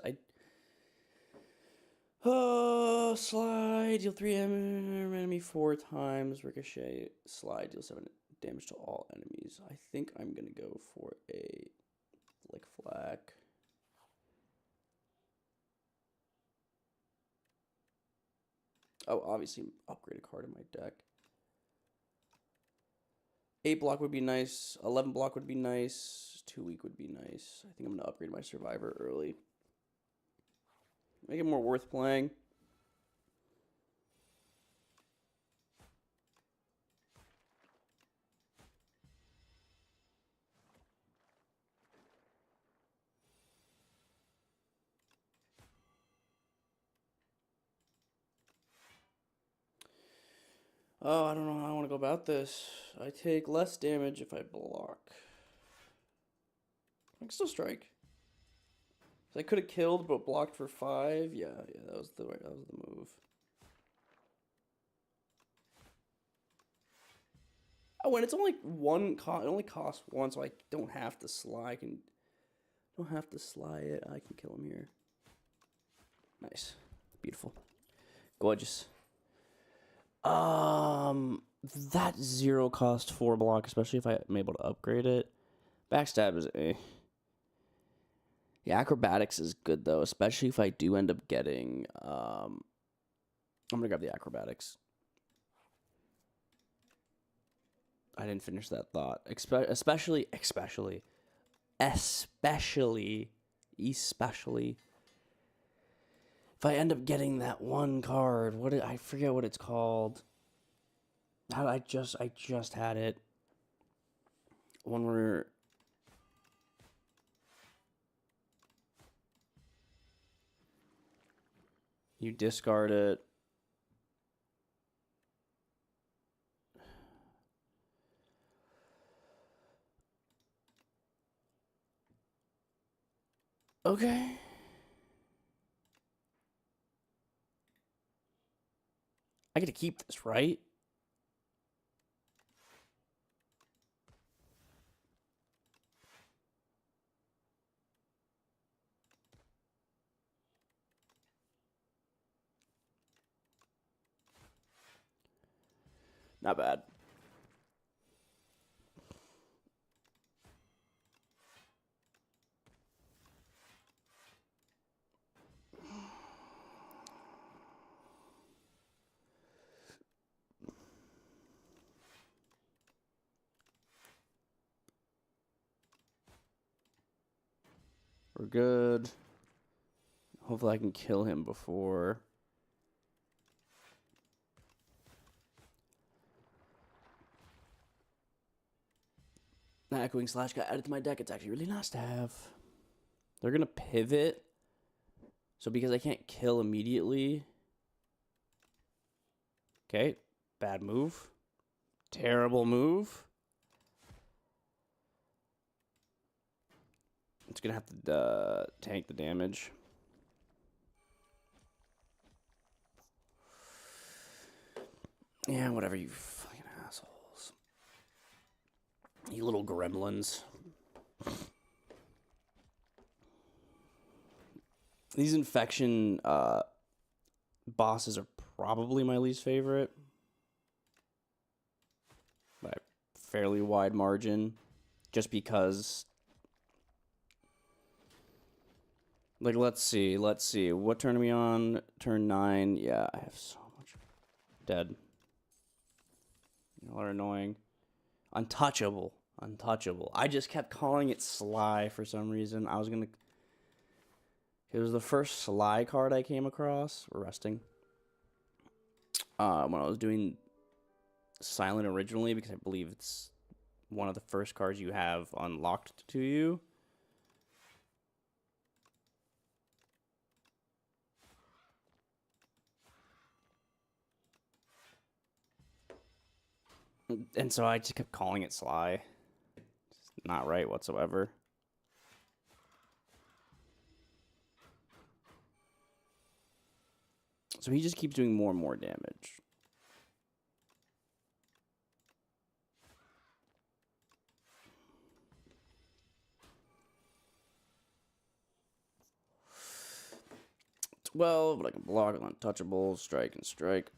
Slide, deal 3 enemy 4 times. Ricochet, slide, deal 7 damage to all enemies. I think I'm going to go for a Flick Flack. Oh, obviously upgrade a card in my deck. 8 block would be nice. 11 block would be nice. 2 weak would be nice. I think I'm going to upgrade my Survivor early. Make it more worth playing. Oh, I don't know how I want to go about this. I take less damage if I block. I can still strike. So I could have killed, but blocked for 5. Yeah, that was the move. Oh, and it's only one cost. It only costs 1, so I don't have to slide. Don't have to slide it. I can kill him here. Nice, beautiful, gorgeous. That 0 cost 4 block, especially if I'm able to upgrade it. Backstab is a. Yeah, acrobatics is good though, especially if I do end up getting. I'm gonna grab the acrobatics. I didn't finish that thought. Especially. If I end up getting that one card, I forget what it's called. I just had it. One where you discard it. Okay. I get to keep this, right? Not bad. We're good. Hopefully I can kill him before. That Echoing Slash got added to my deck. It's actually really nice to have. They're going to pivot. So because I can't kill immediately. Okay. Bad move. Terrible move. It's going to have to tank the damage. Yeah, whatever, you fucking assholes. You little gremlins. These infection bosses are probably my least favorite. By a fairly wide margin. Just because... Like, let's see. What turn are we on? Turn 9. Yeah, I have so much... Dead. Y'all are annoying. Untouchable. I just kept calling it Sly for some reason. I was gonna It was the first Sly card I came across. We're resting. When I was doing Silent originally, because I believe it's one of the first cards you have unlocked to you. And so I just kept calling it Sly. It's not right whatsoever. So he just keeps doing more and more damage. But I can block with untouchable, strike and strike.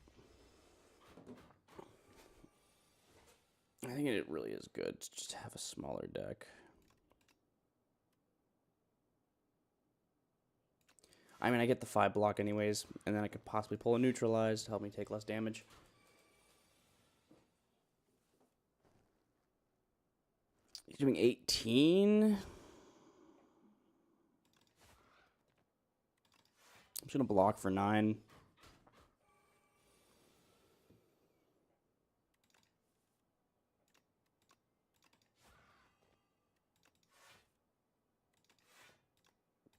I think it really is good to just have a smaller deck. I mean, I get the 5 block anyways, and then I could possibly pull a neutralize to help me take less damage. He's doing 18. I'm just going to block for 9.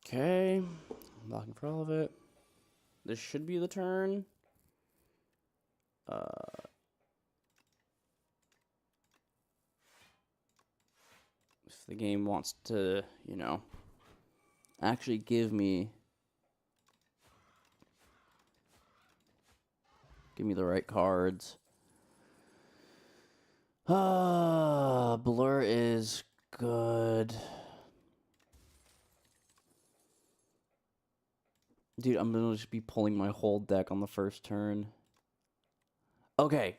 Okay. I'm blocking for all of it. This should be the turn. If the game wants to, you know, actually give me the right cards. Blur is good. Dude, I'm gonna just be pulling my whole deck on the first turn. Okay.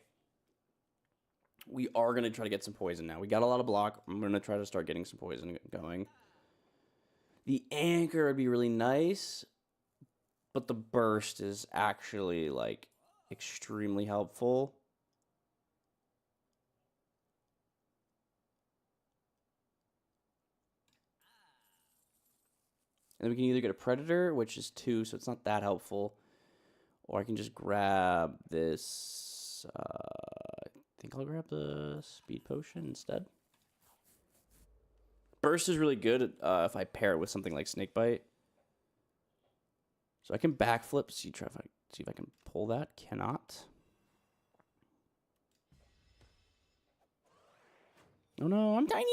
We are gonna try to get some poison now. We got a lot of block. I'm gonna try to start getting some poison going. The anchor would be really nice, but the burst is actually, like, extremely helpful. And we can either get a Predator, which is 2, so it's not that helpful. Or I can just grab this. I think I'll grab the Speed Potion instead. Burst is really good if I pair it with something like Snakebite. So I can backflip, see if I can pull that. Cannot. Oh no, I'm tiny!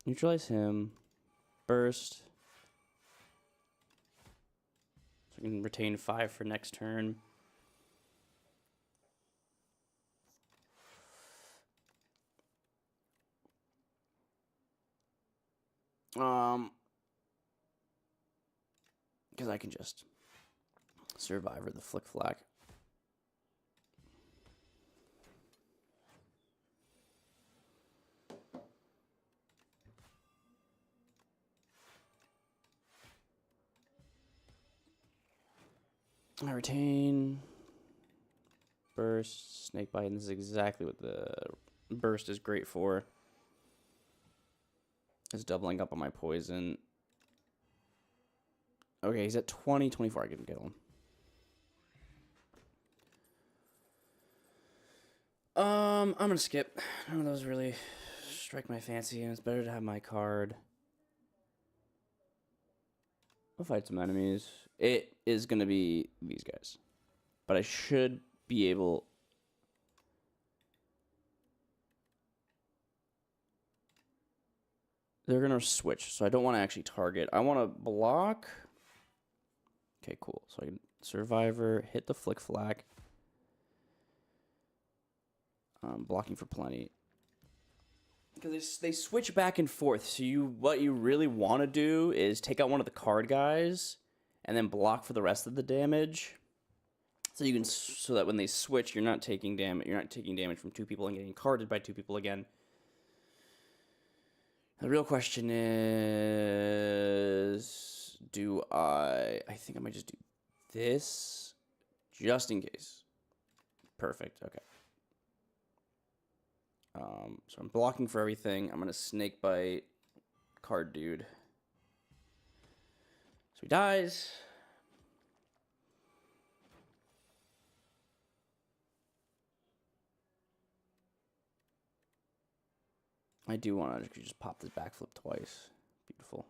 Neutralize him. Burst. So I can retain 5 for next turn. Because I can just Survivor the Flick Flack. I retain. Burst, Snakebite, and this is exactly what the burst is great for. It's doubling up on my poison. Okay, he's at 20, 24. I can kill him. I'm gonna skip. None of those really strike my fancy, and it's better to have my card. I'll fight some enemies. It is gonna be these guys. But I should be able... They're gonna switch, so I don't want to actually target. I want to block. Okay, cool. So I can Survivor, hit the Flick Flack. Blocking for plenty. Because they switch back and forth. So what you really want to do is take out one of the card guys and then block for the rest of the damage. So that when they switch, you're not taking damage. You're not taking damage from 2 people and getting carded by 2 people again. The real question is, I think I might just do this just in case. Perfect. Okay. So I'm blocking for everything. I'm going to snake bite card dude. So he dies. I do want to just pop this backflip twice. Beautiful.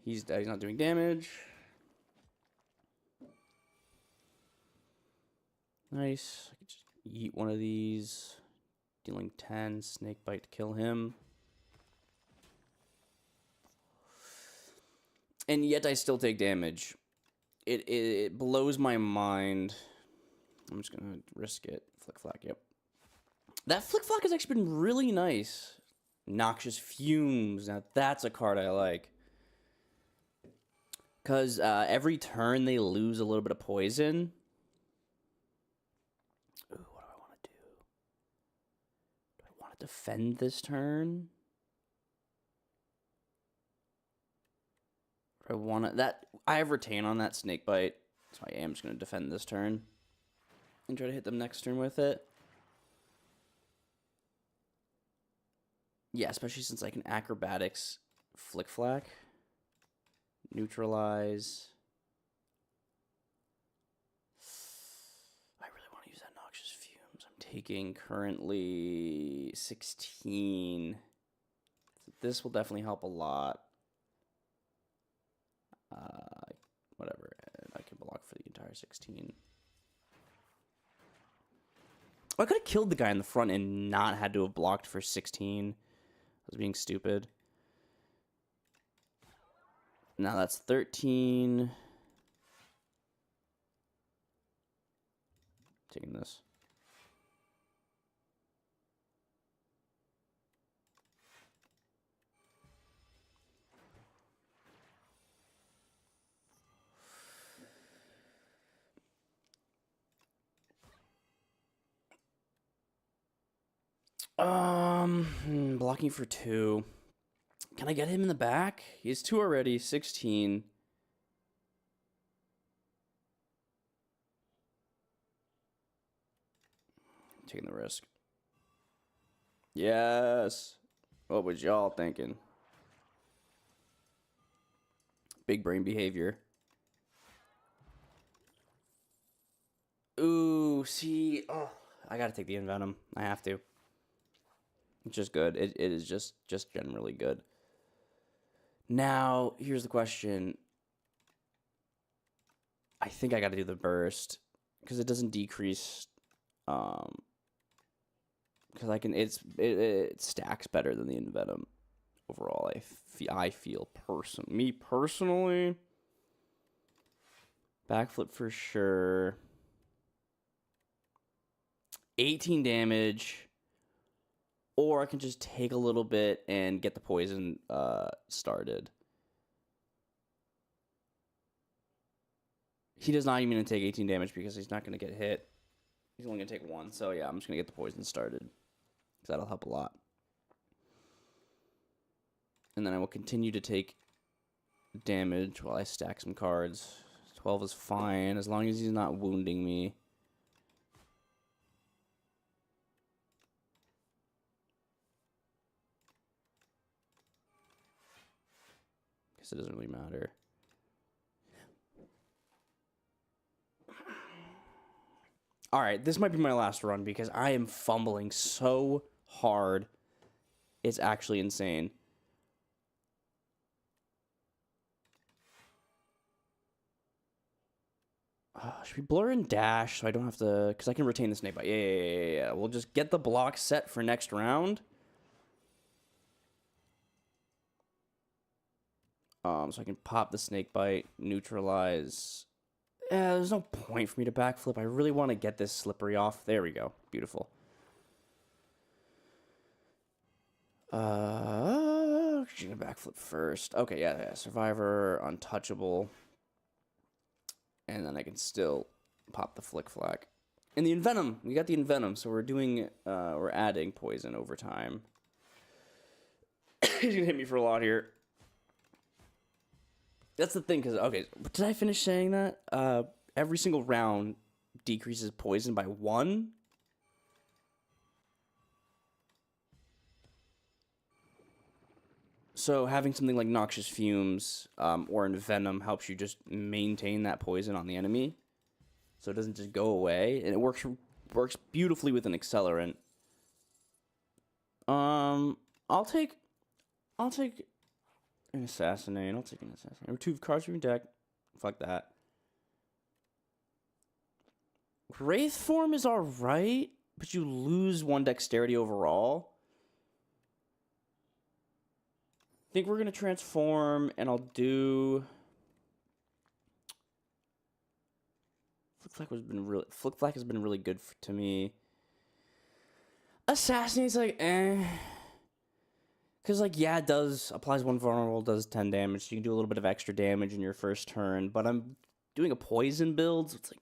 He's dead. He's not doing damage. Nice. I could just eat one of these. Dealing 10. Snake bite to kill him. And yet I still take damage. It blows my mind. I'm just going to risk it. Flick Flack, yep. That Flick Flack has actually been really nice. Noxious Fumes. Now that's a card I like. Because every turn they lose a little bit of poison. Ooh, what do I want to do? Do I want to defend this turn? Do I want to... I have Retain on that Snake Bite. So I am just going to defend this turn. And try to hit them next turn with it. Yeah, especially since I can Acrobatics Flick Flack. Neutralize. I really want to use that Noxious Fumes. I'm taking currently 16. This will definitely help a lot. Whatever. I can block for the entire 16. I could have killed the guy in the front and not had to have blocked for 16. I was being stupid. Now that's 13. Taking this. Blocking for 2. Can I get him in the back? He's 2 already, 16. Taking the risk. Yes. What was y'all thinking? Big brain behavior. Ooh, see. Oh, I gotta take the Envenom. I have to. It's just good. It is just generally good. Now, here's the question. I think I got to do the burst because it doesn't decrease. Because I can, it stacks better than the Envenom overall. I feel me personally. Backflip for sure. 18 damage. Or I can just take a little bit and get the poison started. He does not even going to take 18 damage because he's not going to get hit. He's only going to take 1. So yeah, I'm just going to get the poison started. Because that'll help a lot. And then I will continue to take damage while I stack some cards. 12 is fine as long as he's not wounding me. It doesn't really matter. All right, this might be my last run because I am fumbling so hard. It's actually insane. Should we blur and dash so I don't have to... Because I can retain the snake bite. Yeah. We'll just get the block set for next round. So I can pop the snake bite, neutralize. There's no point for me to backflip. I really want to get this slippery off. There we go. Beautiful. Gonna backflip first. Okay, yeah. Survivor, untouchable. And then I can still pop the Flick Flack. And the Envenom. We got the Envenom, so we're adding poison over time. He's gonna hit me for a lot here. That's the thing, because, okay, did I finish saying that? every single round decreases poison by 1. So having something like Noxious Fumes or Envenom helps you just maintain that poison on the enemy, so it doesn't just go away, and it works beautifully with an accelerant. I'll take an Assassinate. I'll take an Assassinate. Remove 2 cards from your deck. Fuck that. Wraith form is alright, but you lose 1 dexterity overall. I think we're gonna transform, and I'll do. Flick Flack has been really good to me. Assassinate's like because like yeah, it applies 1 vulnerable, does 10 damage. So you can do a little bit of extra damage in your first turn. But I'm doing a poison build, so it's like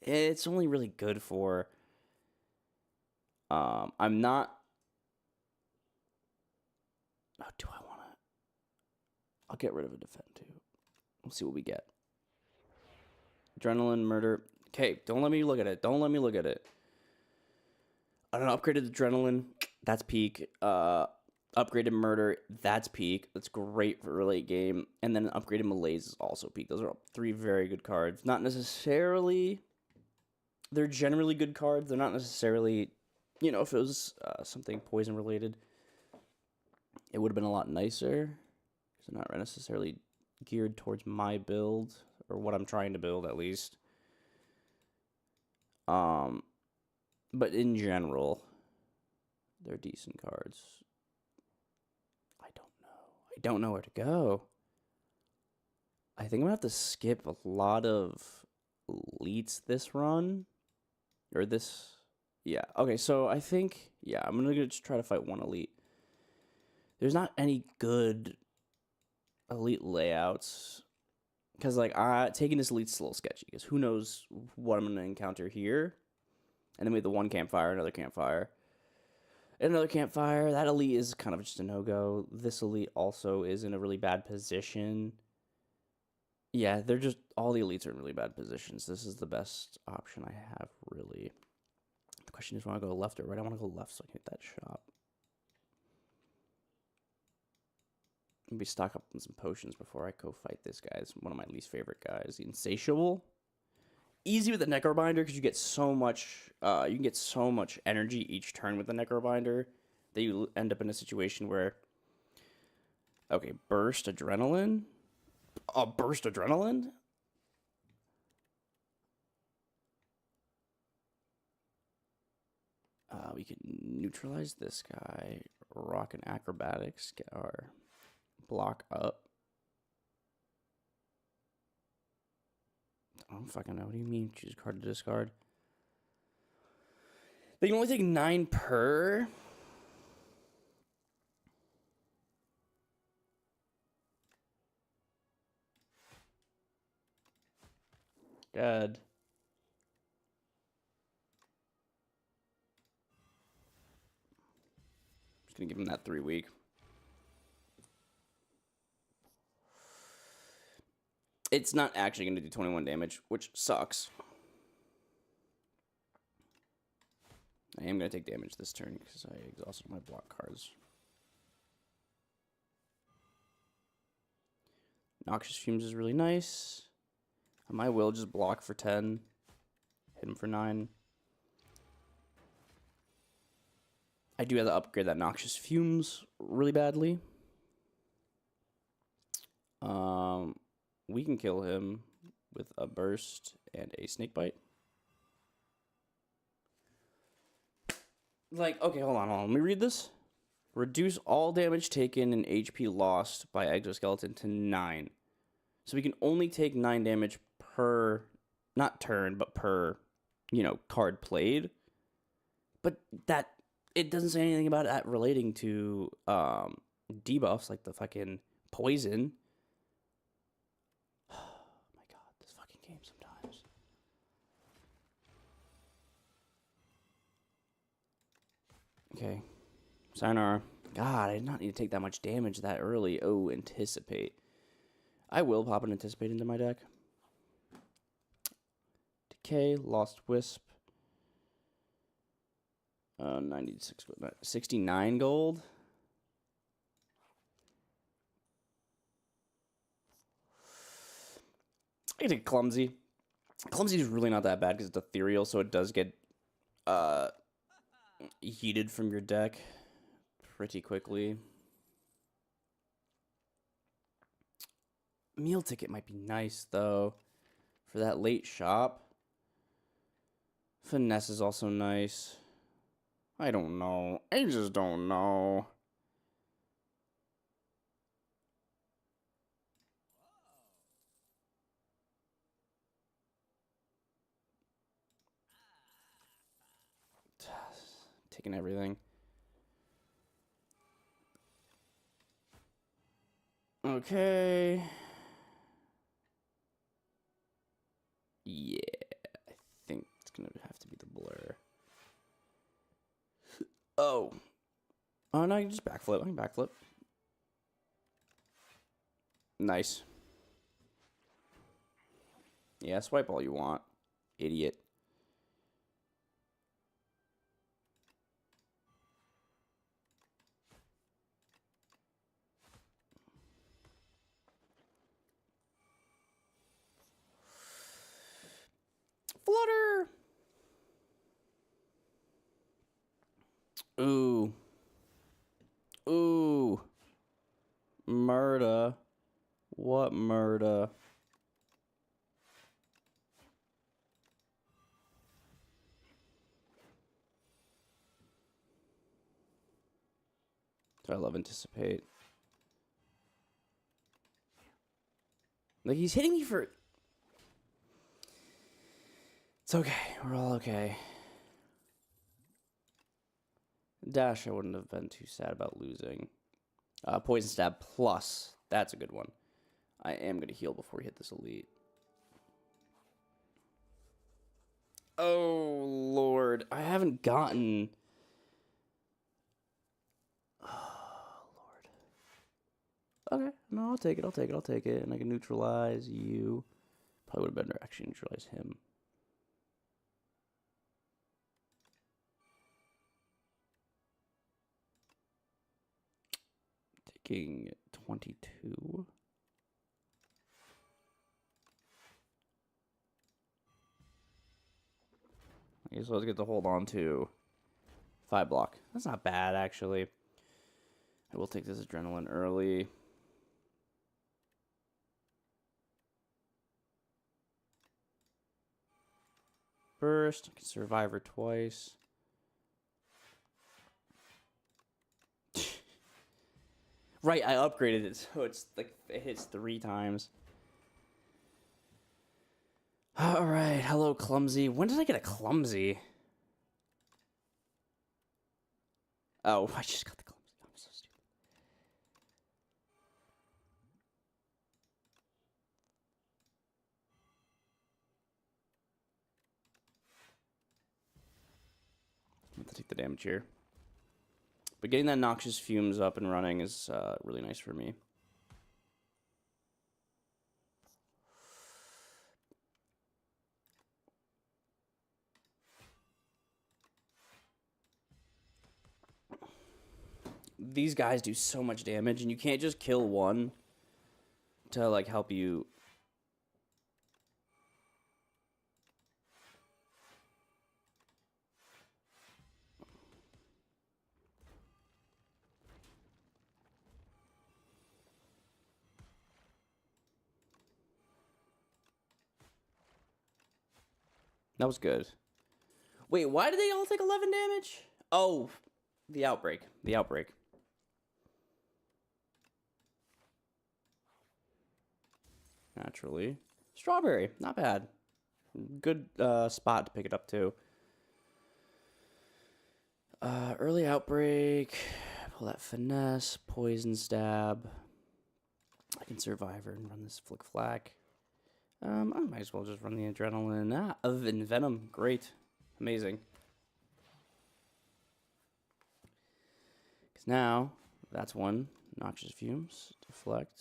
it's only really good for. I'm not. Oh, do I want to? I'll get rid of a defend too. We'll see what we get. Adrenaline, murder. Okay, don't let me look at it. Don't let me look at it. I don't know. Upgraded adrenaline. That's peak. Upgraded murder. That's peak. That's great for late game. And then upgraded malaise is also peak. Those are 3 very good cards. Not necessarily. They're generally good cards. They're not necessarily. You know, if it was something poison related, it would have been a lot nicer. Because they're not necessarily geared towards my build or what I'm trying to build, at least. But in general, they're decent cards. I don't know where to go. I think I'm gonna have to skip a lot of elites this run. Or this. Yeah. Okay, so I think, yeah, I'm gonna just try to fight 1 elite. There's not any good elite layouts. Because, like, taking this elite's a little sketchy. Because who knows what I'm going to encounter here. And then we have the 1 campfire, another campfire. And another campfire. That elite is kind of just a no-go. This elite also is in a really bad position. Yeah, they're just... All the elites are in really bad positions. This is the best option I have, really. The question is, do I want to go left or right? I want to go left so I can hit that shop. Maybe stock up on some potions before I go fight this guy. It's one of my least favorite guys. The Insatiable. Easy with the Necrobinder because you get so much. You can get so much energy each turn with the Necrobinder that you end up in a situation where. Okay, burst adrenaline. Burst adrenaline. We can neutralize this guy. Rock and acrobatics. Get our block up. I don't fucking know. What do you mean? Choose a card to discard. They can only take 9 per. God. Just gonna give him that 3 week. It's not actually going to do 21 damage, which sucks. I am going to take damage this turn because I exhausted my block cards. Noxious Fumes is really nice. I might will just block for 10. Hit him for 9. I do have to upgrade that Noxious Fumes really badly. We can kill him with a burst and a snake bite. Like, okay, hold on. Let me read this. Reduce all damage taken and HP lost by exoskeleton to 9. So we can only take 9 damage per, not turn, but per, card played. But that, it doesn't say anything about that relating to debuffs like the fucking poison. Game sometimes. Okay. Sayonara. God, I did not need to take that much damage that early. Oh, Anticipate. I will pop an Anticipate into my deck. 100k. Lost Wisp. 96 gold. 69 gold. I can take Clumsy. Clumsy is really not that bad because it's ethereal, so it does get heated from your deck pretty quickly. Meal Ticket might be nice, though, for that late shop. Finesse is also nice. I don't know. I just don't know. Taking everything. Okay. Yeah, I think it's gonna have to be the blur. Oh. Oh, no, you can just backflip. I can backflip. Nice. Yeah, swipe all you want. Idiot. Flutter! Ooh. Ooh. Murder. What murder? I love Anticipate. Like, he's hitting me for... It's okay. We're all okay. Dash, I wouldn't have been too sad about losing. Poison Stab plus. That's a good one. I am going to heal before we hit this elite. Oh, Lord. I haven't gotten... Oh, Lord. Okay. No, I'll take it. I'll take it. I'll take it. And I can neutralize you. Probably would have better actually neutralize him. Taking 22. I guess let's get to hold on to 5 block. That's not bad, actually. I will take this adrenaline early. Burst. Survivor twice. Right, I upgraded it, so it's like it hits 3 times. Alright, hello, Clumsy. When did I get a Clumsy? Oh, I just got the Clumsy. I'm so stupid. I'm going to take the damage here. But getting that Noxious Fumes up and running is really nice for me. These guys do so much damage, and you can't just kill one to, like, help you. That was good. Wait, why did they all take 11 damage? Oh, the outbreak. The outbreak. Naturally. Strawberry, not bad. Good spot to pick it up, too. Early outbreak. Pull that finesse. Poison stab. I can survivor and run this flick flack. I might as well just run the adrenaline. Venom. Great. Amazing. Because now, that's one. Noxious Fumes. Deflect.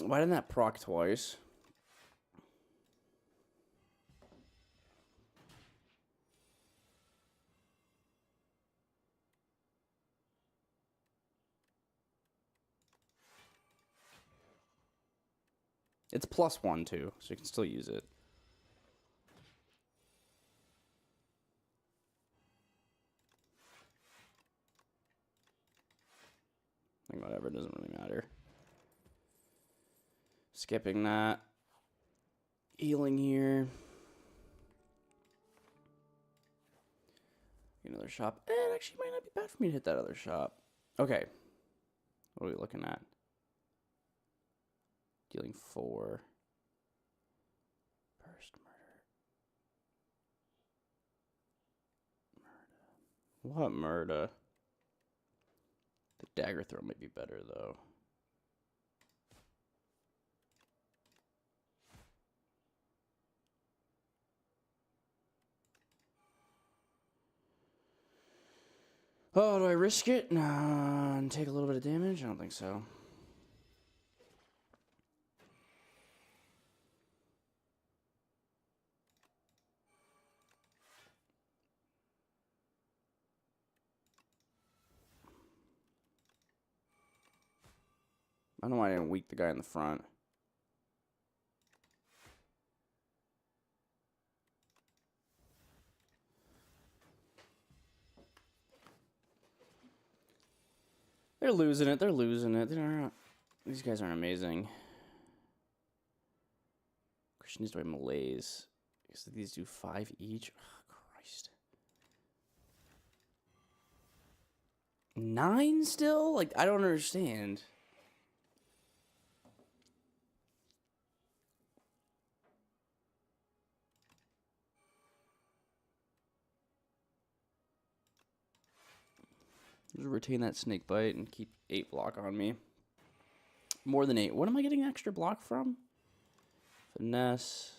Why didn't that proc twice? It's +1 too, so you can still use it. Like whatever, it doesn't really matter. Skipping that. Healing here. Another shop. It actually might not be bad for me to hit that other shop. Okay. What are we looking at? Dealing 4. Burst murder. What murder? The dagger throw might be better though. Oh, do I risk it? Nah, and take a little bit of damage? I don't think so. I don't know why I didn't weak the guy in the front. They're losing it. They're losing it. These guys aren't amazing. Christian needs to play Malaise. Because these do 5 each. Oh, Christ. 9 still? Like, I don't understand. Just retain that snake bite and keep 8 block on me. More than 8. What am I getting extra block from? Finesse.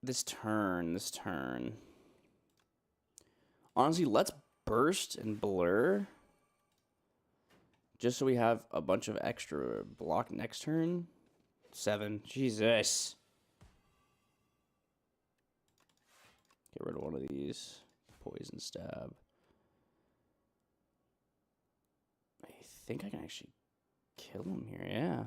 This turn. Honestly, let's burst and blur. Just so we have a bunch of extra block next turn. 7. Jesus. Get rid of one of these. Poison stab. I think I can actually kill him here, yeah.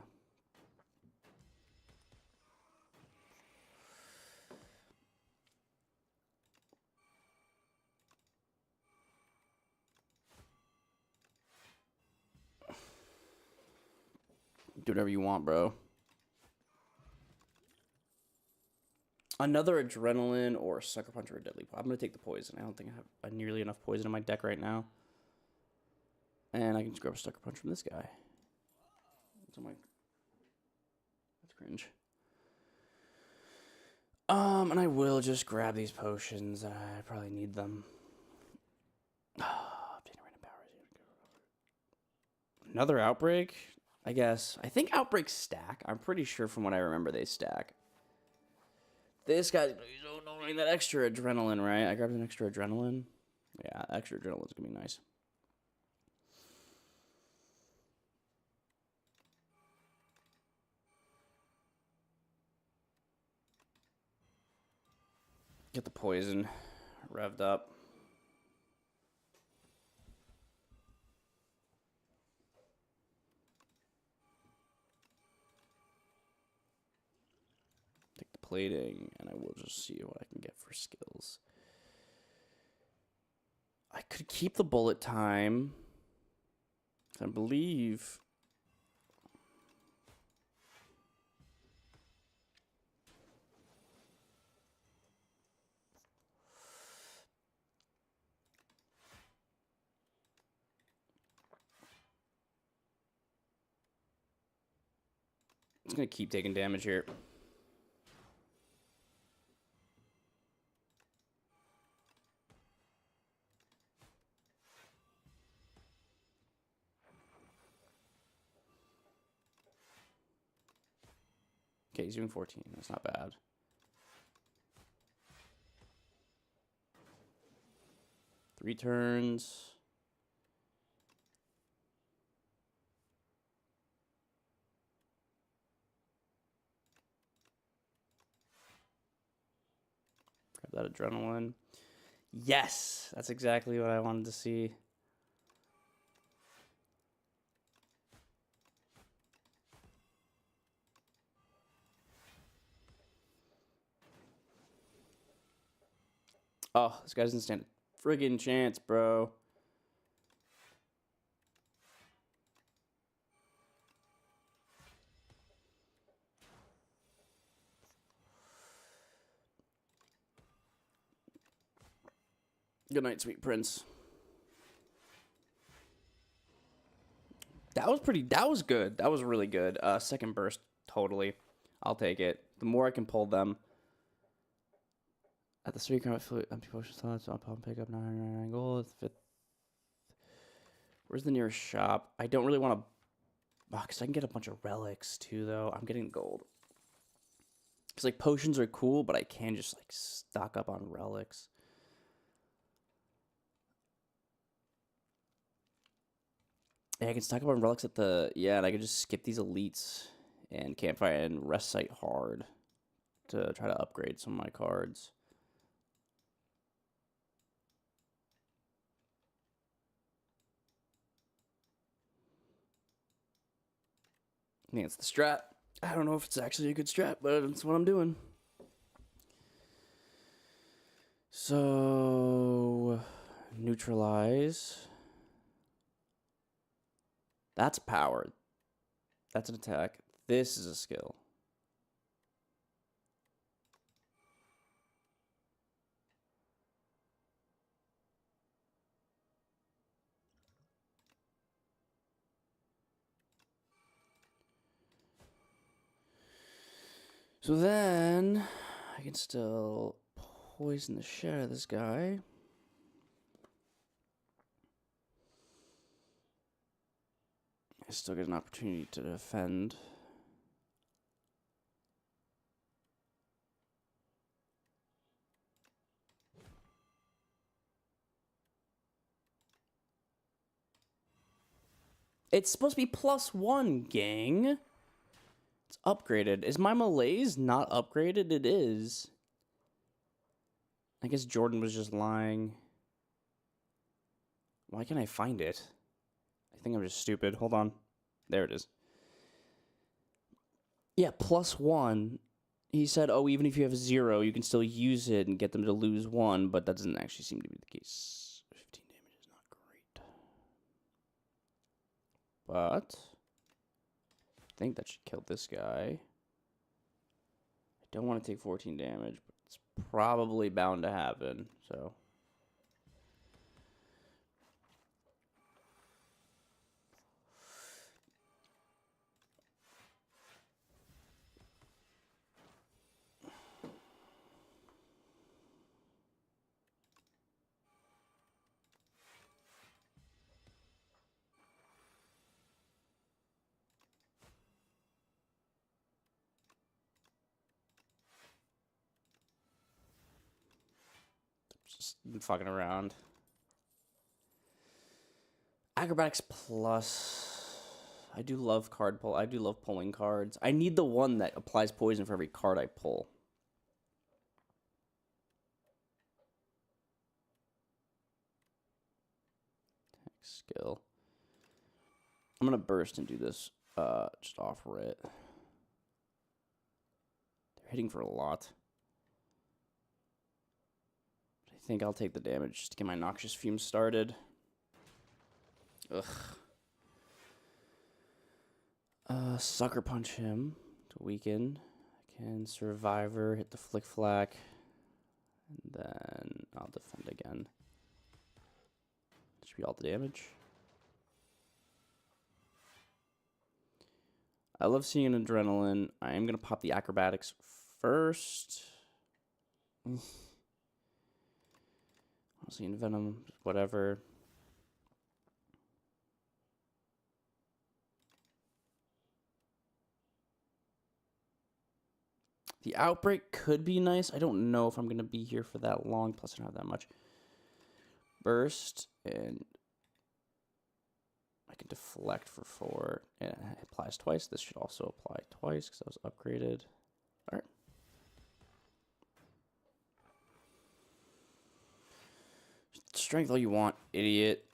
Do whatever you want, bro. Another adrenaline or sucker punch or a deadly. I'm gonna take the poison. I don't think I have nearly enough poison in my deck right now. And I can just grab a sucker punch from this guy. That's cringe. And I will just grab these potions. I probably need them. Another outbreak, I guess. I think outbreaks stack. I'm pretty sure from what I remember they stack. This guy, you don't need that extra adrenaline, right? I grabbed an extra adrenaline. Yeah, extra adrenaline's gonna be nice. Get the poison revved up. Take the plating, and I will just see what I can get for skills. I could keep the bullet time. I believe. It's gonna keep taking damage here. Okay, he's doing 14. That's not bad. 3 turns. Grab that adrenaline. Yes! That's exactly what I wanted to see. Oh, this guy doesn't stand a friggin' chance, bro. Good night, sweet prince. That was good. That was really good. Second burst, totally. I'll take it. The more I can pull them. At the 3 card flute, empty potion slots, I'll pump pick up 999 gold. 5th. Where's the nearest shop? I don't really want to. Because I can get a bunch of relics too, though. I'm getting gold. Because, like, potions are cool, but I can just, like, stock up on relics. Yeah, I can stock up on relics at the... Yeah, and I can just skip these elites and campfire and rest site hard to try to upgrade some of my cards. I think it's the strat. I don't know if it's actually a good strat, but it's what I'm doing. So, neutralize. That's powered. That's an attack. This is a skill. So then, I can still poison the shit out of this guy. I still get an opportunity to defend. It's supposed to be +1, gang. It's upgraded. Is my malaise not upgraded? It is. I guess Jordan was just lying. Why can't I find it? I think I'm just stupid. Hold on. There it is. Yeah, +1. He said, oh, even if you have 0, you can still use it and get them to lose 1, but that doesn't actually seem to be the case. 15 damage is not great. But I think that should kill this guy. I don't want to take 14 damage, but it's probably bound to happen, so... Just fucking around. Acrobatics plus. I do love card pull. I do love pulling cards. I need the one that applies poison for every card I pull. Skill. I'm gonna burst and do this. Just offer it. They're hitting for a lot. I think I'll take the damage just to get my noxious fumes started. Ugh. Sucker punch him to weaken. I can survivor, hit the flick flack, and then I'll defend again. Should be all the damage. I love seeing an adrenaline. I am gonna pop the acrobatics first. I'll see in venom, whatever. The outbreak could be nice. I don't know if I'm going to be here for that long. Plus, I don't have that much. burst, and I can deflect for 4, and it applies twice. This should also apply twice because I was upgraded. All right. Strength all you want, idiot.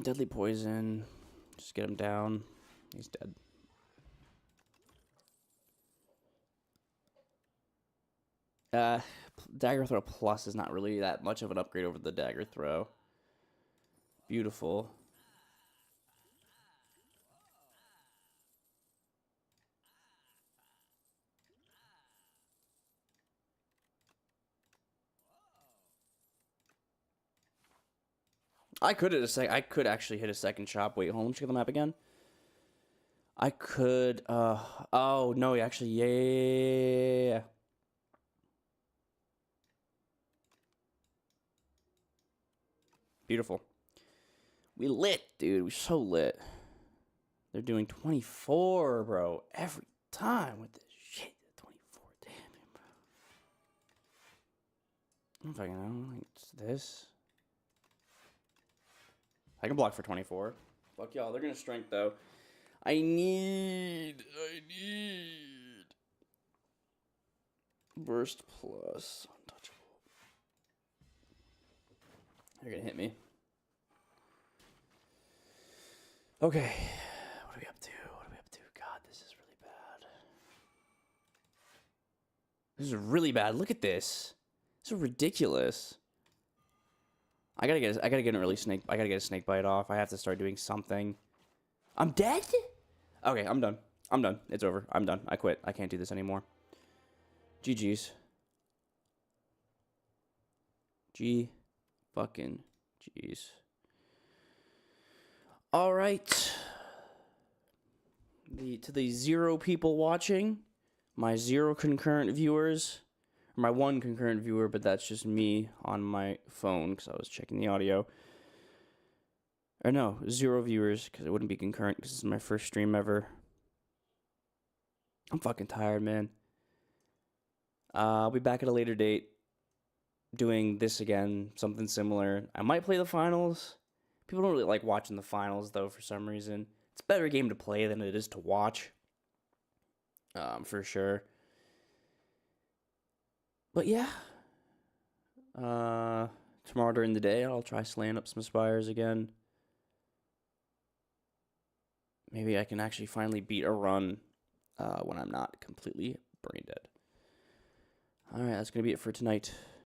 Deadly poison. Just get him down. He's dead. Dagger throw plus is not really that much of an upgrade over the dagger throw. Beautiful. I could actually hit a second chop. Wait, hold on, let me check the map again. I could oh no, actually, yeah. Beautiful. We lit, dude. We're so lit. They're doing 24, bro. Every time with this shit. 24, damn it, bro. I don't fucking know. It's this. I can block for 24. Fuck y'all. They're gonna strength though. I need burst plus untouchable. They're gonna hit me. Okay. What are we up to? God, this is really bad. This is really bad. Look at this. This is ridiculous. I gotta get an early snake. I gotta get a snake bite off. I have to start doing something. I'm dead? Okay, I'm done. It's over. I'm done. I quit. I can't do this anymore. GG's. G fucking G's. All right. To the 0 people watching, my 0 concurrent viewers, or my 1 concurrent viewer, but that's just me on my phone because I was checking the audio. Or no, 0 viewers because it wouldn't be concurrent because it's my first stream ever. I'm fucking tired, man. I'll be back at a later date doing this again, something similar. I might play the finals. People don't really like watching the finals, though, for some reason. It's a better game to play than it is to watch. For sure. But yeah. Tomorrow during the day, I'll try slaying up some Spires again. Maybe I can actually finally beat a run when I'm not completely brain dead. Alright, that's going to be it for tonight.